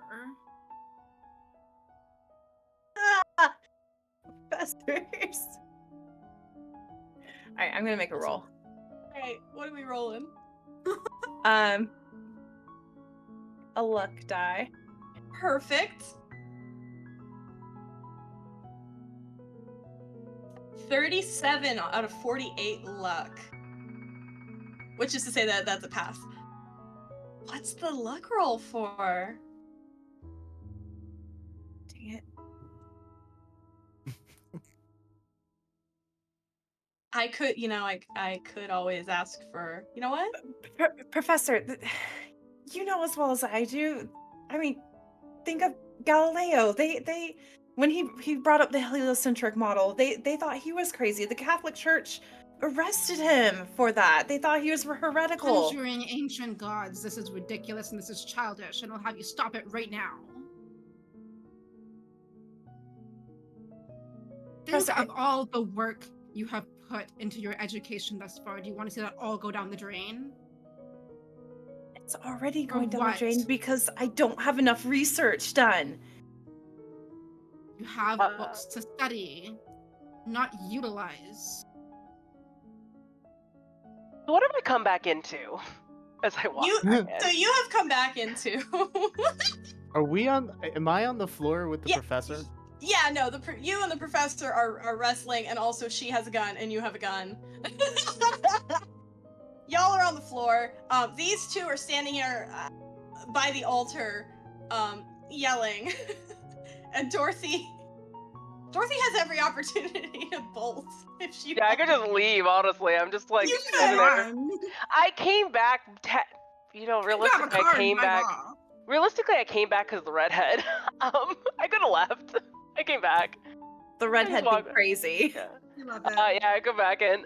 Professors. Alright, I'm gonna make a roll. Alright, what are we rolling? A luck die. Perfect. 37 out of 48 luck. Which is to say that that's a pass. What's the luck roll for? Dang it. I could, I could always ask for, you know what? Professor, you know as well as I do. I mean, think of Galileo. They when he brought up the heliocentric model, they thought he was crazy. The Catholic Church arrested him for that. They thought he was heretical. Conjuring ancient gods. This is ridiculous and this is childish, and I'll have you stop it right now. Think Professor, of all the work you have put into your education thus far. Do you want to see that all go down the drain? It's already For going down the what? drain because I don't have enough research done. You have books to study, not utilize. What have I come back into as I walk back in? So you have come back into. Are we on? Am I on the floor with the Yeah. professor? Yeah, no, you and the professor are wrestling, and also she has a gun and you have a gun. Y'all are on the floor. These two are standing here by the altar, yelling. And Dorothy Dorothy has every opportunity to bolt if she Yeah, I could wants. just leave, honestly. I'm just like You standing there. run. I came back, Grab a realistically, I card came by back. law. Realistically, I came back because of the redhead. I could have left. I came back. The I just redhead being walked- crazy. Yeah. You love it. Yeah, I go back in.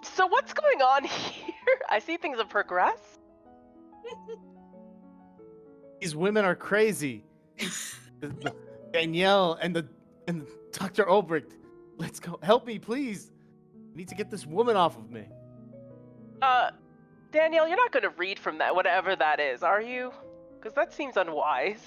So what's going on here? I see things have progressed. These women are crazy. Danielle and Dr. Ulbricht. Let's go. Help me, please. I need to get this woman off of me. Danielle, you're not going to read from that, whatever that is, are you? Because that seems unwise.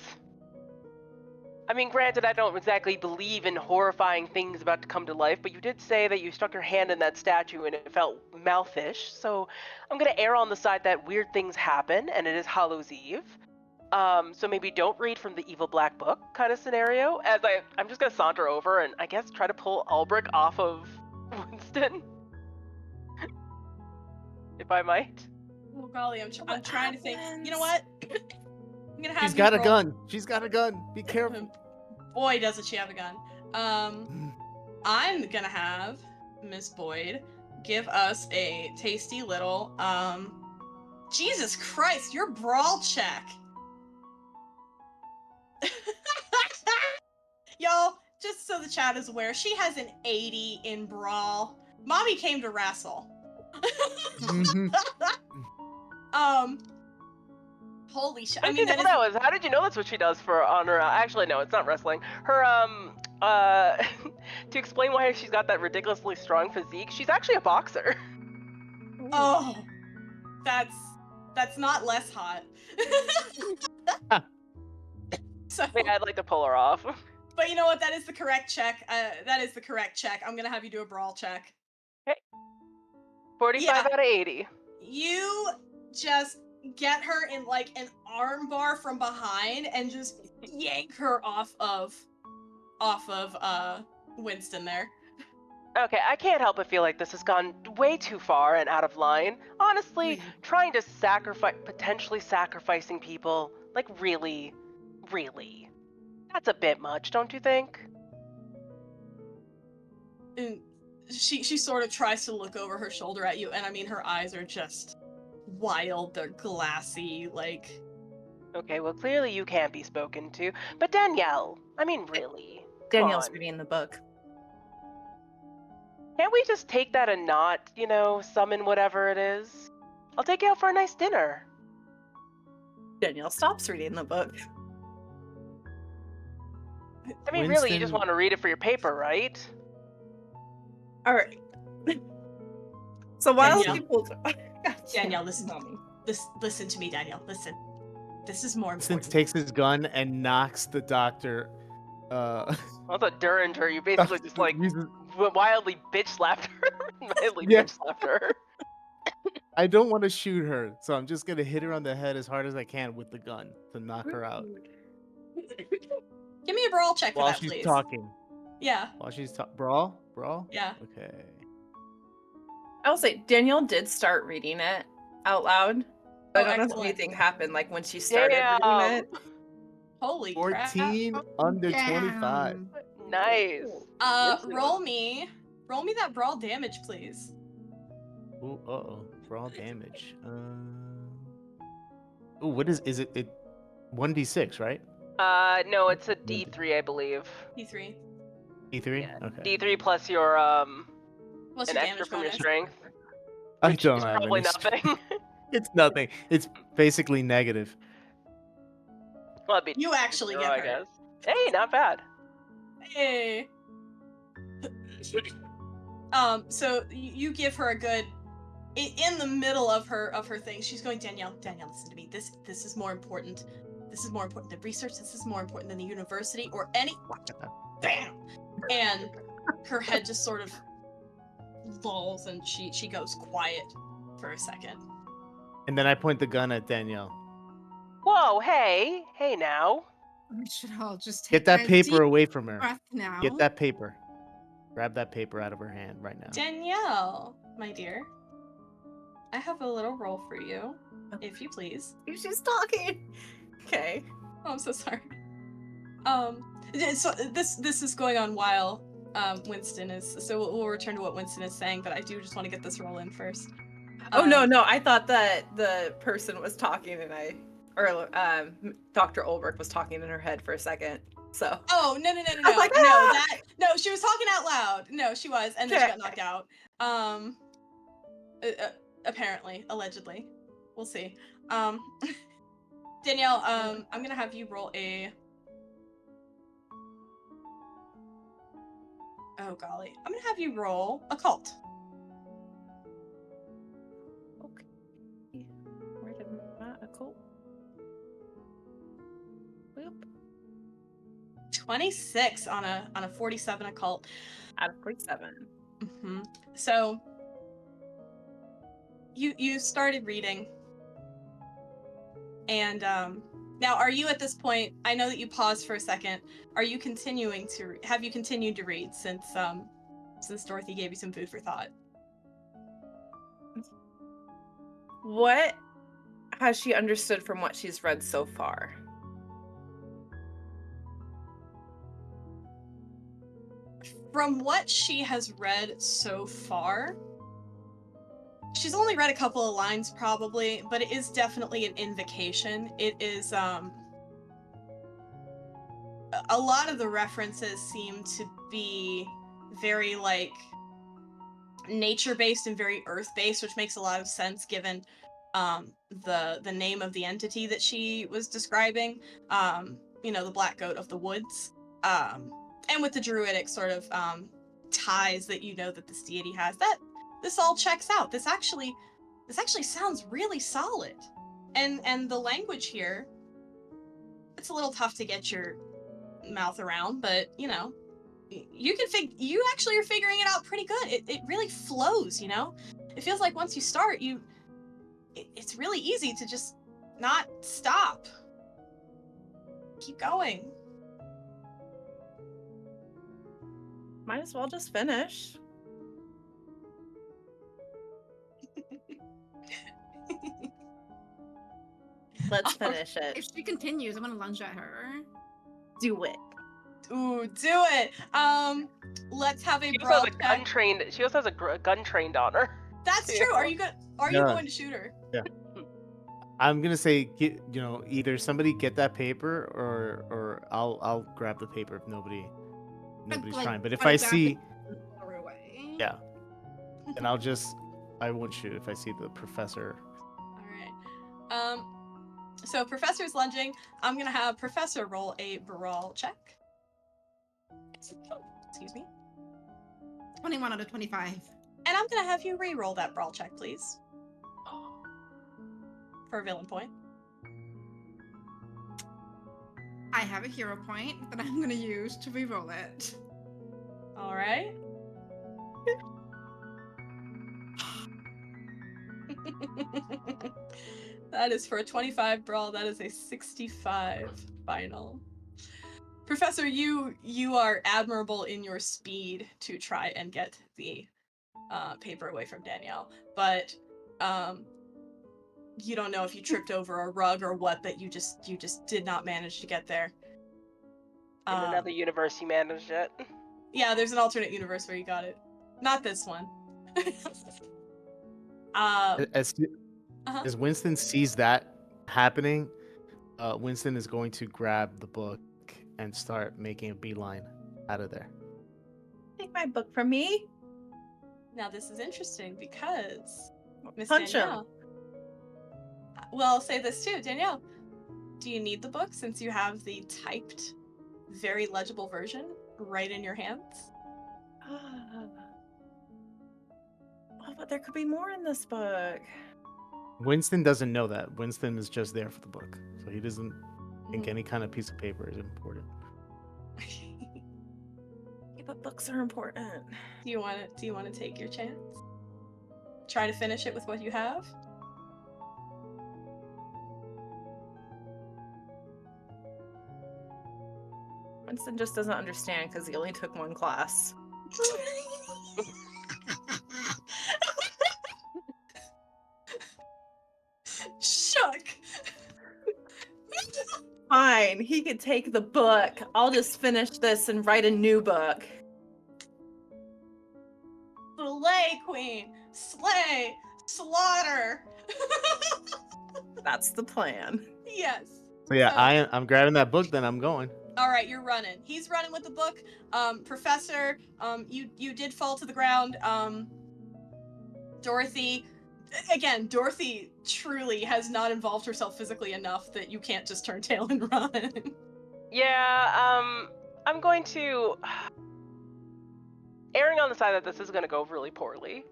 I mean, granted, I don't exactly believe in horrifying things about to come to life, but you did say that you stuck your hand in that statue and it felt mouthish, so I'm going to err on the side that weird things happen, and it is Hallows Eve. So maybe don't read from the evil black book kind of scenario, as I'm just going to saunter over and I guess try to pull Ulbrich off of Winston. If I might. Oh golly, I'm trying to think. You know what? I'm gonna have She's you got a roll- gun. She's got a gun. Be careful. Boy, doesn't she have a gun. I'm gonna have Miss Boyd give us a tasty little Jesus Christ, your brawl check. Y'all, just so the chat is aware, she has an 80 in brawl. Mommy came to wrestle. Mhm. Holy shit. How I did mean, you that know is that was? How did you know that's what she does for on her? Actually, no, it's not wrestling. Her to explain why she's got that ridiculously strong physique, she's actually a boxer. Oh, that's not less hot. So, Maybe I'd like to pull her off. but you know what? That is the correct check. That is the correct check. I'm gonna have you do a brawl check. 45 Yeah. out of 80. You just get her in like an arm bar from behind and just yank her off of Winston there. Okay, I can't help but feel like this has gone way too far and out of line. Honestly, Agreed. trying to potentially sacrificing people, like really, that's a bit much, don't you think? And she sort of tries to look over her shoulder at you, and I mean her eyes are just wild, they're glassy, like Okay, well clearly you can't be spoken to, but Danielle, I mean really. Come Danielle's on. reading the book. Can't we just take that and not, summon whatever it is? I'll take you out for a nice dinner. Danielle stops reading the book. I mean, really, you just Winston- want to read it for your paper, right? All right. So while Danielle. people, Danielle, listen to me. Listen to me, Danielle. Listen. This is more Winston important. takes his gun and knocks the doctor. Well, that's a Durringer. You basically just like uses- wildly bitch slapped her. Wildly Yeah. bitch slapped her. I don't want to shoot her, so I'm just gonna hit her on the head as hard as I can with the gun to knock her out Give me a brawl check for while that, she's please. talking. Yeah. While she's brawl. Yeah. Okay. I will say Danielle did start reading it out loud. I Oh, don't know if excellent. anything happened like when she started reading Damn. it. Holy crap. 14 under 25. Damn. Nice. Roll me that brawl damage, please. Ooh, brawl damage. Ooh, what is it? It 1d6, right? No, it's a D3, I believe. D3. D3. Yeah. Okay. D3 plus your What's an your extra damage from your bonus? strength. I Which don't is have probably any strength. nothing. It's nothing. It's basically negative. Well, it'd be You actually 0, get I hurt. guess. Hey, not bad. Hey. So you give her a good in the middle of her thing. She's going, Danielle, listen to me. This is more important. This is more important than research. This is more important than the university or any. Bam. And her head just sort of lulls, and she goes quiet for a second. And then I point the gun at Danielle. Whoa, hey now. We should all just take Get that a paper deep away from her. breath now. Get that paper. Grab that paper out of her hand right now. Danielle, my dear, I have a little roll for you, if you please. She's talking. Okay. Oh, I'm so sorry. So this is going on while Winston is. So we'll return to what Winston is saying, but I do just want to get this roll in first. Oh no, I thought that the person was talking and Dr. Ulrich was talking in her head for a second. So. Oh no! I was like, No, she was talking out loud. No, she was, and then she got knocked out. Apparently, allegedly, we'll see. Danielle, I'm gonna have you roll a. Oh golly, I'm gonna have you roll occult. Okay. Where did my occult? Boop. 26 on a 47 occult. Out of 47. Mm-hmm. So you started reading, and now are you at this point? I know that you paused for a second. Are you continuing to? Have you continued to read since Dorothy gave you some food for thought? What has she understood from what she's read so far? From what she has read so far, she's only read a couple of lines probably, but it is definitely an invocation. It is a lot of the references seem to be very like nature-based and very earth-based, which makes a lot of sense given the name of the entity that she was describing. The black goat of the woods. And with the druidic sort of ties that that this deity has. That this all checks out. This actually sounds really solid. And the language here, it's a little tough to get your mouth around, but you actually are figuring it out pretty good. It really flows, It feels like once you start, it's really easy to just not stop. Keep going. Might as well just finish. Let's finish it. If she continues, I'm gonna lunge at her. Do it. Ooh, do it. Let's have a brawl check. She also has a gun trained on her. That's true. Are you going to shoot her? Yeah. I'm gonna say, either somebody get that paper, or I'll grab the paper if nobody's trying. But if I see, yeah, then I won't shoot if I see the professor. All right. So Professor's lunging. I'm gonna have Professor roll a brawl check. Excuse me. 21 out of 25. And I'm gonna have you re-roll that brawl check, please. For a villain point. I have a hero point that I'm gonna use to re-roll it. All right. That is for a 25 brawl. That is a 65 final. Professor, you are admirable in your speed to try and get the paper away from Danielle, but you don't know if you tripped over a rug or what, that you just did not manage to get there. In another universe, you managed it. Yeah, there's an alternate universe where you got it. Not this one. As Winston sees that happening, Winston is going to grab the book and start making a beeline out of there. Take my book from me. Now this is interesting because Miss Punch Danielle. him. Well, I'll say this too, Danielle. Do you need the book since you have the typed, very legible version right in your hands? Oh, but there could be more in this book. Winston doesn't know that. Winston is just there for the book, so he doesn't think any kind of piece of paper is important. Yeah, but books are important. Do you want to take your chance? Try to finish it with what you have? Winston just doesn't understand because he only took one class. Shook. Fine. fine. He could take the book. I'll just finish this and write a new book. Slay, queen! Slay! Slaughter! That's the plan. Yes. So yeah, So- I'm grabbing that book. Then I'm going. All right, you're running. He's running with the book. Professor, you did fall to the ground. Dorothy, again, Dorothy truly has not involved herself physically enough that you can't just turn tail and run. Yeah, I'm going to erring on the side that this is going to go really poorly.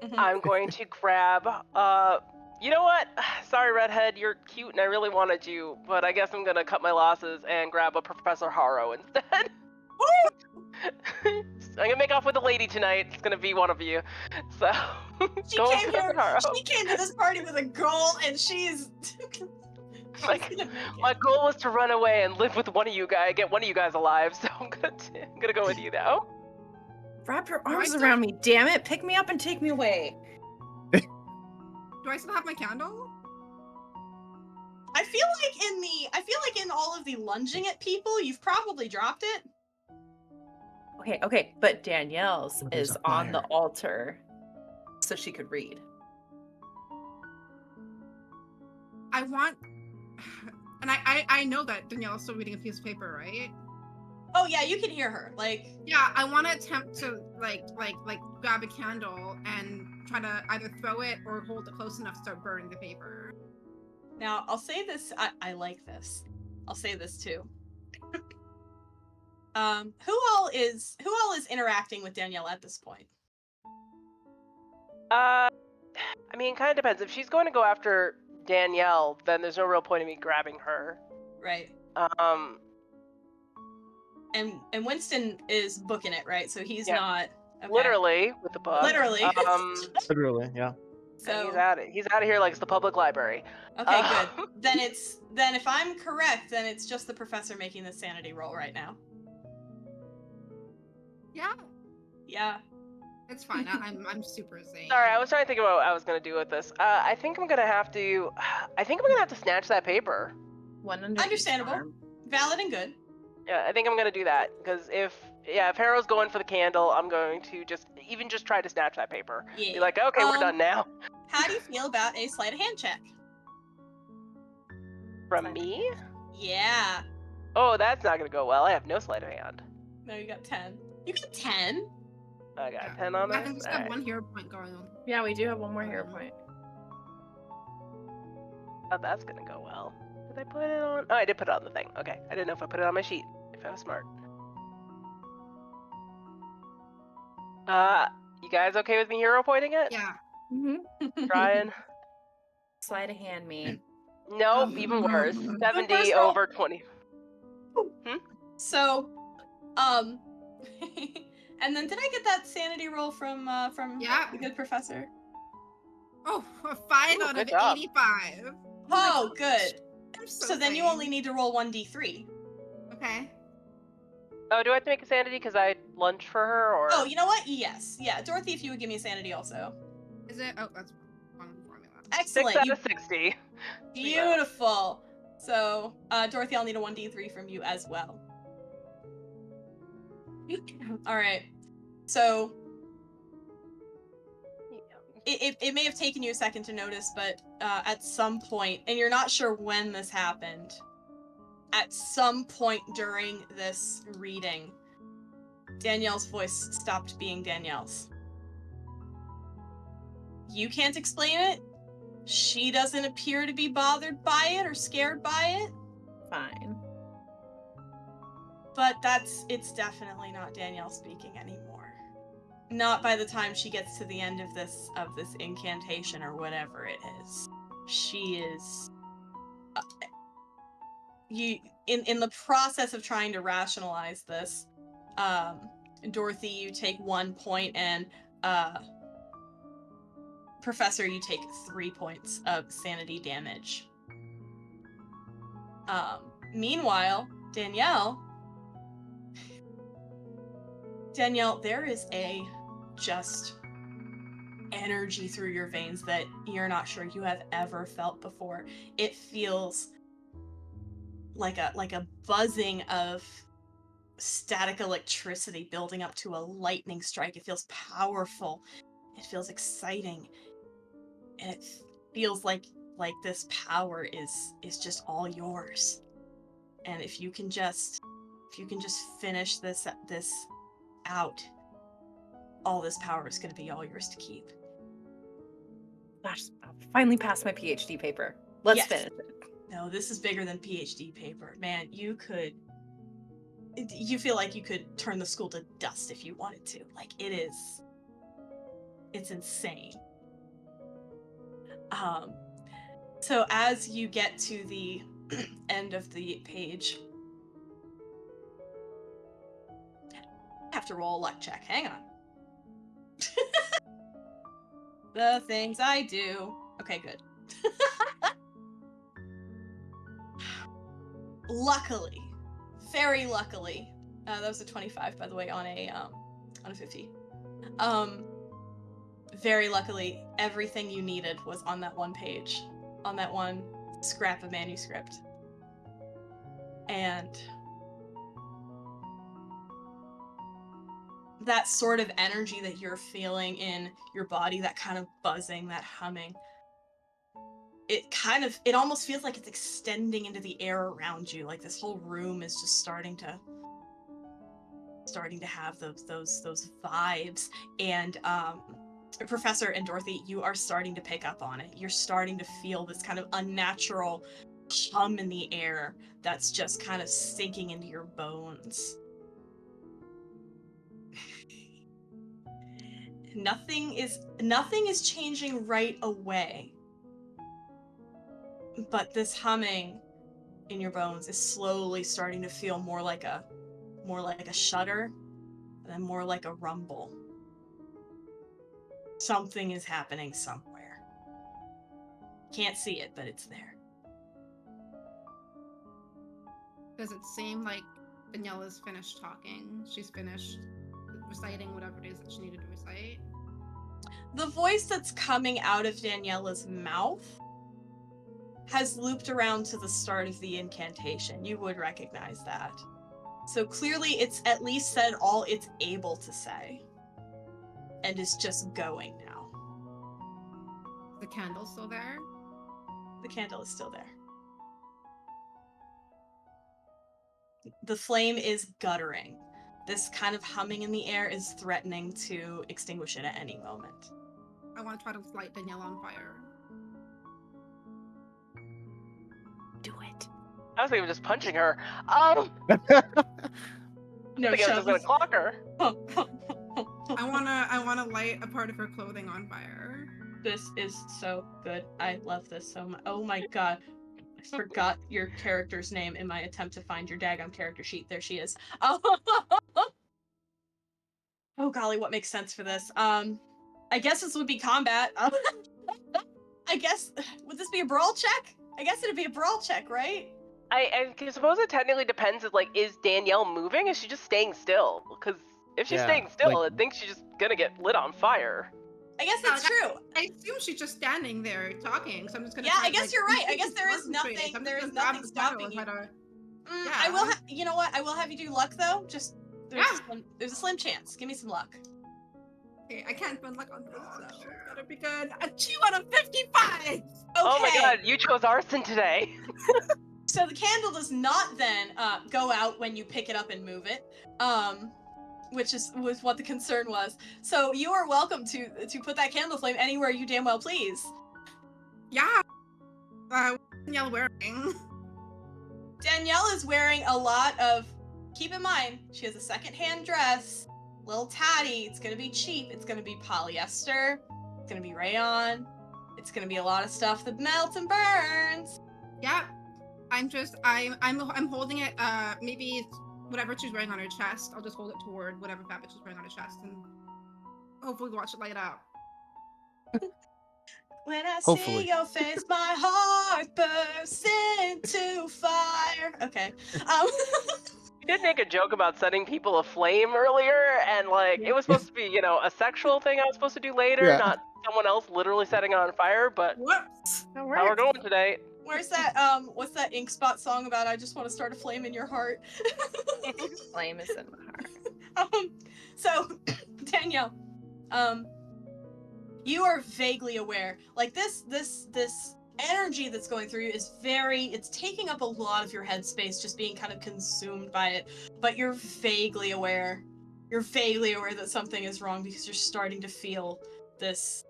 Mhm. I'm going to grab, you know what? Sorry, Redhead, you're cute and I really wanted you, but I guess I'm going to cut my losses and grab a Professor Harrow instead. I'm going to make off with a lady tonight. It's going to be one of you. So, She go with came Professor here. Harrow. She came to this party with a goal, and she's. Like, gonna make my it. goal was to run away and live with one of you guys, get one of you guys alive, so I'm gonna go with you now. Wrap your I arms still- around me, damn it. Pick me up and take me away. Do I still have my candle? I feel like in all of the lunging at people, you've probably dropped it. Okay, but Danielle's Oh, there's is a on the fire. altar so she could read. I want, and I know that Danielle's still reading a piece of paper, right? Oh yeah, you can hear her. Like, Yeah, I want to attempt to like grab a candle and try to either throw it or hold it close enough to start burning the paper. now I'll say this. I like this. I'll say this too. Who all is interacting with Danielle at this point? I mean, kind of depends. If she's going to go after Danielle, then there's no real point in me grabbing her. Right. Um, And Winston is booking it, right? So he's Yeah. not okay. literally with the book. Literally. Literally, yeah. So he's at it. He's out of here like it's the public library. okay, good. Then if I'm correct, then it's just the professor making the sanity roll right now. Yeah, Yeah. it's fine. I'm super sane. Sorry, I was trying to think about what I was gonna do with this. I think I'm gonna have to. I think I'm gonna have to snatch that paper. One under each Understandable. arm. Valid and good. Yeah, I think I'm gonna do that because if Harrow's going for the candle, I'm going to just try to snatch that paper. Yeah. Be like, okay, we're done now. How do you feel about a sleight of hand check? From me? Yeah. Oh, that's not gonna go well. I have no sleight of hand. No, you got 10. You got 10? I got Yeah. 10 on I this. can just have Alright. one hero point going on. Yeah, we do have one more hero point. Oh, that's gonna go well. Did I put it on? Oh, I did put it on the thing. Okay, I didn't know if I put it on my sheet. If I was smart. You guys okay with me hero pointing it? Yeah. Mm-hmm. Trying. Sleight of hand me. Nope, even worse. The 70 first roll- over 20. So, and then did I get that sanity roll from Yeah. the good professor? Oh, a 5 Ooh, out good of job. 85. Oh, good. I'm So then you sane. only need to roll 1d3. Okay. Oh, do I have to make a sanity because I lunged for her, or? Oh, you know what? Yes. Yeah, Dorothy, if you would give me a sanity also. Is it? Oh, that's one formula. 6 Excellent. out You of 60. beautiful. So, Dorothy, I'll need a 1d3 from you as well. All right. So it may have taken you a second to notice, but at some point, and you're not sure when this happened, at some point during this reading, Danielle's voice stopped being Danielle's. You can't explain it. She doesn't appear to be bothered by it or scared by it. Fine. But it's definitely not Danielle speaking anymore. Not by the time she gets to the end of this incantation or whatever it is. She is in the process of trying to rationalize this, Dorothy, you take 1 point, and Professor, you take 3 points of sanity damage. Meanwhile, Danielle, there is a just energy through your veins that you're not sure you have ever felt before. It feels like a buzzing of static electricity building up to a lightning strike. It feels powerful. It feels exciting. And it feels like this power is just all yours. And if you can just finish this out, all this power is going to be all yours to keep. Gosh, I'll finally passed my PhD paper. Let's finish it. No, this is bigger than PhD paper. Man, you feel like you could turn the school to dust if you wanted to. Like, it's insane. So as you get to the end of the page, I have to roll a luck check. Hang on. The things I do. Okay, good. Luckily, very luckily, that was a 25, by the way, on a 50. Very luckily, everything you needed was on that one page, on that one scrap of manuscript. And that sort of energy that you're feeling in your body, that kind of buzzing, that humming, it almost feels like it's extending into the air around you. Like this whole room is just starting to have those vibes. And Professor and Dorothy, you are starting to pick up on it. You're starting to feel this kind of unnatural hum in the air that's just kind of sinking into your bones. Nothing is changing right away. But this humming in your bones is slowly starting to feel more like a shudder, and then more like a rumble. Something is happening somewhere. Can't see it, but it's there. Does it seem like Daniela's finished talking? She's finished reciting whatever it is that she needed to recite? The voice that's coming out of Daniela's mouth has looped around to the start of the incantation. You would recognize that. So clearly it's at least said all it's able to say. And is just going now. The candle's still there? The candle is still there. The flame is guttering. This kind of humming in the air is threatening to extinguish it at any moment. I want to try to light Daniela on fire. Do it. I was thinking of just punching her. No, I think I was just gonna clock her. I wanna light a part of her clothing on fire. This is so good. I love this so much. Oh my god. I forgot your character's name in my attempt to find your daggone character sheet. There she is. Oh golly, what makes sense for this? I guess this would be combat. I guess, would this be a brawl check? I guess it'd be a brawl check, right? I suppose it technically depends. Is Danielle moving? Is she just staying still? Because if she's staying still, I think she's just gonna get lit on fire. I guess that's true. I assume she's just standing there talking, so I'm just gonna. Yeah, I guess you're right. I guess there is nothing stopping you. I will. You know what? I will have you do luck though. Just there's a slim chance. Give me some luck. Okay, I can't spend luck on this though. Better be good. A 2 out of 55. Okay. Oh my god, you chose arson today. So the candle does not then go out when you pick it up and move it. Which was what the concern was. So you are welcome to put that candle flame anywhere you damn well please. Yeah. What's Danielle wearing? Danielle is wearing a lot of. Keep in mind, she has a secondhand dress, little tatty. It's gonna be cheap. It's gonna be polyester. It's gonna be rayon. It's gonna be a lot of stuff that melts and burns. Yeah. I'm holding it. Maybe whatever she's wearing on her chest, I'll just hold it toward whatever fabric she's wearing on her chest and hopefully watch it light up. When I see your face, my heart bursts into fire. Okay. You did make a joke about setting people aflame earlier, and it was supposed to be, a sexual thing I was supposed to do later, not someone else literally setting it on fire, but whoops. how we're going today. Where's that what's that Ink Spot song about? I just want to start a flame in your heart. Flame is in my heart. So Danielle, you are vaguely aware. Like this energy that's going through you is it's taking up a lot of your headspace, just being kind of consumed by it. But you're vaguely aware. You're vaguely aware that something is wrong because you're starting to feel this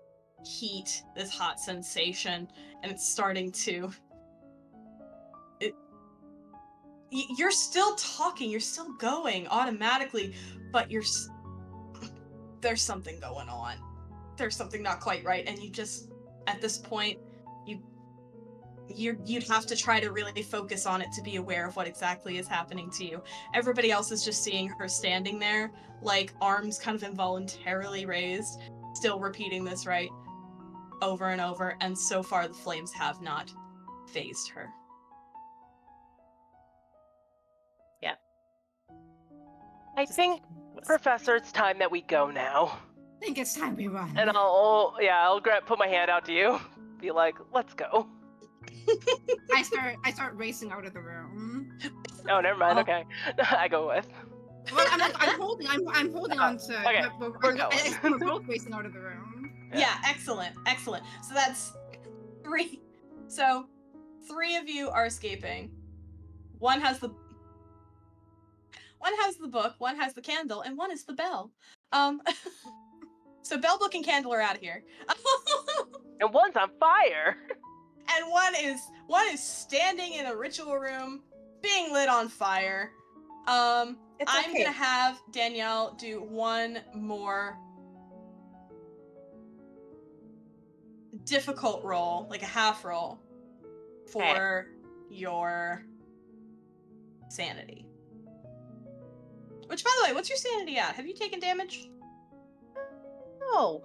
heat, this hot sensation, and it's starting to. You're still talking, you're still going automatically, but there's something going on. There's something not quite right, and you just, at this point, you'd have to try to really focus on it to be aware of what exactly is happening to you. Everybody else is just seeing her standing there, like arms kind of involuntarily raised, still repeating this right over and over, and so far the flames have not phased her. Yeah. I think, Professor, it's time that we go now. I think it's time we run. And I'll put my hand out to you, be like, let's go. I start racing out of the room. Oh, never mind. Oh. Okay, I go with. Well, I'm holding on to. Okay, we're going. We're both racing out of the room. Yeah, excellent. So that's 3. So 3 of you are escaping. One has the book, one has the candle, and one is the bell. So bell, book, and candle are out of here. And one's on fire. And one is standing in a ritual room, being lit on fire. I'm okay. gonna have Danielle do one more difficult roll, like a half roll, for your sanity. Which, by the way, what's your sanity at? Have you taken damage? No.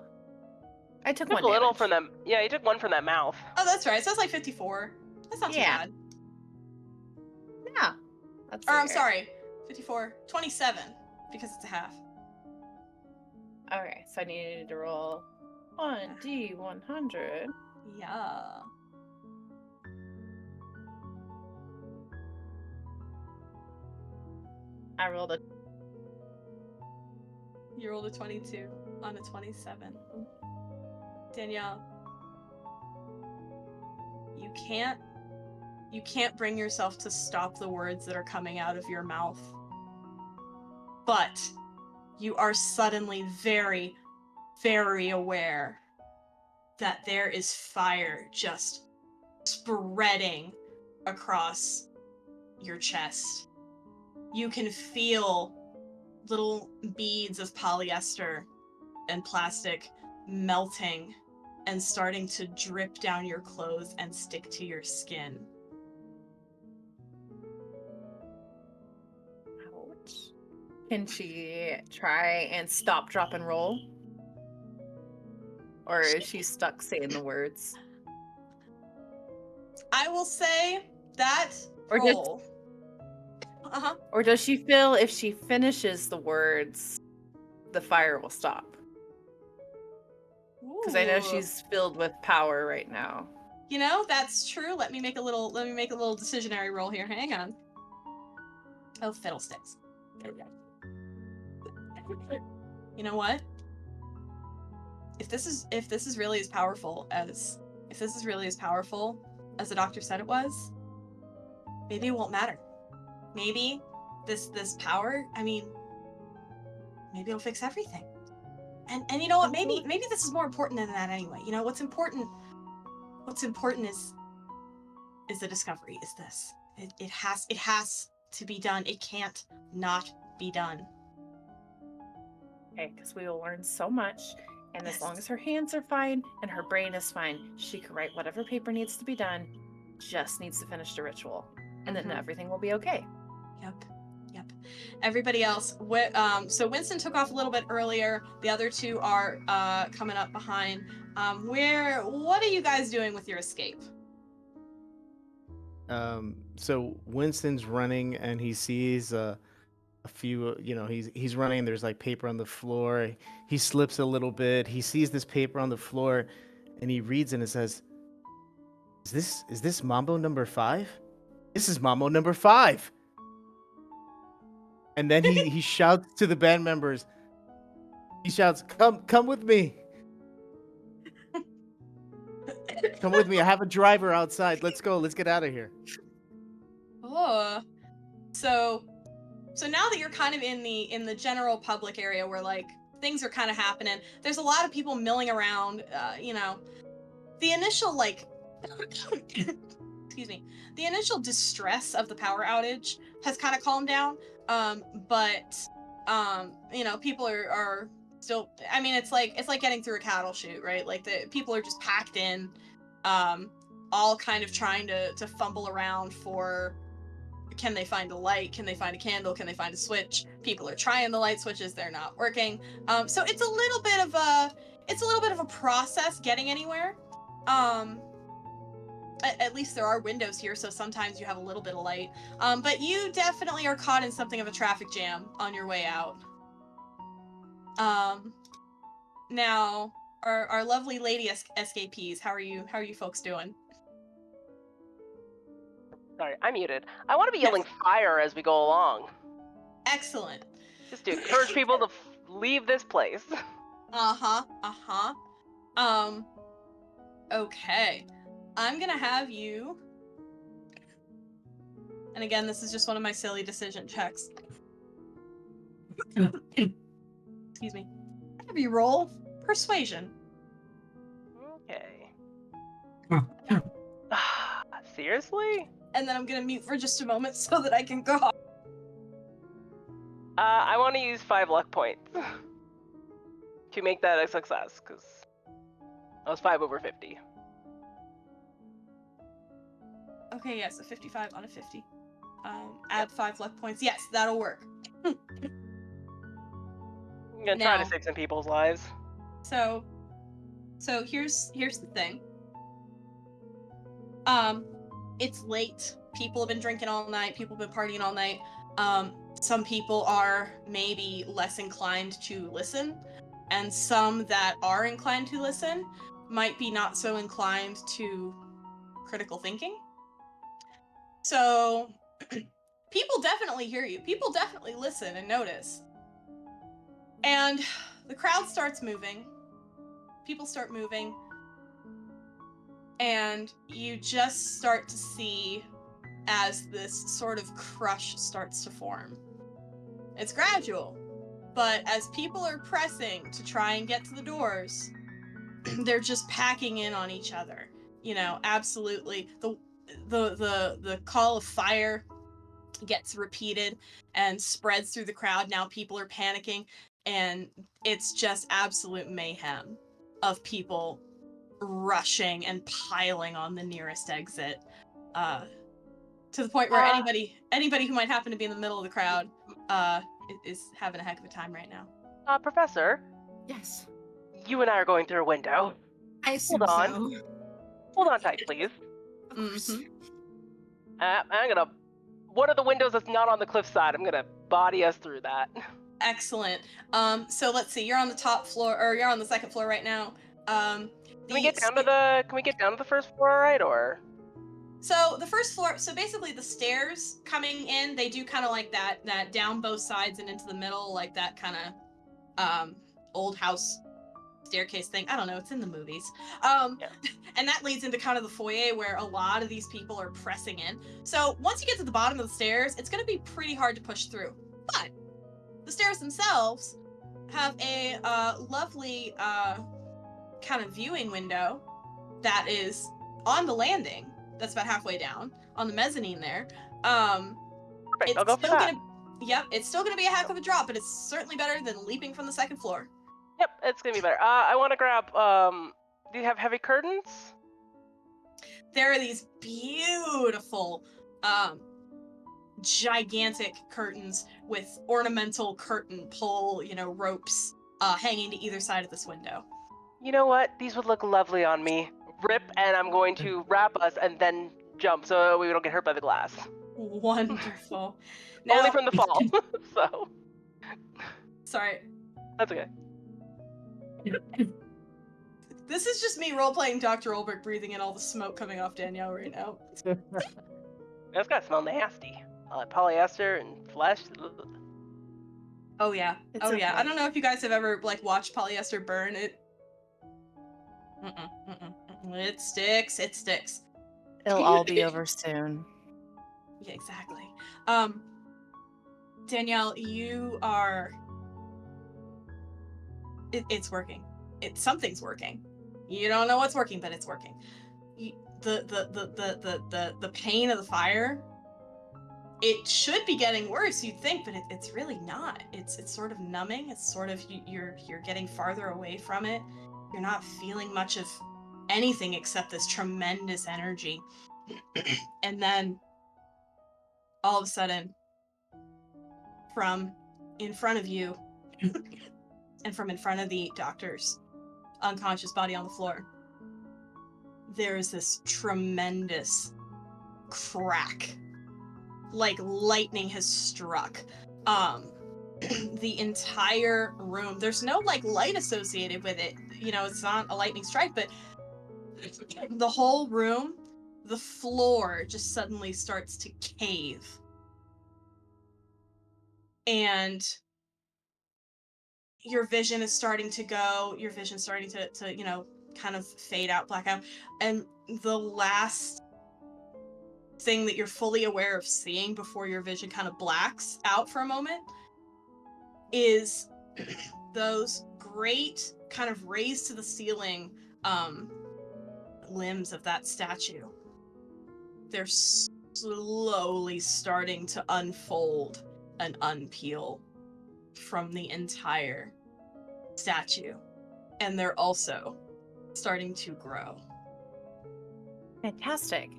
I took Took one a little damage. from them. Yeah, you took one from that mouth. Oh, that's right. So that's like 54. That's not too bad. Yeah. That's Or I'm sorry, 54, 27, because it's a half. Okay, so I needed to roll 1d100. Yeah. I rolled a. You rolled a 22 on a 27. Danielle, you can't bring yourself to stop the words that are coming out of your mouth. But you are suddenly very, very aware that there is fire just spreading across your chest. You can feel little beads of polyester and plastic melting and starting to drip down your clothes and stick to your skin. Ouch. Can she try and stop, drop, and roll? Or is she stuck saying the words? I will say that Or roll. Or does she feel if she finishes the words, the fire will stop? Because I know Ooh. she's filled with power right now. You know, that's true. Let me make a little decisionary roll here. Hang on. Oh, fiddlesticks. There we go. You know what? If this is really as powerful as the doctor said it was, maybe it won't matter. Maybe this power, I mean, maybe it'll fix everything. And you know what? Maybe this is more important than that anyway. You know, what's important is the discovery, is this. It has to be done. It can't not be done. Okay, because we will learn so much. And Yes. as long as her hands are fine and her brain is fine, she can write whatever paper needs to be done, just needs to finish the ritual. And then everything will be okay. Yep. Everybody else, so Winston took off a little bit earlier. The other 2 are coming up behind. What are you guys doing with your escape? So Winston's running and he sees a few, he's running and there's like paper on the floor. He slips a little bit. He sees this paper on the floor and he reads and it says, Is this Mambo number 5? This is Mambo number 5. And then he shouts to the band members. He shouts, "Come with me. Come with me. I have a driver outside. Let's go. Let's get out of here." Oh, so now that you're kind of in the general public area where like things are kind of happening, there's a lot of people milling around. You know, the initial like, excuse me, the initial distress of the power outage has kind of calmed down. But you know, people are still. I mean, it's like getting through a cattle chute, right? Like the people are just packed in, all kind of trying to fumble around for. Can they find a light? Can they find a candle? Can they find a switch? People are trying the light switches; they're not working. So it's a little bit of a process getting anywhere. At least there are windows here, so sometimes you have a little bit of light. But you definitely are caught in something of a traffic jam on your way out. Now our lovely lady escapees. How are you folks doing? Sorry, I'm muted. I want to be Yes. yelling fire as we go along, Excellent. just to encourage people to leave this place. Okay. I'm gonna have you. And again, this is just one of my silly decision checks. Excuse me. Have you roll persuasion? Okay. Seriously? And then I'm gonna mute for just a moment so that I can go. I want to use 5 luck points to make that a success, because I was 5 over 50. Okay, yes, a 55 on a 50. Add 5 luck points. Yes, that'll work. I'm gonna try to Now- save some people's lives. So here's the thing. It's late. People have been drinking all night. People have been partying all night. Some people are maybe less inclined to listen, and some that are inclined to listen might be not so inclined to critical thinking. So people definitely hear you. People definitely listen and notice. And the crowd starts moving. People start moving. And you just start to see as this sort of crush starts to form. It's gradual, but as people are pressing to try and get to the doors, they're just packing in on each other. You know, absolutely. The call of fire gets repeated and spreads through the crowd. Now people are panicking, and it's just absolute mayhem of people rushing and piling on the nearest exit, to the point where anybody who might happen to be in the middle of the crowd is having a heck of a time right now. Professor, Yes, you and I are going through a window. I assume on. so. Hold on tight, please. Of course. Mhm. I'm gonna. One of the windows that's not on the cliffside. I'm gonna body us through that. Excellent. So let's see. You're on the top floor, or you're on the second floor right now. Can we get down to the first floor, all right? Or So the first floor, so basically the stairs coming in, they do kind of like that down both sides and into the middle, like that kind of old house staircase thing. I don't know, it's in the movies. Yeah. And that leads into kind of the foyer where a lot of these people are pressing in. So once you get to the bottom of the stairs, it's going to be pretty hard to push through. But the stairs themselves have a lovely kind of viewing window that is on the landing. That's about halfway down on the mezzanine there. perfect. I'll go for that. It's still gonna be a heck of a drop, but it's certainly better than leaping from the second floor. Yep, it's gonna be better. I want to grab. Do you have heavy curtains? There are these beautiful, gigantic curtains with ornamental curtain pole, ropes hanging to either side of this window. You know what? These would look lovely on me. Rip, and I'm going to wrap us and then jump so we don't get hurt by the glass. Wonderful. Only from the fall, so Sorry. that's okay. This is just me role-playing Dr. Olbrich breathing in all the smoke coming off Danielle right now. It's gotta smell nasty. Polyester and flesh. Ugh. Oh yeah. It's Oh yeah. I okay. don't know if you guys have ever like watched polyester burn. It It sticks. It sticks. It'll all be over soon. Yeah, exactly. Danielle, you are. It's working. Something's working. You don't know what's working, but it's working. The pain of the fire. It should be getting worse, you'd think, but it's really not. It's sort of numbing. It's sort of you're getting farther away from it. You're not feeling much of anything except this tremendous energy. And then all of a sudden, from in front of you and from in front of the doctor's unconscious body on the floor, there is this tremendous crack, like lightning has struck. The entire room, there's no like light associated with it, you know, it's not a lightning strike, but the whole room, the floor just suddenly starts to cave, and your vision is starting to go, your vision's starting to you know, kind of fade out, black out, and the last thing that you're fully aware of seeing before your vision kind of blacks out for a moment is those great kind of raised to the ceiling limbs of that statue. They're slowly starting to unfold and unpeel from the entire statue, and they're also starting to grow. Fantastic.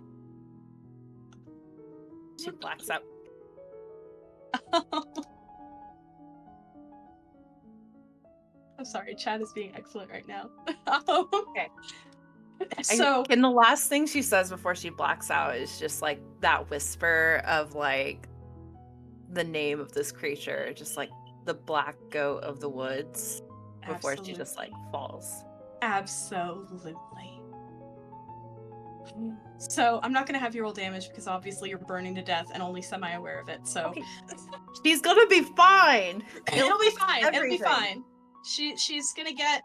She blacks out. I'm sorry, Chad is being excellent right now. Okay. So, and the last thing she says before she blacks out is just like that whisper of like the name of this creature, just like the black goat of the woods, before she just like falls. Absolutely. So I'm not gonna have you roll damage because obviously you're burning to death and only semi-aware of it. So Okay. She's gonna be fine. it'll be fine. It'll be Everything. fine. She's gonna get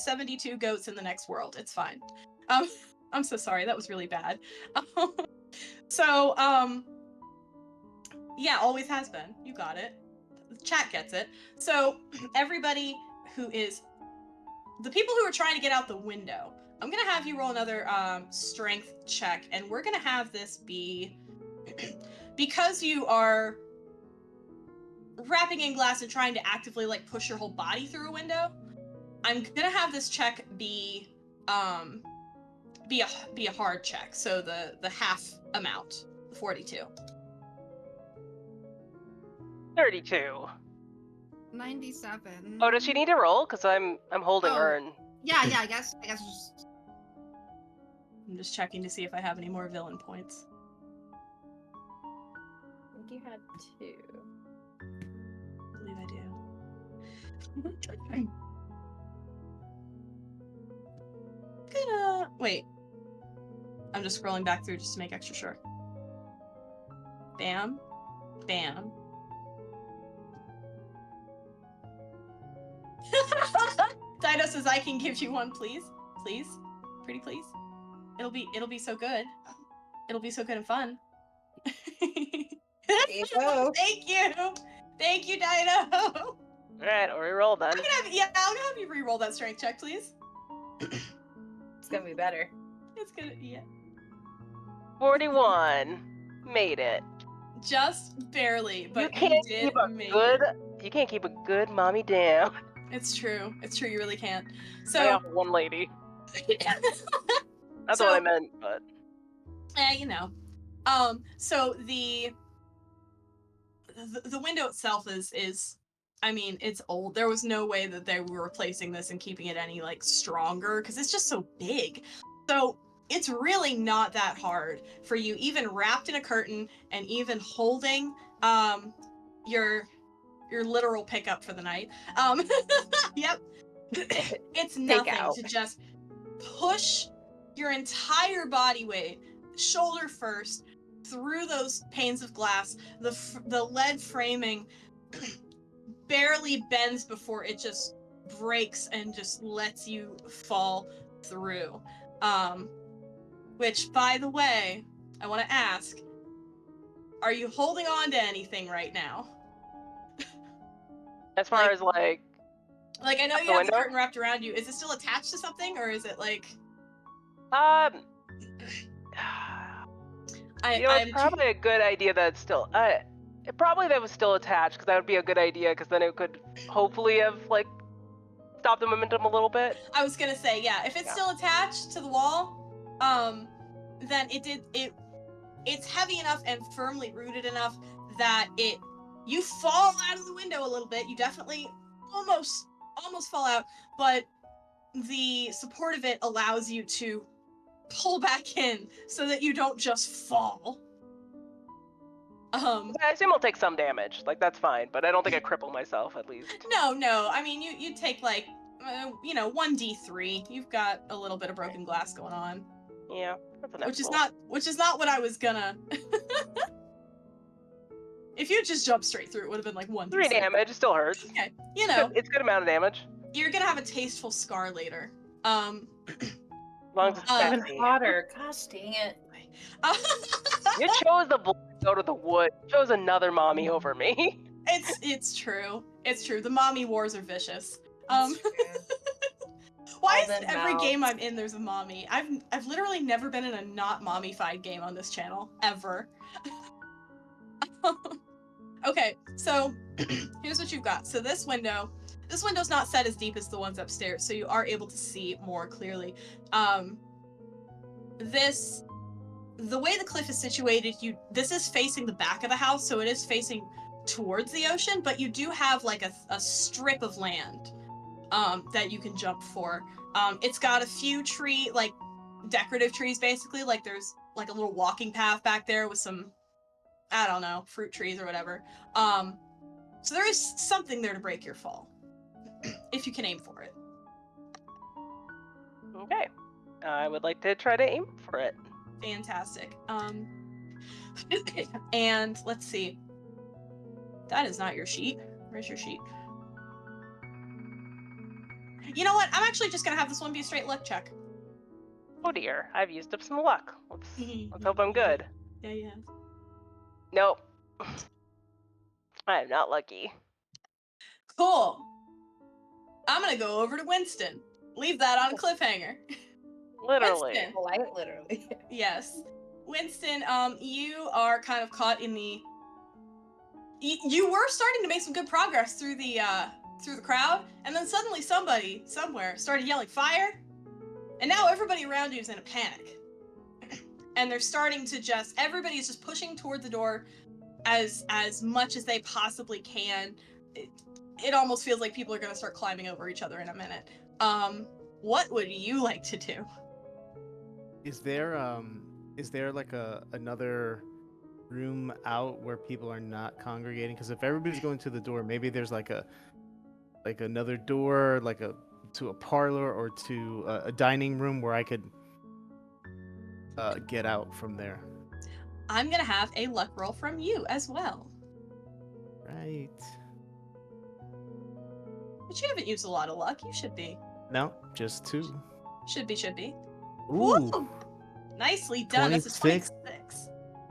72 goats in the next world. It's fine. I'm so sorry. That was really bad. So yeah, always has been. You got it. The chat gets it. So everybody who is the people who are trying to get out the window, I'm gonna have you roll another strength check, and we're gonna have this be because you are wrapping in glass and trying to actively like push your whole body through a window. I'm gonna have this check be a hard check, so the half amount, 42. 32. 97. Oh, does she need to roll? Because I'm holding Oh. her and Yeah, I guess just I'm just checking to see if I have any more villain points. I think you had 2. I believe I do. Wait. I'm just scrolling back through just to make extra sure. Bam. Bam. Dido says I can give you one, please. Please. Pretty please. It'll be so good. It'll be so good and fun. There you go. Thank you. Thank you, Dido. alright, I'll reroll then. I'm gonna have you re-roll that strength check, please. It's gonna be better. It's gonna, yeah. 41. Made it. Just barely, but You can't did keep a make good. it. You can't keep a good mommy down. It's true. It's true. You really can't. I So, offer one lady. That's what I meant, but you know. So the window itself is, I mean, it's old. There was no way that they were replacing this and keeping it any like stronger because it's just so big. So it's really not that hard for you, even wrapped in a curtain and even holding your literal pickup for the night. Yep. It's nothing to just push your entire body weight, shoulder first, through those panes of glass. The lead framing barely bends before it just breaks and just lets you fall through. Which, by the way, I want to ask, are you holding on to anything right now? As far as like Like, I know out you the have window? the curtain wrapped around you. Is it still attached to something, or is it like... It's probably a good idea that it's still. Probably that was still attached, because that would be a good idea, because then it could hopefully have like stopped the momentum a little bit. I was gonna say, yeah, if it's still attached to the wall, then it's heavy enough and firmly rooted enough that you fall out of the window a little bit. You definitely almost fall out, but the support of it allows you to pull back in so that you don't just fall. I assume I'll take some damage. Like, that's fine, but I don't think I cripple myself, at least. No. I mean, you take like 1d3. You've got a little bit of broken glass going on. Yeah, that's enough. Which is not what I was gonna. If you just jumped straight through, it would have been like 1d6. 3 damage. It still hurts. Okay, you know, it's good amount of damage. You're gonna have a tasteful scar later. As long as it's Even sexy. hotter. Gosh dang it. You chose the blood to go to the wood. You chose another mommy over me. It's true. It's true. The mommy wars are vicious. That's true. Why All is it them every mouths. game I'm in there's a mommy? I've literally never been in a not mommy-fied game on this channel ever. Okay, so here's what you've got. So this window's not set as deep as the ones upstairs, so you are able to see more clearly. The way the cliff is situated, this is facing the back of the house, so it is facing towards the ocean, but you do have like a strip of land that you can jump for. It's got a few decorative trees, basically. Like there's like a little walking path back there with some, I don't know, fruit trees or whatever. So there is something there to break your fall, if you can aim for it. Okay. I would like to try to aim for it. Fantastic. And let's see. That is not your sheet. Where's your sheet? You know what? I'm actually just gonna have this one be a straight luck check. Oh dear, I've used up some luck. Let's hope I'm good. Yeah. Nope. I am not lucky. Cool. I'm gonna go over to Winston. Leave that on a cliffhanger. Literally. Winston. Like literally. Yes. Winston, you are kind of caught in the... You were starting to make some good progress through the crowd, and then suddenly somebody, somewhere, started yelling, "Fire!" And now everybody around you is in a panic. And they're starting to everybody's just pushing toward the door as much as they possibly can. It almost feels like people are gonna start climbing over each other in a minute. What would you like to do? Is there like another room out where people are not congregating? Because if everybody's going to the door, maybe there's like another door, to a parlor or to a dining room where I could get out from there. I'm gonna have a luck roll from you as well. Right. But you haven't used a lot of luck. You should be. No, just 2. Should be. Ooh. Woo! Nicely done. That's a 26. 26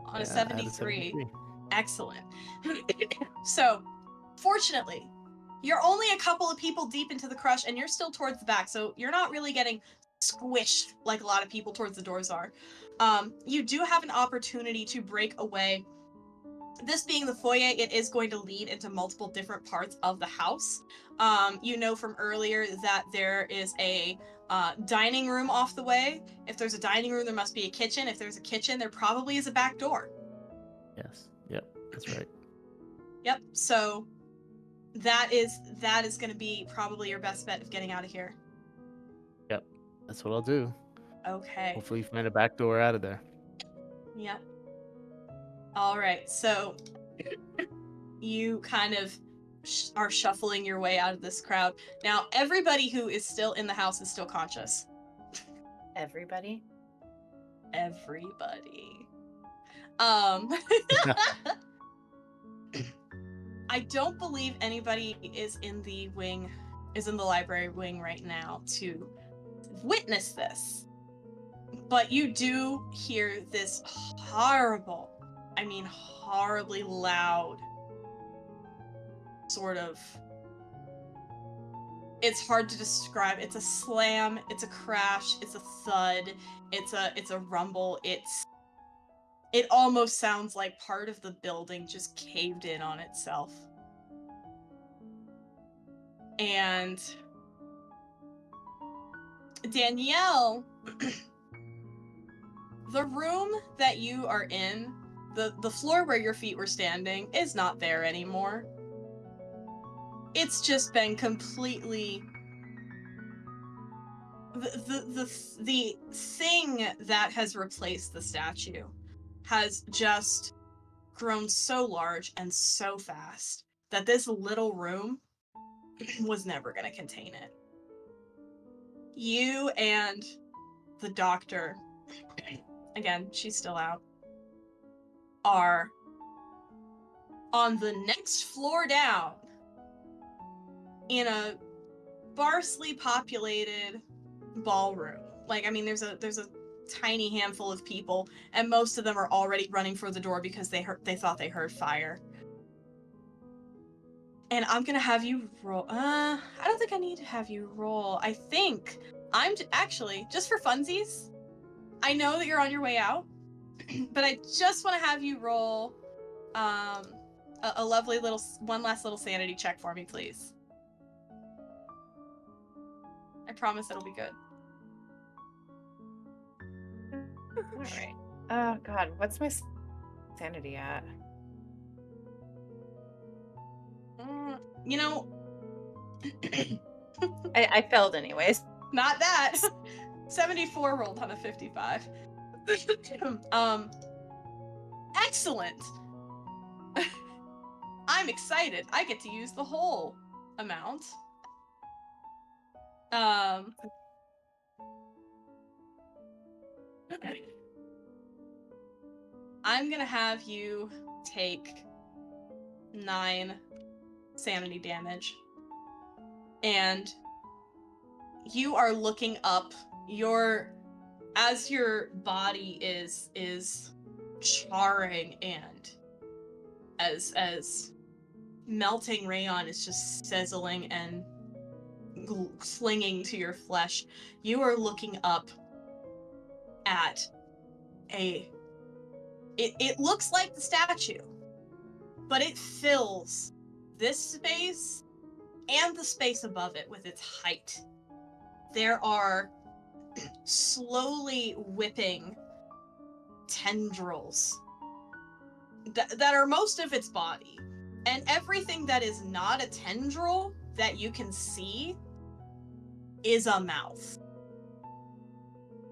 on a Yeah, 73. Excellent. So, fortunately, you're only a couple of people deep into the crush, and you're still towards the back, so you're not really getting squished like a lot of people towards the doors are. You do have an opportunity to break away. This being the foyer, it is going to lead into multiple different parts of the house. You know from earlier that there is a dining room off the way. If there's a dining room, there must be a kitchen. If there's a kitchen, there probably is a back door. Yes. Yep. That's right. Yep. So that is going to be probably your best bet of getting out of here. Yep. That's what I'll do. Okay. Hopefully find a back door out of there. Yep. All right. So you kind of are shuffling your way out of this crowd. Now, everybody who is still in the house is still conscious. Everybody. Everybody. I don't believe anybody is in the library wing right now to witness this. But you do hear this horribly loud sort of. It's hard to describe. It's a slam, it's a crash, it's a thud, it's a rumble. It almost sounds like part of the building just caved in on itself. And Danielle, the room that you are in, the floor where your feet were standing is not there anymore. It's just been completely the thing that has replaced the statue has just grown so large and so fast that this little room was never going to contain it. You and the doctor, again, she's still out, are on the next floor down in a sparsely populated ballroom. Like, I mean, there's a tiny handful of people, and most of them are already running for the door because they thought they heard fire. And I'm gonna have you roll. I don't think I need to have you roll. I think actually, just for funsies, I know that you're on your way out, but I just want to have you roll a lovely one last little sanity check for me, please. I promise it'll be good. All right. Oh God, what's my sanity at? You know, I failed anyways. not that. 74 rolled on a 55. Excellent. I'm excited. I get to use the whole amount. I'm gonna have you take 9 sanity damage. And you are looking up as your body is charring, and as melting rayon is just sizzling and clinging to your flesh, you are looking up at it looks like the statue, but it fills this space and the space above it with its height. There are slowly whipping tendrils that are most of its body. And everything that is not a tendril that you can see is a mouth.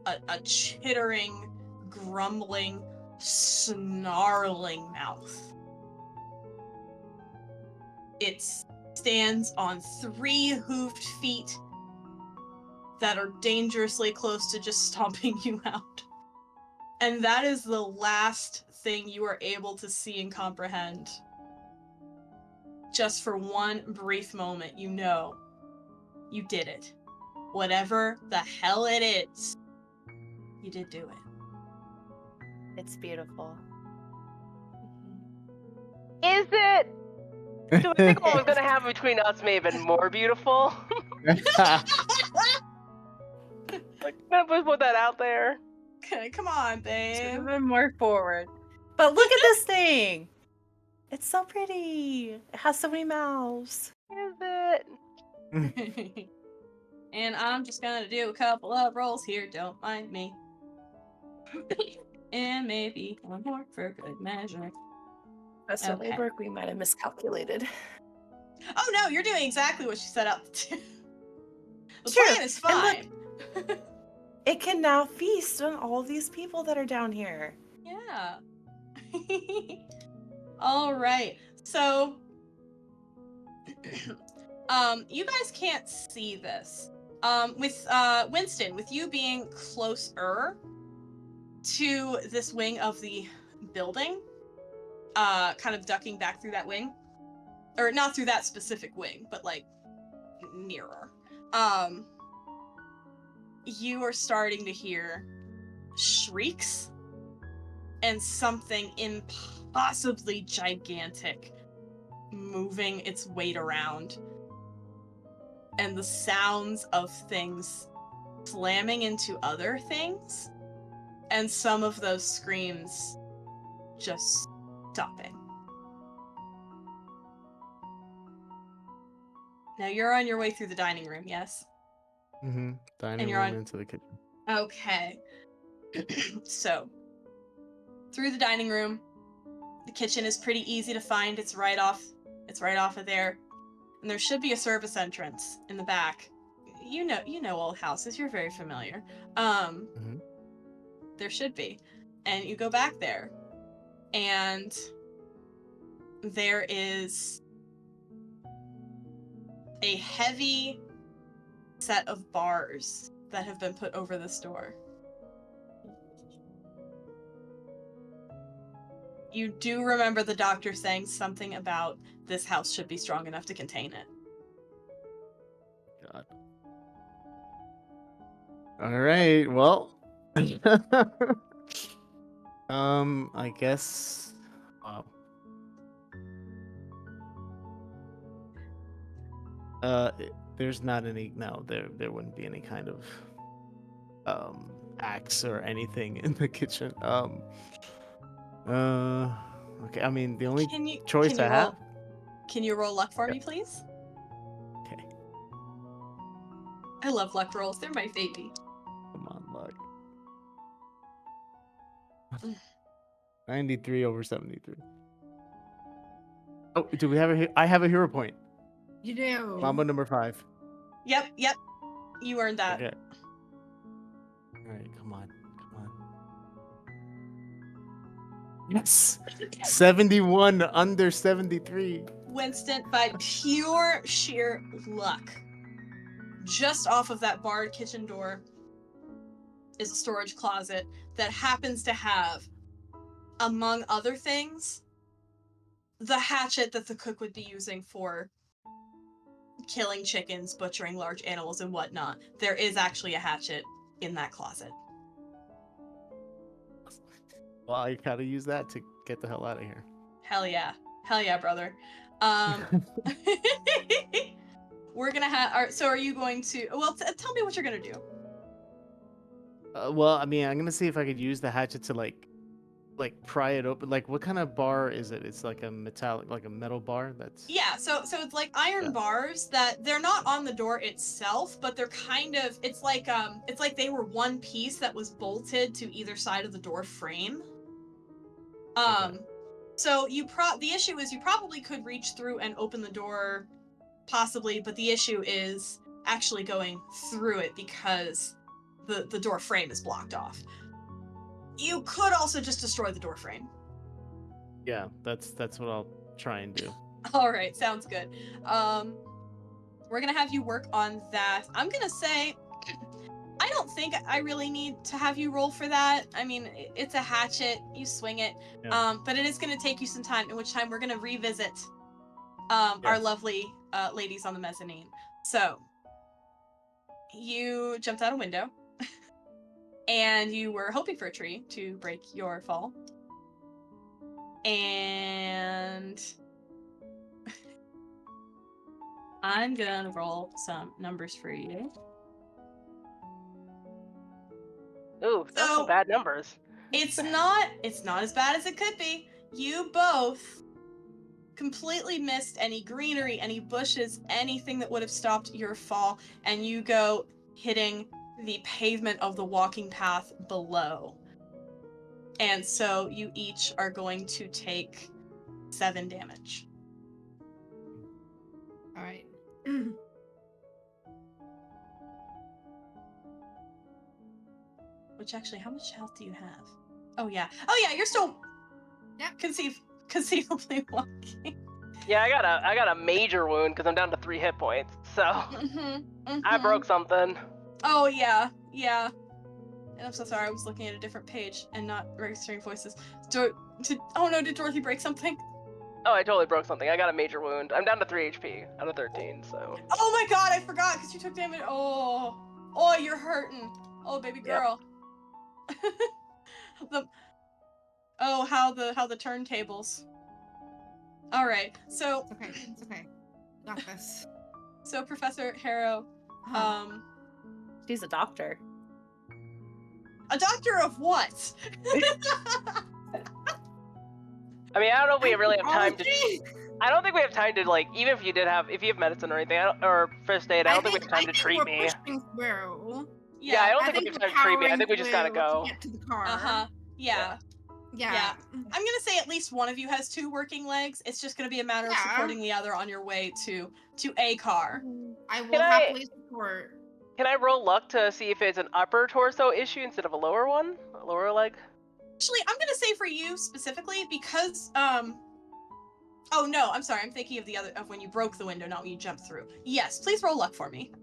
A chittering, grumbling, snarling mouth. It stands on 3 hoofed feet that are dangerously close to just stomping you out. And that is the last thing you are able to see and comprehend. Just for one brief moment, you know you did it. Whatever the hell it is, you did do it. It's beautiful. Is it? Do we think what was going to happen between us may have been more beautiful? Like, can we put that out there? Okay, come on, Should babe. have been more forward. But look at this thing. It's so pretty. It has so many mouths. Is it? And I'm just gonna do a couple of rolls here, don't mind me. And maybe one more for good measure. Professor Okay. Layberg, we might have miscalculated. Oh no, you're doing exactly what she set out to do. The Sure, plan is fine. It can now feast on all these people that are down here. Yeah. All right. So, you guys can't see this, With Winston, with you being closer to this wing of the building, kind of ducking back through that wing, or not through that specific wing, but like nearer. You are starting to hear shrieks and something impossibly gigantic moving its weight around, and the sounds of things slamming into other things, and some of those screams just stopping. Now you're on your way through the dining room, yes? Mm-hmm. Dining you're room on- into the kitchen. Okay. So, through the dining room, the kitchen is pretty easy to find. It's right off of there. And there should be a service entrance in the back. You know old houses, you're very familiar. Mm-hmm. There should be. And you go back there, and there is a heavy set of bars that have been put over this door. You do remember the doctor saying something about this house should be strong enough to contain it. God. All right. Well. I guess. Wow. There's not any. No, there wouldn't be any kind of axe or anything in the kitchen. Okay. I mean, the only choice I have. Can you roll luck for me, please? Okay. I love luck rolls. They're my baby. Come on, luck. 93 over 73. Oh, do we have a? I have a hero point. You do. Mamba number 5. Yep. You earned that. Okay. All right, come on. Yes. 71 under 73. Winston, by pure sheer luck, just off of that barred kitchen door is a storage closet that happens to have, among other things, the hatchet that the cook would be using for killing chickens, butchering large animals, and whatnot. There is actually a hatchet in that closet. Well, I gotta use that to get the hell out of here. Hell yeah, brother. We're gonna have. So, are you going to? Well, tell me what you're gonna do. Well, I mean, I'm gonna see if I could use the hatchet to like pry it open. Like, what kind of bar is it? It's like a metallic, like a metal bar. That's Yeah. So it's like iron bars that they're not on the door itself, but they're kind of. It's like they were one piece that was bolted to either side of the door frame. Okay. So the issue is you probably could reach through and open the door, possibly, but the issue is actually going through it because the door frame is blocked off. You could also just destroy the door frame. Yeah, that's what I'll try and do. All right, sounds good. We're gonna have you work on that. I'm gonna say, I don't think I really need to have you roll for that. I mean, it's a hatchet, you swing it. Yeah. But it is gonna take you some time, in which time we're gonna revisit our lovely ladies on the mezzanine. So, you jumped out a window, and you were hoping for a tree to break your fall. And I'm gonna roll some numbers for you. Ooh, that's some bad numbers. It's not as bad as it could be. You both completely missed any greenery, any bushes, anything that would have stopped your fall, and you go hitting the pavement of the walking path below. And so you each are going to take 7 damage. All right. Which actually, how much health do you have? Oh yeah, you're still conceivably walking. Yeah, I got a major wound because I'm down to 3 hit points. So. Mm-hmm. I Mhm. broke something. Oh yeah. And I'm so sorry, I was looking at a different page and not registering voices. Oh no, did Dorothy break something? Oh, I totally broke something. I got a major wound. I'm down to 3 HP out of 13, so. Oh my god, I forgot because you took damage. Oh, you're hurting. Oh, baby Yep. girl. How the turntables. All right, so It's okay. Got this. so Professor Harrow, She's a doctor. a doctor of what? I mean, I don't know if we really have time to. Anthropology? I don't think we have time to, like, even if you have medicine or anything, or first aid, I don't think we have time to treat we're me. pushing through. Yeah, I don't I think we think have we're time to treat me. I powering think we just gotta through go. to get to the car. Yeah. Yeah. I'm gonna say at least one of you has 2 working legs. It's just gonna be a matter of supporting the other on your way to a car. I will Can I- happily support. Can I roll luck to see if it's an upper torso issue instead of a lower one? A lower leg? Actually, I'm gonna say for you specifically because Oh no, I'm sorry. I'm thinking of of when you broke the window, not when you jumped through. Yes, please roll luck for me.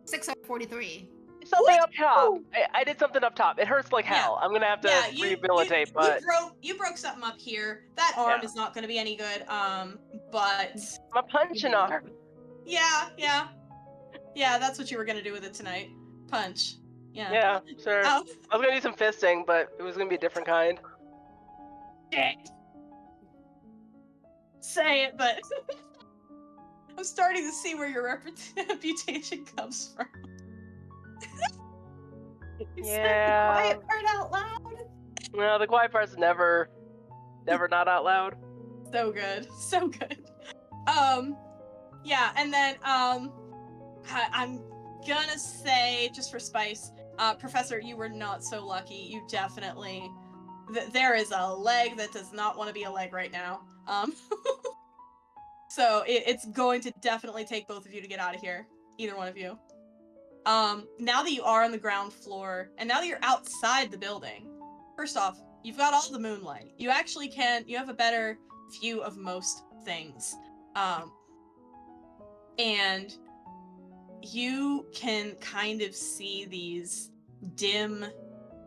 6 out of 43. Something up top. I did something up top. It hurts like hell. I'm gonna have to rehabilitate, but you broke something up here. That arm is not gonna be any good. But I'm a punching arm. yeah. That's what you were gonna do with it tonight. Punch. Yeah. Yeah, sure. I was gonna do some fisting, but it was gonna be a different kind. Say it, but I'm starting to see where your reputation comes from. Yeah. Quiet part out loud. No, the quiet part's never not out loud. So good. Yeah, and then I'm gonna say, just for spice, Professor, you were not so lucky. You definitely there is a leg that does not want to be a leg right now. So it's going to definitely take both of you to get out of here. Either one of you. Now that you are on the ground floor, and now that you're outside the building, first off, you've got all the moonlight. You actually you have a better view of most things. And you can kind of see these dim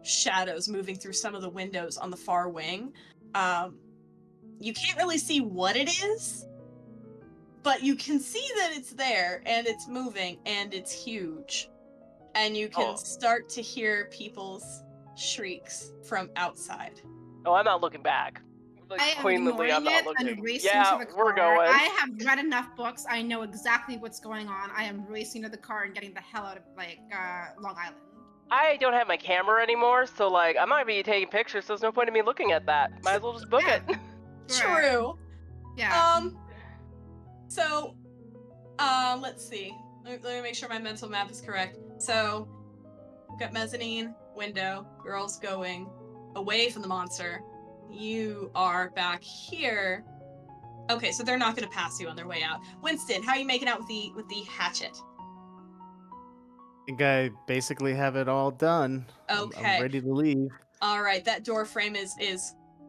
shadows moving through some of the windows on the far wing. You can't really see what it is, but you can see that it's there, and it's moving, and it's huge. And you can start to hear people's shrieks from outside. Oh, I'm not looking back. I am Queenly, I'm ignoring not it looking. and racing Yeah, to the car. we're going. I have read enough books. I know exactly what's going on. I am racing to the car and getting the hell out of Long Island. I don't have my camera anymore, so like I might be taking pictures, so there's no point in me looking at that. Might as well just book it. True. Yeah. So, let's see. Let me make sure my mental map is correct. So, we've got mezzanine, window, girls going away from the monster. You are back here. Okay, so they're not going to pass you on their way out. Winston, how are you making out with the hatchet? I think I basically have it all done. Okay. I'm ready to leave. All right, that door frame is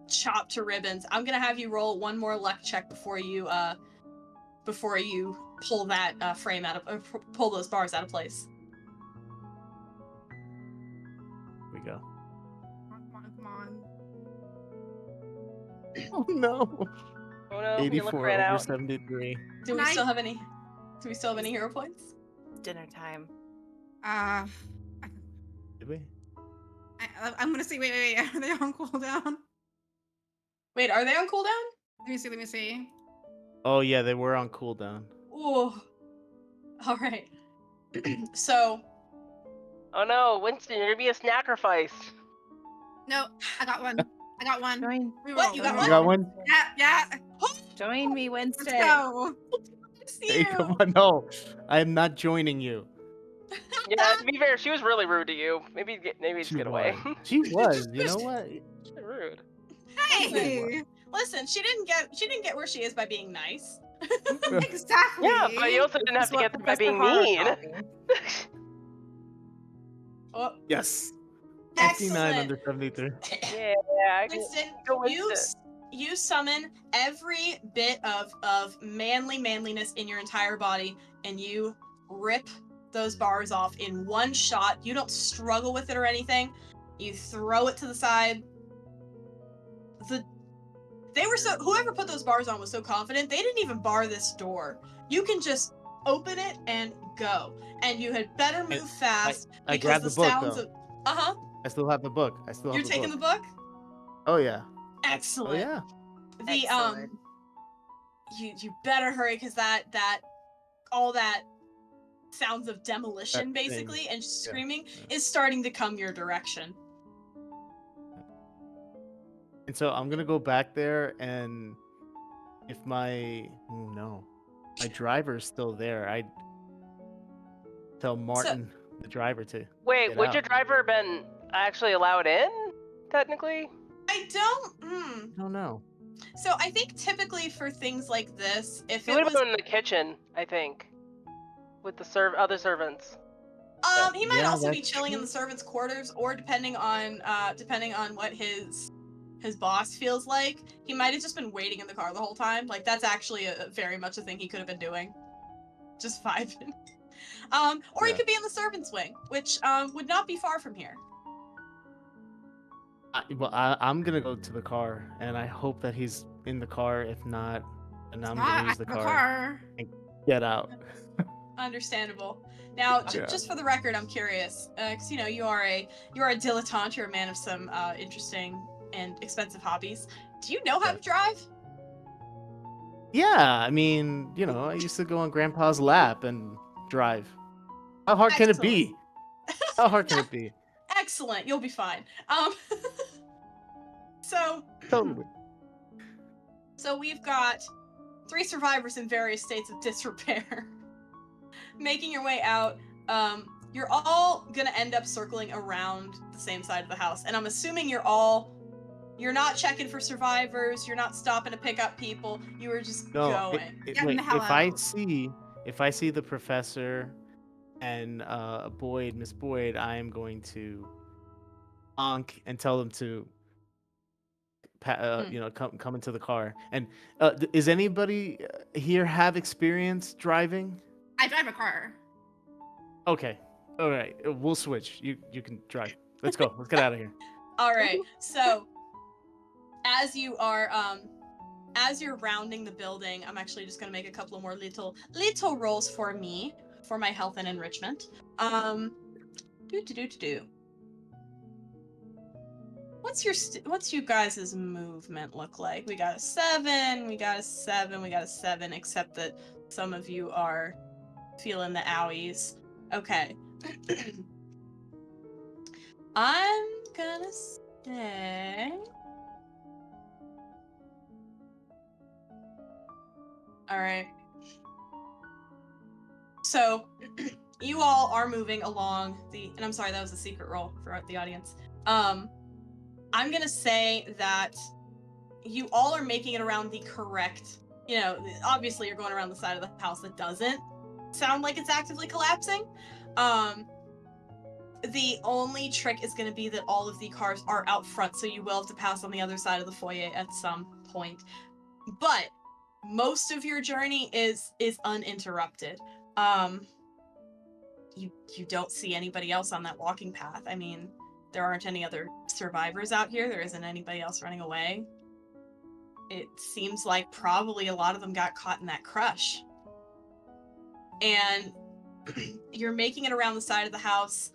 chopped to ribbons. I'm gonna have you roll one more luck check before you pull that frame out of pull those bars out of place. Here we go. Come on. Oh no. Oh no, 84 ran over out. 73. Do we still have any hero points? Dinner time. Did we? I'm gonna see. Wait. Are they on cooldown? Wait, are they on cooldown? Let me see. Oh yeah, they were on cooldown. Ooh. All right. So. Oh no, Winston, you're gonna be a snackerfice. No, I got one. Join. What? You got You got one? Yeah. Join me, Winston. Let's go. Hey, come on, no. I'm not joining you. Yeah, to be fair, she was really rude to you. Maybe just get away. She was. You know what? She's rude. Hey. Listen, she didn't get where she is by being nice. Exactly. Yeah, but you also didn't have to get there by being mean. Oh, Yes. excellent. 59 under 73. Yeah, Winston, you summon every bit of manliness in your entire body, and you rip those bars off in one shot. You don't struggle with it or anything. You throw it to the side. Whoever put those bars on was so confident, they didn't even bar this door. You can just open it and go. And you had better move fast I because grabbed the the book, sounds though. of Uh-huh. I still have the book. You're taking the book? Oh yeah. Excellent. Oh yeah. The Excellent. you better hurry because that all that sounds of demolition That thing. basically and screaming Yeah. is starting to come your direction. And so I'm gonna go back there, and if my my driver's still there, I tell Martin, the driver, to Wait, get would out. your driver been actually allowed in? Technically. I don't I don't know. So I think typically for things like this, if He it would have was been in the kitchen, I think, with the other servants. he might Yeah, also be that's chilling in true. the servants' quarters, or depending on what his boss feels like, he might have just been waiting in the car the whole time. Like that's actually a very much a thing he could have been doing. Just vibing. Or he Yeah. could be in the servants' wing, which would not be far from here. I'm gonna go to the car, and I hope that he's in the car. If not, and I'm Not gonna use at the car and get out. Understandable. Now, Yeah. just for the record, I'm curious, because you are a dilettante. You're a man of some interesting and expensive hobbies. Do you know how to drive? Yeah, I mean, I used to go on Grandpa's lap and drive. How hard can it be? How hard can it be? Excellent. You'll be fine. So Totally. so we've got 3 survivors in various states of disrepair. Making your way out. You're all gonna end up circling around the same side of the house, and I'm assuming you're not checking for survivors. You're not stopping to pick up people. You were just No, going. Getting wait. the hell out. If I see the professor and Miss Boyd, I am going to honk and tell them to, come into the car. And is anybody here have experience driving? I drive a car. Okay, all right, we'll switch. You can drive. Let's go. Let's get out of here. All right. So as you're rounding the building, I'm actually just gonna make a couple of more little rolls for me for my health and enrichment. What's you guys' movement look like? We got a 7, we got a 7, we got a 7, except that some of you are feeling the owies. Okay. I'm gonna say... Alright. So, you all are moving along and I'm sorry, that was a secret roll for the audience. I'm gonna say that you all are making it around the correct, obviously you're going around the side of the house that doesn't sound like it's actively collapsing. The only trick is gonna be that all of the cars are out front, so you will have to pass on the other side of the foyer at some point. But most of your journey is uninterrupted. You don't see anybody else on that walking path. I mean, there aren't any other survivors out here. There isn't anybody else running away. It seems like probably a lot of them got caught in that crush. And you're making it around the side of the house.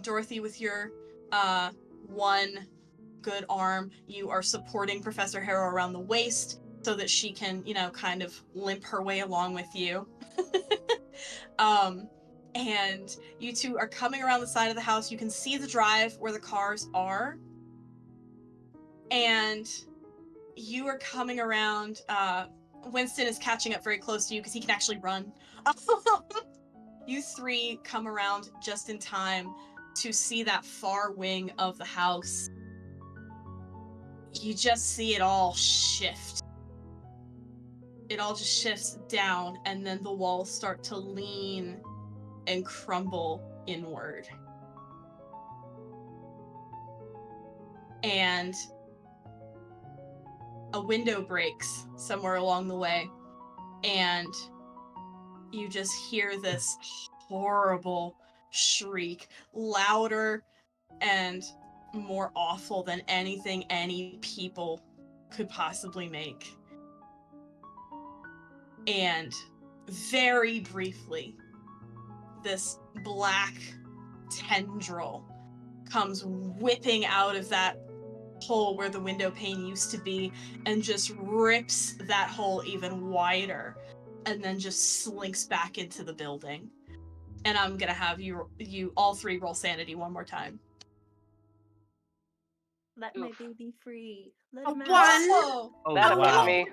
Dorothy, with your one good arm, you are supporting Professor Harrow around the waist so that she can, kind of limp her way along with you. And you two are coming around the side of the house. You can see the drive where the cars are. And you are coming around. Winston is catching up very close to you because he can actually run. You 3 come around just in time to see that far wing of the house. You just see it all shift. It all just shifts down, and then the walls start to lean and crumble inward. And a window breaks somewhere along the way, and you just hear this horrible shriek, louder and more awful than anything any people could possibly make. And very briefly, this black tendril comes whipping out of that hole where the window pane used to be and just rips that hole even wider, and then just slinks back into the building. And I'm gonna have you all three roll sanity one more time. Let my baby free. Let A him out. one. Oh, Oh, That'll wow. me.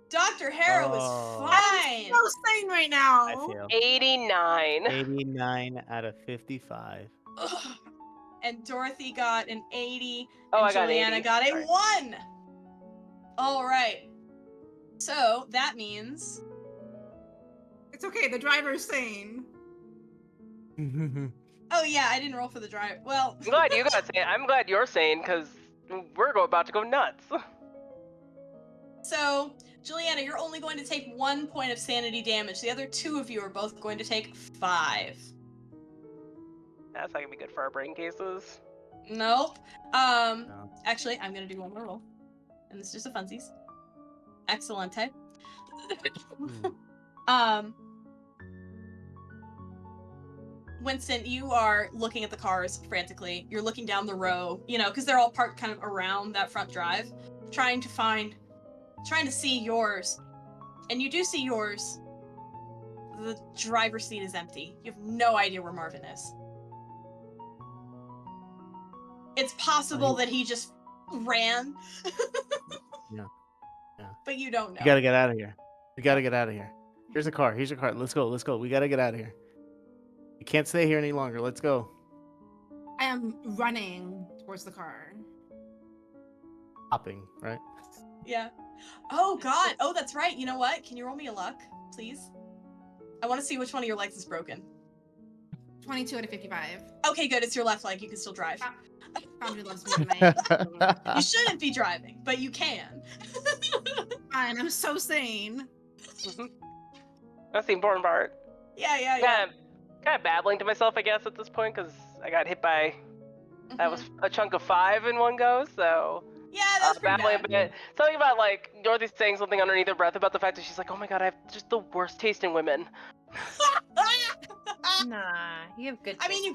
Dr. Harrow is Oh. fine. So sane right now. I failed. 89. 89 out of 55. Ugh. And Dorothy got an 80, Oh, and I got Juliana 80. got a Sorry. 1. All right. So that means It's okay. The driver's sane. oh yeah, I didn't roll for the drive. Well, I'm glad you got sane. I'm glad you're sane because we're about to go nuts. so Juliana, you're only going to take 1 point of sanity damage. The other 2 of you are both going to take 5. That's not gonna be good for our brain cases. Nope. No. Actually, I'm gonna do one more roll, and this is just a funsies. Excellente. Winston, you are looking at the cars frantically. You're looking down the row, because they're all parked kind of around that front drive, trying to see yours. And you do see yours. The driver's seat is empty. You have no idea where Marvin is. It's possible that he just ran. Yeah. But you don't know. You gotta get out of here. We gotta get out of here. Here's a car. Here's your car. Let's go. Let's go. We gotta get out of here. You can't stay here any longer. Let's go. I am running towards the car. Hopping, right? Yeah. Oh, God. Oh, that's right. You know what? Can you roll me a luck, please? I want to see which one of your legs is broken. 22 out of 55. Okay, good. It's your left leg. You can still drive. Foundry loves me tonight. You shouldn't be driving, but you can. Fine, I'm so sane. That's the important part. Yeah. Kind of babbling to myself, I guess, at this point, because I got hit by that was a chunk of 5 in one go, so Yeah, that's pretty babbling bad. a bit. Something about like Dorothy saying something underneath her breath about the fact that she's like, "Oh my god, I have just the worst taste in women." Nah, you have good. I mean, you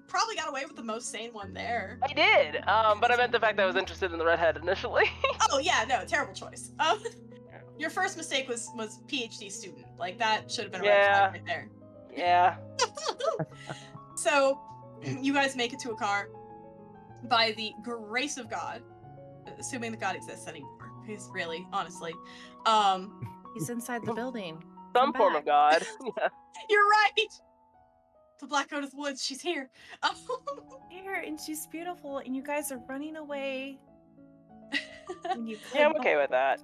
probably got away with the most sane one there. I did, but I meant the fact that I was interested in the redhead initially. Oh yeah, no, terrible choice. Your first mistake was PhD student. Like that should have been a red flag right there. Yeah. So, you guys make it to a car by the grace of God, assuming that God exists anymore. Because really, honestly, He's inside the building. Some form of God. Yeah. You're right. The Black Goat of the Woods, she's here. Here, and she's beautiful, and you guys are running away. When you Yeah, I'm okay with that.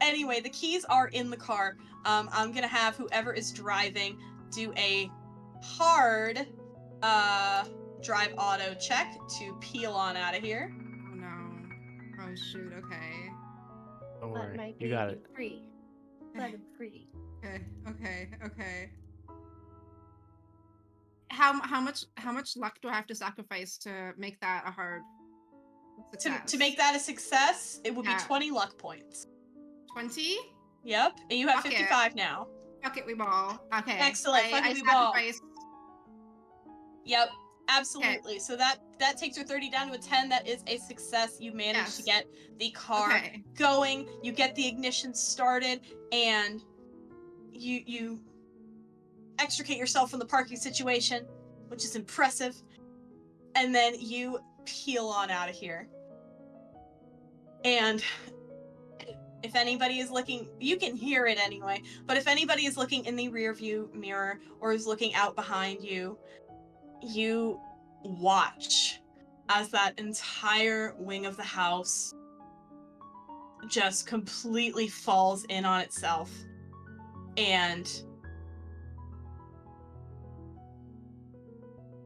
Anyway, the keys are in the car. I'm gonna have whoever is driving do a hard drive auto check to peel on out of here. Oh no. Oh shoot, okay. Don't Let worry. my You got baby it. free. Let him free. Okay. How much luck do I have to sacrifice to make that a hard success? To make that a success, it would be Yeah. 20 luck points. 20? Yep, and you have Okay. 55 now. Fuck it, we ball. Okay. Excellent, fuck it, I we ball. sacrifice. Yep, absolutely. So that takes your 30 down to a 10. That is a success. You managed to Yes. get the car Okay. going. You get the ignition started, and you extricate yourself from the parking situation, which is impressive. And then you peel on out of here. And if anybody is looking, you can hear it anyway, but if anybody is looking in the rear view mirror or is looking out behind you, you watch as that entire wing of the house just completely falls in on itself. And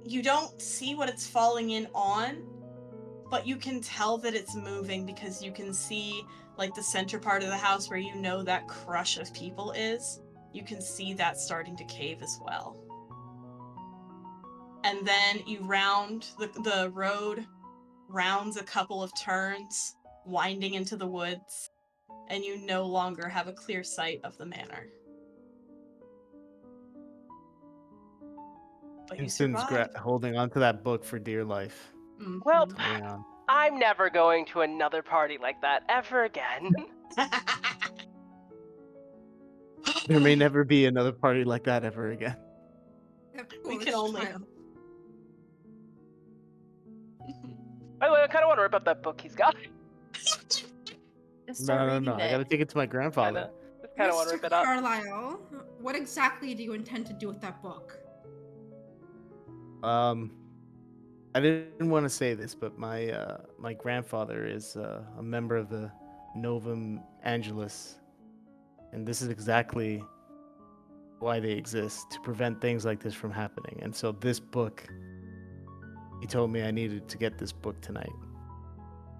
you don't see what it's falling in on, but you can tell that it's moving because you can see like the center part of the house where you know that crush of people is. You can see that starting to cave as well. And then you round the road rounds a couple of turns, winding into the woods, and you no longer have a clear sight of the manor. But you Winston's survived. holding on to that book for dear life. Mhm. Well, Holding on. I'm never going to another party like that ever again. There may never be another party like that ever again. That We can foolish only child. By the way, I kind of want to rip up that book he's got. Just start No. reading I it. gotta take it to my grandfather. Just kind of want to Mr. rip it up. Carlisle, what exactly do you intend to do with that book? I didn't want to say this, but my grandfather is a member of the Novum Angelus, and this is exactly why they exist, to prevent things like this from happening. And so this book, he told me I needed to get this book tonight.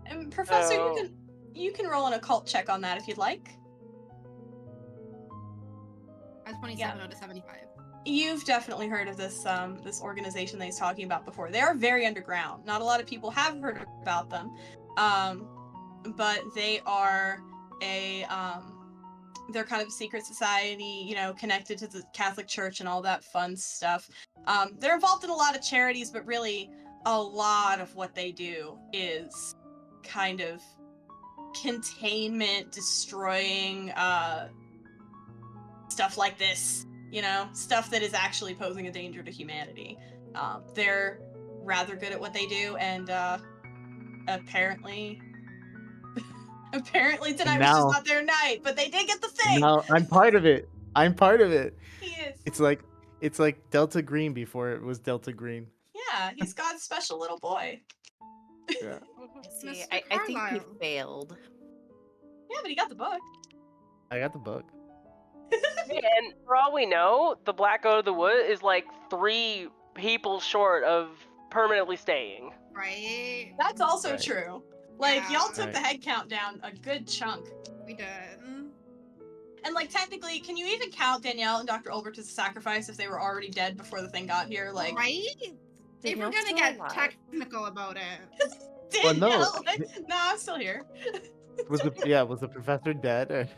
And Professor, Oh. you can roll an occult check on that if you'd like. At 27 out of 75. You've definitely heard of this this organization that he's talking about before. They are very underground. Not a lot of people have heard about them, but they are they're kind of a secret society, you know, connected to the Catholic Church and all that fun stuff. They're involved in a lot of charities, but really a lot of what they do is kind of containment, destroying stuff like this, you know, stuff that is actually posing a danger to humanity. They're rather good at what they do, and apparently tonight was just now- not their night, but they did get the And thing. now I'm part of it. I'm part of it. He is. It's like Delta Green before it was Delta Green. Yeah, he's God's special little boy. Yeah. See, Mr. I think he Carlisle. failed. Yeah, but he got the book. I got the book. And for all we know, the Black Goat of the Wood is like 3 people short of permanently staying. Right? That's also Right. true. Like, Yeah. y'all took Right. the head count down a good chunk. We did. And, like, technically, can you even count Danielle and Dr. Olbert as a sacrifice if they were already dead before the thing got here? Like, Right? If we're Danielle's gonna still get alive. technical about it. Well, no. Danielle, no, I'm still here. Was the professor dead? Or...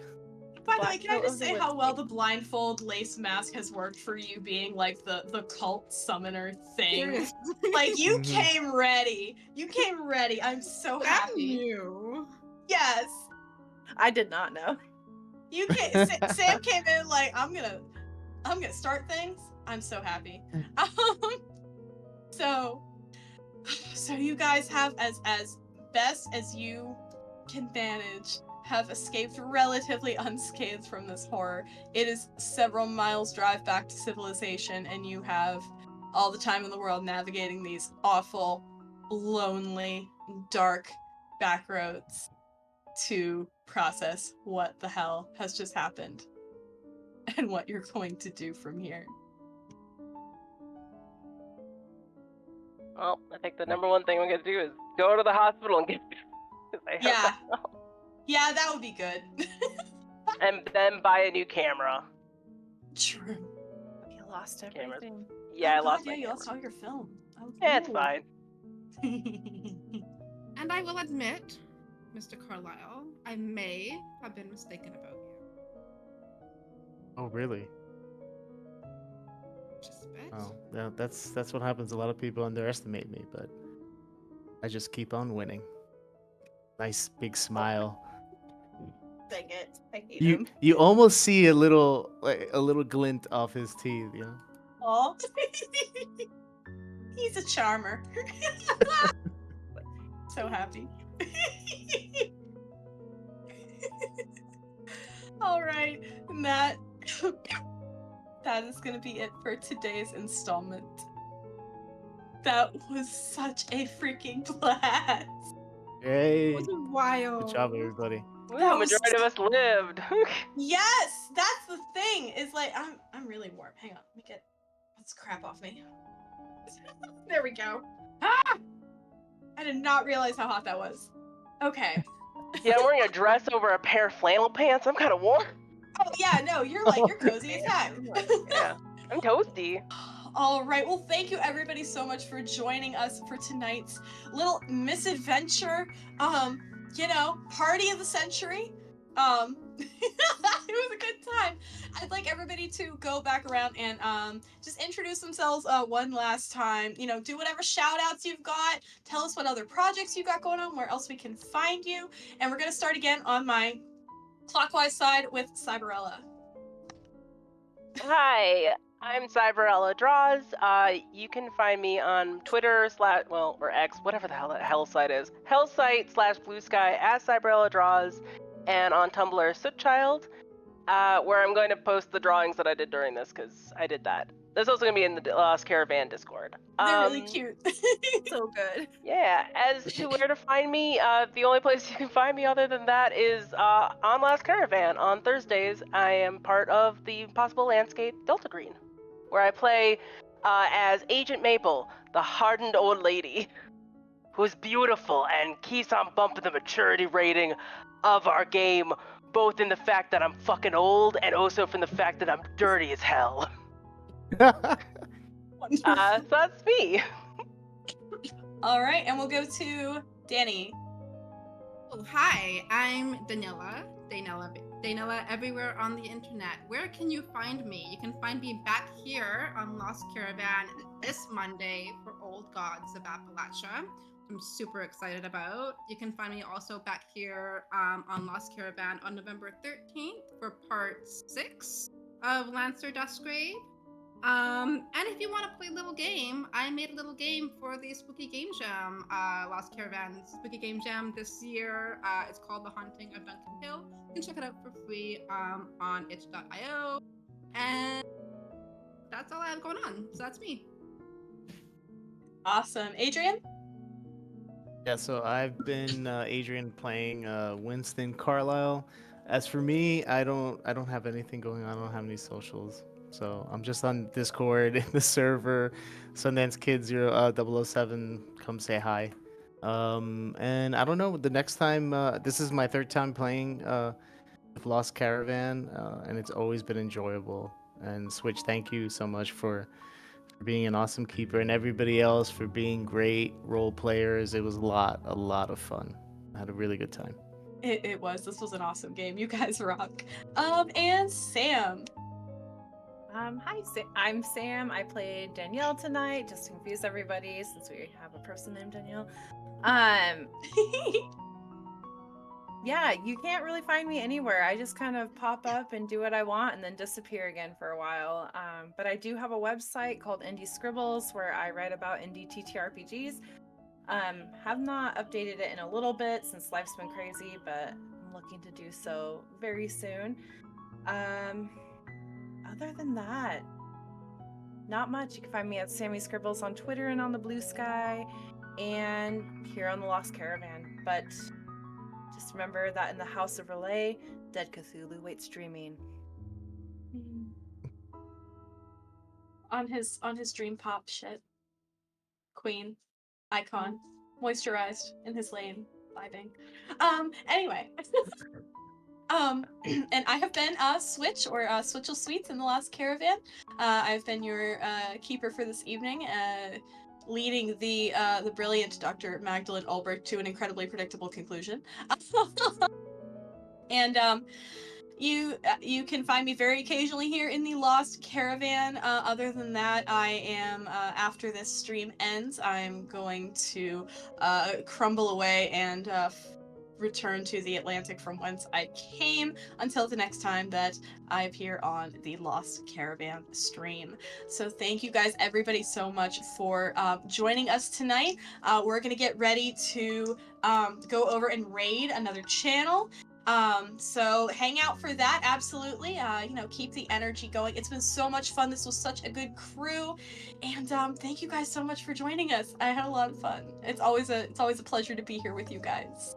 By the way, Black can I Goat just of the say Wood. how well the blindfold lace mask has worked for you being, like, the cult summoner thing? Seriously. Like, you Mhm. came ready. You came ready. I'm so That happy. you. Yes. I did not know. You came, Sam came in like, I'm gonna start things. I'm so happy. So you guys have, as best as you can manage, have escaped relatively unscathed from this horror. It is several miles drive back to civilization, and you have all the time in the world navigating these awful, lonely, dark back roads to process what the hell has just happened and what you're going to do from here. Well, I think the number one thing we're gonna do is go to the hospital and get. Yeah. Yeah, that would be good. And then buy a new camera. True. You lost Cameras. everything. Yeah, I Oh, lost God, my yeah, you camera. lost all your film. Oh, Yeah, it's cool. fine. And I will admit, Mr. Carlisle, I may have been mistaken about you. Oh, really? Just a bit. Oh, yeah. That's what happens. A lot of people underestimate me, but I just keep on winning. Nice big smile. Dang it. I hate You him. you almost see a little glint off his teeth, you know. Aw. He's a charmer. So happy. All right, and that is gonna be it for today's installment. That was such a freaking blast. Hey, It was wild. good job, everybody. Woo, That was- majority of us lived. Yes, that's the thing. Is like I'm really warm. Hang on, let me get this crap off me. There we go. Ah! I did not realize how hot that was. Okay. Yeah, I'm wearing a dress over a pair of flannel pants. I'm kind of warm. Oh yeah, no, you're cozy as heck. Yeah, I'm toasty. All right. Well, thank you everybody so much for joining us for tonight's little misadventure. Party of the century. It was a good time. I'd like everybody to go back around and just introduce themselves one last time. Do whatever shout outs you've got. Tell us what other projects you got going on, where else we can find you. And we're gonna start again on my clockwise side with Cyberella. Hi, I'm Cyberella Draws. You can find me on Twitter or X, whatever the hell site is. Hellsite/Blue Sky as Cyberella Draws, and on Tumblr Sootchild, where I'm going to post the drawings that I did during this because I did that. There's also going to be in the Lost Caravan Discord. They're really cute. So good. Yeah, as to where to find me, the only place you can find me other than that is on Last Caravan. On Thursdays, I am part of the Possible Landscape Delta Green, where I play as Agent Maple, the hardened old lady, who's beautiful and keeps on bumping the maturity rating of our game, both in the fact that I'm fucking old and also from the fact that I'm dirty as hell. So that's me. All right, and we'll go to Danny. Oh, hi, I'm Daniela. Daniela everywhere on the internet. Where can you find me? You can find me back here on Lost Caravan this Monday for Old Gods of Appalachia. I'm super excited about. You can find me also back here on Lost Caravan on November 13th for part 6 of Lancer Dustgrave. And if you want to play a little game, I made a little game for the Spooky Game Jam, Lost Caravan Spooky Game Jam this year. It's called The Haunting of Duncan Hill. You can check it out for free on itch.io. And that's all I have going on. So that's me. Awesome. Adrian? Yeah, so I've been Adrian playing Winston Carlisle. As for me, I don't have anything going on. I don't have any socials. So I'm just on Discord in the server. Sundance Kid 007, come say hi. And I don't know, the next time, this is my third time playing with Lost Caravan, and it's always been enjoyable. And Switch, thank you so much for being an awesome keeper, and everybody else for being great role players. It was a lot of fun. I had a really good time. It was. This was an awesome game. You guys rock. And Sam. Hi, I'm Sam. I played Danielle tonight, just to confuse everybody since we have a person named Danielle. Yeah, you can't really find me anywhere. I just kind of pop up and do what I want and then disappear again for a while. But I do have a website called Indie Scribbles where I write about indie TTRPGs. Have not updated it in a little bit since life's been crazy, but I'm looking to do so very soon. Other than that, not much. You can find me at Sammy Scribbles on Twitter and on the Blue Sky and here on the Lost Caravan. But just remember that in the House of Relay, Dead Cthulhu waits dreaming. On his dream pop shit. Queen. Icon. Moisturized in his lane. Vibing. Anyway. And I have been Switch, or Switchel Sweets in the Lost Caravan. I've been your keeper for this evening, leading the brilliant Dr. Magdalene Ulbert to an incredibly predictable conclusion. And you can find me very occasionally here in the Lost Caravan. Other than that, I am, after this stream ends, I'm going to crumble away and return to the Atlantic from whence I came until the next time that I appear on the Lost Caravan stream. So thank you guys, everybody, so much for joining us tonight. We're gonna get ready to go over and raid another channel. So hang out for that, absolutely. Keep the energy going. It's been so much fun. This was such a good crew, and thank you guys so much for joining us. I had a lot of fun. It's always a pleasure to be here with you guys.